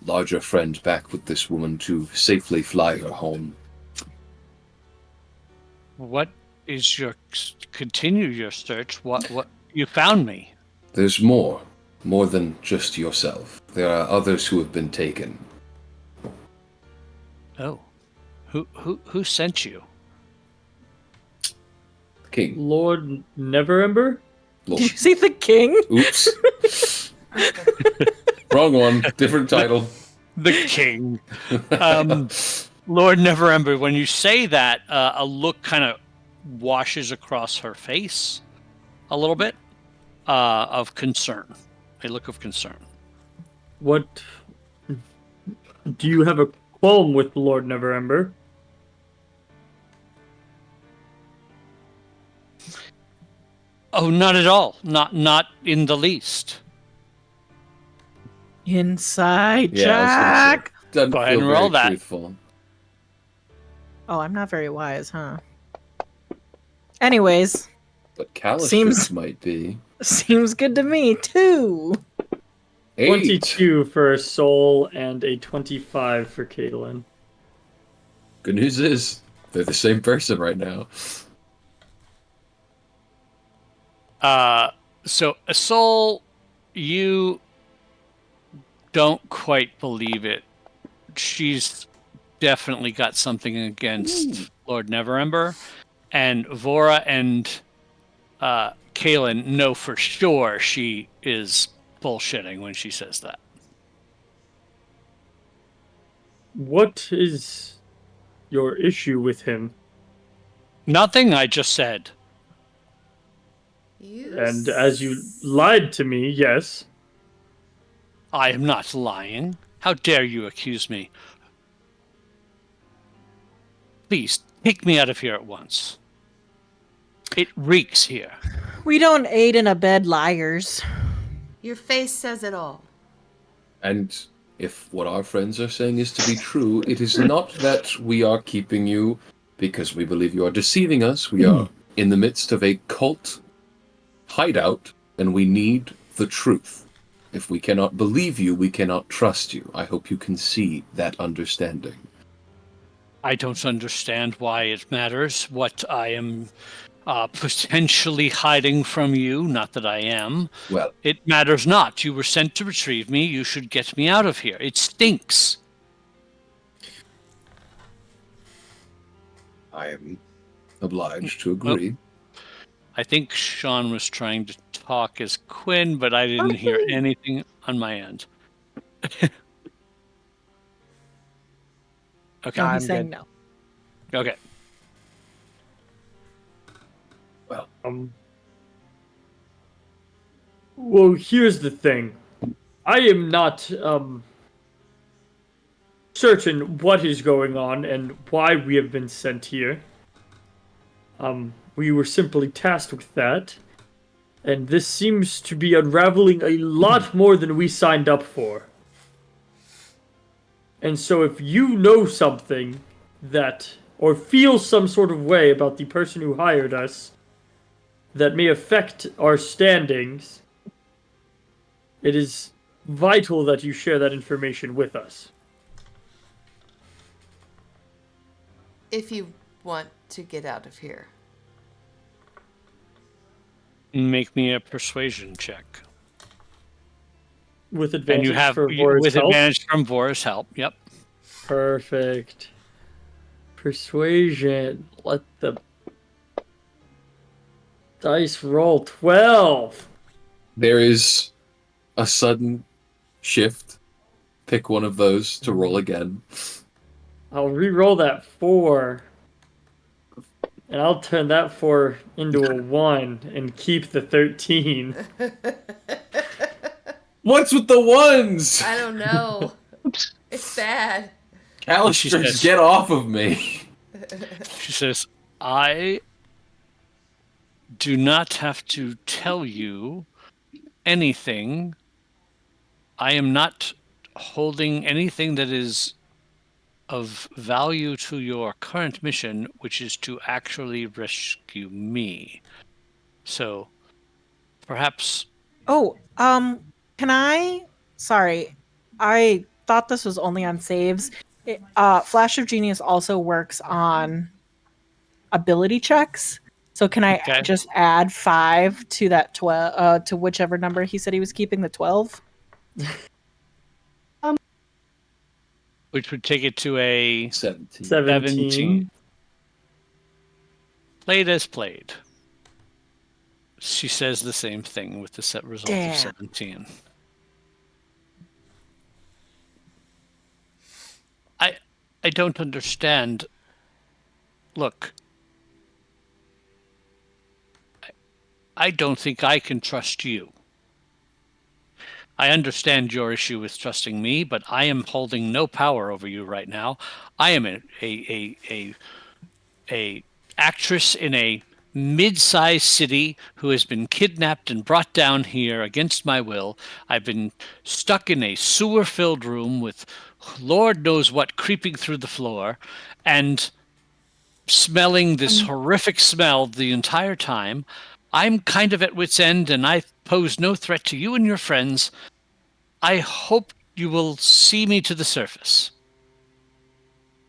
larger friend back with this woman to safely fly her home. What is continue your search? What you found me? There's more than just yourself. There are others who have been taken. Oh, who sent you? King. Lord Neverember? Lord. Did you see the king? Oops. Wrong one. Different title. The king. Lord Neverember, when you say that, a look kind of washes across her face a little bit of concern. A look of concern. What? Do you have a qualm with Lord Neverember? Oh, not at all. Not in the least. Inside Yeah, Jack. Doesn't Go ahead feel and roll very that. truthful. Oh, I'm not very wise, huh? Anyways, But Callus Seems- might be. seems good to me too. 8. 22 for Soul and a 25 for Caitlin. Good news is, they're the same person right now. So Asol, you don't quite believe it. She's definitely got something against Lord Neverember, and Vora and Kaylin know for sure she is bullshitting when she says that. What is your issue with him? Nothing, I just said. And as you lied to me, yes. I am not lying. How dare you accuse me? Please, take me out of here at once. It reeks here. We don't aid and abet liars. Your face says it all. And if what our friends are saying is to be true, it is not that we are keeping you because we believe you are deceiving us. We are in the midst of a cult hideout, and we need the truth. If we cannot believe you, we cannot trust you. I hope you can see that understanding. I don't understand why it matters what I am potentially hiding from you. Not that I am. Well, It matters not. You were sent to retrieve me. You should get me out of here. It stinks. I am obliged to agree. I think Sean was trying to talk as Quinn, but I didn't hear anything on my end. Okay. No, I'm he's saying good. no. Okay. Well, here's the thing. I am not certain what is going on and why we have been sent here. We were simply tasked with that, and this seems to be unraveling a lot more than we signed up for. And so if you know something that, or feel some sort of way about the person who hired us that may affect our standings, it is vital that you share that information with us. If you want to get out of here. Make me a persuasion check. With And advantage you have for Vora's with help. advantage from Vora's help. Yep. Perfect. Persuasion. Let the dice roll 12. There is a sudden shift. Pick one of those to roll again. I'll re-roll that 4. And I'll turn that 4 into a 1 and keep the 13. What's with the ones? I don't know. It's bad. Calisters, get off of me. She says, I do not have to tell you anything. I am not holding anything that is of value to your current mission, which is to actually rescue me. So, perhaps... Oh, can I? Sorry, I thought this was only on saves. Flash of Genius also works on ability checks. So can I just add 5 to that 12 to whichever number he said he was keeping, the 12? Which would take it to a 17. Played as played. She says the same thing with the set result of 17. I don't understand. Look, I don't think I can trust you. I understand your issue with trusting me, but I am holding no power over you right now. I am a actress in a mid-sized city who has been kidnapped and brought down here against my will. I've been stuck in a sewer-filled room with Lord knows what creeping through the floor and smelling this horrific smell the entire time. I'm kind of at wit's end, and I pose no threat to you and your friends. I hope you will see me to the surface.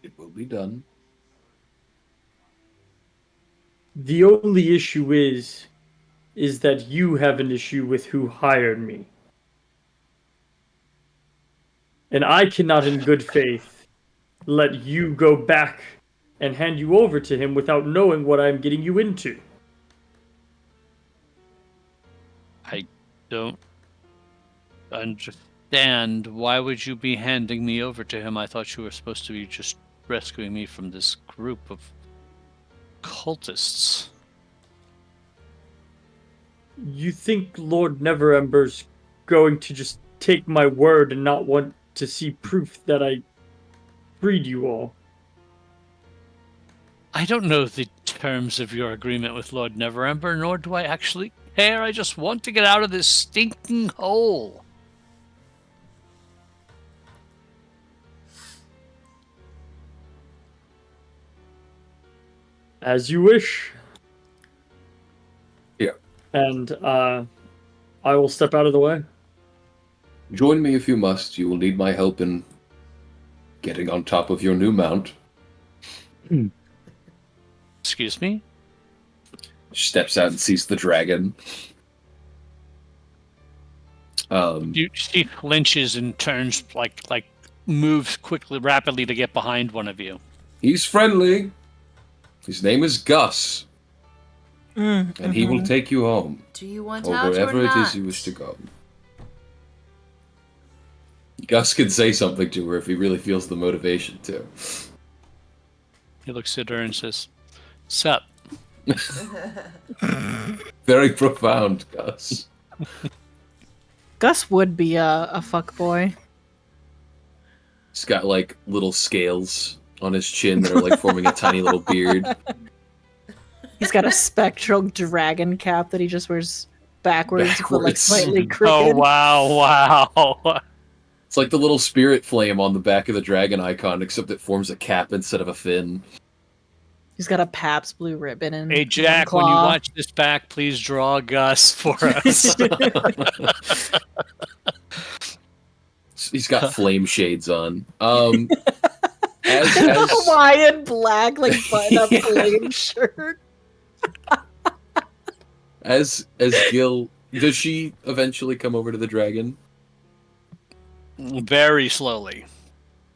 It will be done. The only issue is that you have an issue with who hired me. And I cannot in good faith let you go back and hand you over to him without knowing what I'm getting you into. I don't understand. Why would you be handing me over to him? I thought you were supposed to be just rescuing me from this group of cultists. You think Lord Neverember's going to just take my word and not want to see proof that I freed you all? I don't know the terms of your agreement with Lord Neverember, nor do I actually care. I just want to get out of this stinking hole. As you wish. Yeah. And I will step out of the way. Join me if you must. You will need my help in getting on top of your new mount. Excuse me? Steps out and sees the dragon. She flinches and turns, like moves quickly, rapidly to get behind one of you. He's friendly. His name is Gus, and he will take you home, Do you want or out wherever or it not? is you wish to go. Gus could say something to her if he really feels the motivation to. He looks at her and says, "Sup?" Very profound, Gus. Gus would be a fuck boy. He's got like little scales on his chin that are like forming a tiny little beard. He's got a spectral dragon cap that he just wears backwards. but like Backwards. slightly crooked. Oh wow! It's like the little spirit flame on the back of the dragon icon, except it forms a cap instead of a fin. He's got a Pabst Blue Ribbon and Hey Jack, when you watch this back, please draw Gus for us. He's got flame shades on. As Hawaiian black, like button-up flame shirt. as Gil, does she eventually come over to the dragon? Very slowly.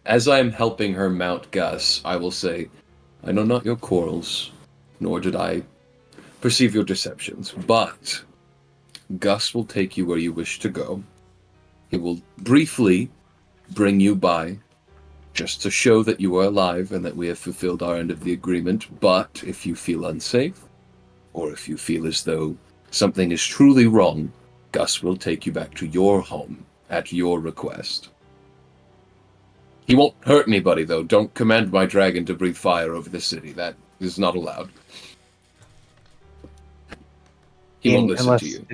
As I am helping her mount Gus, I will say, I know not your quarrels, nor did I perceive your deceptions, but Gus will take you where you wish to go. He will briefly bring you by, just to show that you are alive and that we have fulfilled our end of the agreement, but if you feel unsafe, or if you feel as though something is truly wrong, Gus will take you back to your home at your request. He won't hurt anybody, though. Don't command my dragon to breathe fire over the city. That is not allowed. He won't listen to you.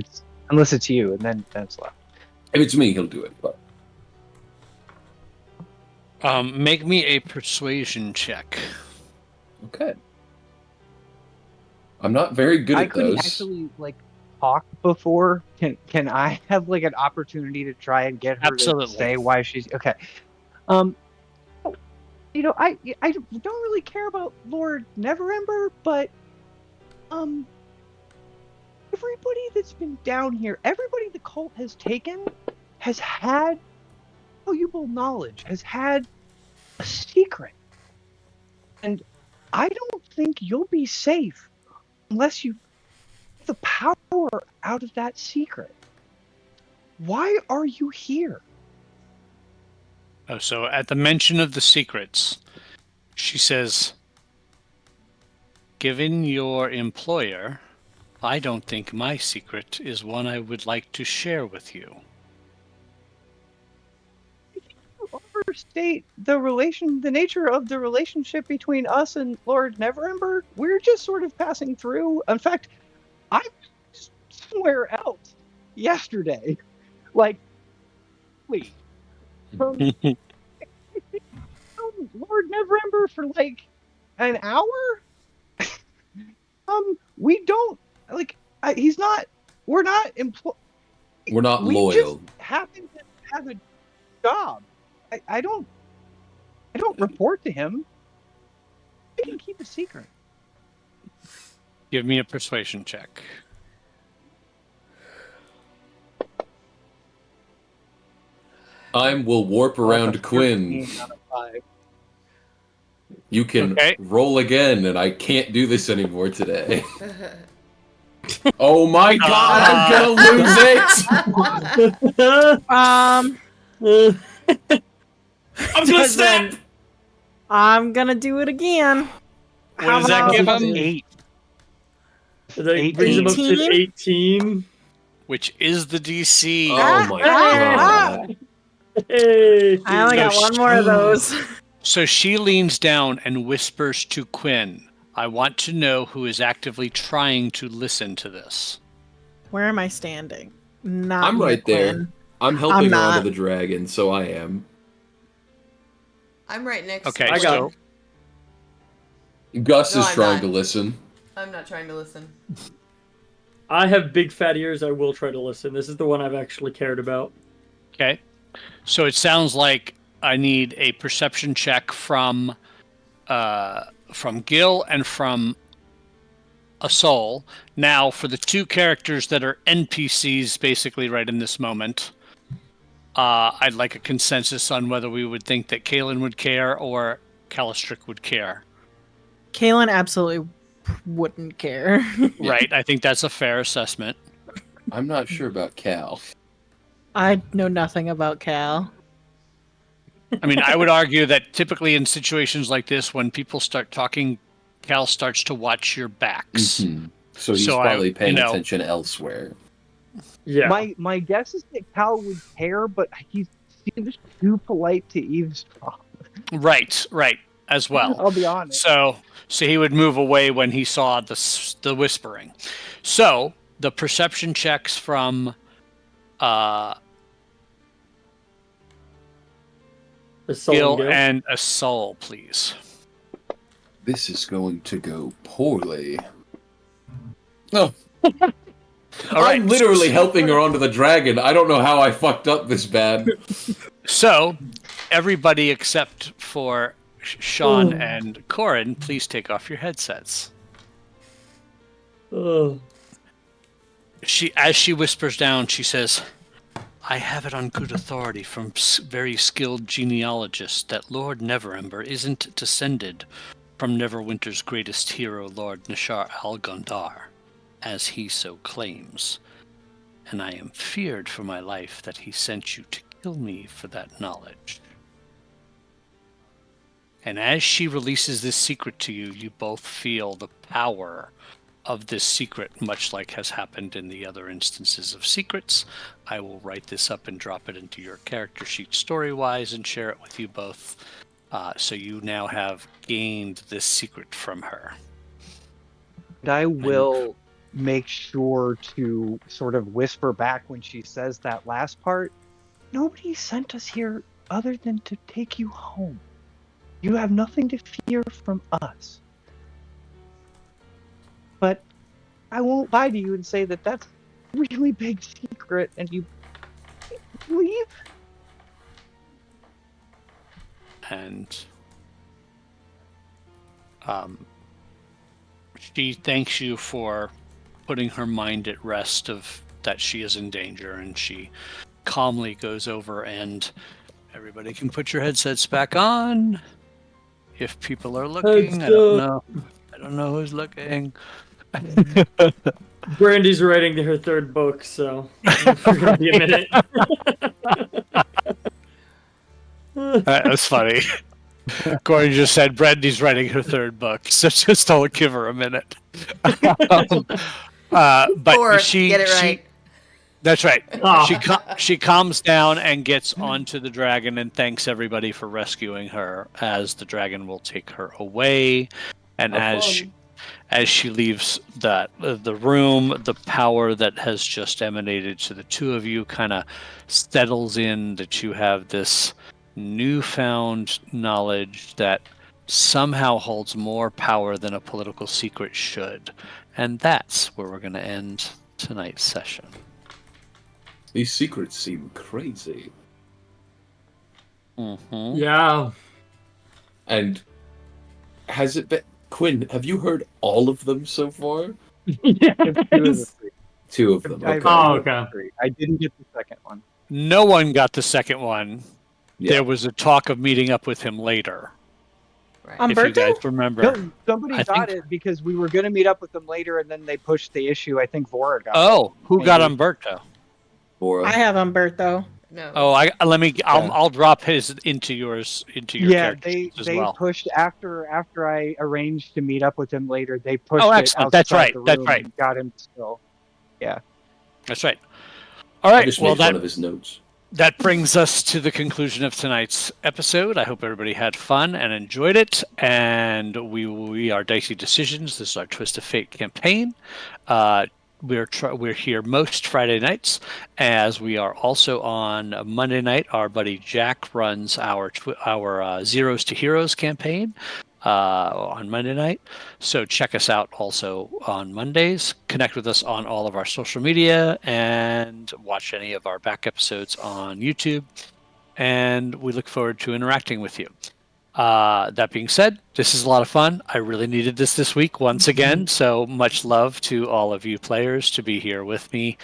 Unless it's you, and then that's allowed. If it's me, he'll do it, but... Make me a persuasion check. Okay. I'm not very good I at couldn't those. actually talk before. Can I have an opportunity to try and get her Absolutely. to say why she's okay? I don't really care about Lord Neverember, but everybody that's been down here, everybody the cult has taken, has had valuable knowledge, has had a secret, and I don't think you'll be safe unless you get the power out of that secret. Why are you here? Oh, so at the mention of the secrets, she says, given your employer, I don't think my secret is one I would like to share with you. You overstate the nature of the relationship between us and Lord Neverember. We're just sort of passing through. In fact, I was somewhere else yesterday. Wait. Lord Neverember for an hour? We don't he's not. We're not We're not we loyal. Just happen to have a job. I don't report to him. I can keep a secret. Give me a persuasion check. Will warp around Quinn. 13 out of 5. You can roll again, and I can't do this anymore today. Oh my god, I'm gonna lose it! I'm gonna snap! I'm gonna do it again. What does that give him? 8. That brings him up to 18? 18. Which is the DC. Oh my god. Hey. I only got one more of those. So she leans down and whispers to Quinn, I want to know who is actively trying to listen to this. Where am I standing? Not I'm near right there. Quinn. I'm helping her not. onto the dragon, so I am. I'm right next Okay, to I got so Gus No, is I'm trying not. to listen. I'm not trying to listen. I have big fat ears. I will try to listen. This is the one I've actually cared about. Okay. So it sounds like I need a perception check from Gil and from a soul. Now, for the two characters that are NPCs, basically right in this moment, I'd like a consensus on whether we would think that Kalen would care or Calistrick would care. Kaylin absolutely wouldn't care. Right. I think that's a fair assessment. I'm not sure about Cal. I know nothing about Cal. I mean, I would argue that typically in situations like this, when people start talking, Cal starts to watch your backs. Mm-hmm. So he's So probably paying you know- attention elsewhere. Yeah. My guess is that Cal would care, but he seems too polite to eavesdrop. Right, as well. I'll be honest. So he would move away when he saw the whispering. So the perception checks from The soul Gil Gil. and a soul, please. This is going to go poorly. No. All right. I'm literally helping her onto the dragon. I don't know how I fucked up this bad. So everybody except for Sean and Corin, please take off your headsets. Ugh. As she whispers down, she says, I have it on good authority from very skilled genealogists that Lord Neverember isn't descended from Neverwinter's greatest hero, Lord Nashar al-Gondar, as he so claims. And I am feared for my life that he sent you to kill me for that knowledge. And as she releases this secret to you, you both feel the power of this secret, much like has happened in the other instances of secrets. I will write this up and drop it into your character sheet story-wise and share it with you both. So you now have gained this secret from her. And I will make sure to sort of whisper back when she says that last part. Nobody sent us here other than to take you home. You have nothing to fear from us. But I won't lie to you and say that that's a really big secret and you leave. And she thanks you for putting her mind at rest of that she is in danger, and she calmly goes over, and everybody can put your headsets back on if people are looking. I don't know who's looking. Brandy's writing her third book, so it's gonna be a minute. That's funny. Gordon just said Brandy's writing her third book, so just don't give her a minute. But Or she get it right. That's right. Oh. She calms down and gets onto the dragon and thanks everybody for rescuing her, as the dragon will take her away. And as she leaves the room, the power that has just emanated to the two of you kind of settles in, that you have this newfound knowledge that somehow holds more power than a political secret should. And that's where we're going to end tonight's session. These secrets seem crazy. Mm-hmm. Yeah. And has it been... Quinn, have you heard all of them so far? Two of them. Okay. Okay. I didn't get the second one. No one got the second one. Yeah. There was a talk of meeting up with him later. Right. If you Umberto? guys remember. No, somebody I got think- it because we were going to meet up with them later, and then they pushed the issue. I think Vora got it. Oh, who got Maybe. Umberto? Or, I have Umberto. No. Oh, I'll drop his into your Yeah, character they sheets as they well. pushed after I arranged to meet up with him later. They pushed Oh, it excellent. outside That's right. the That's room right. and got him still. That's right. All I right. just Well, made fun of his notes. that brings us to the conclusion of tonight's episode. I hope everybody had fun and enjoyed it. And we are Dicey Decisions. This is our Twist of Fate campaign. We're here most Friday nights, as we are also on Monday night. Our buddy Jack runs our Zeros to Heroes campaign, on Monday night. So check us out also on Mondays. Connect with us on all of our social media and watch any of our back episodes on YouTube. And we look forward to interacting with you. That being said, this is a lot of fun. I really needed this week once again. So much love to all of you players to be here with me.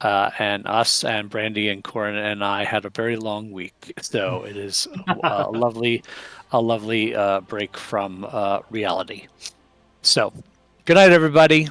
And us and Brandy and Corin and I had a very long week. So it is a lovely break from reality. So good night, everybody.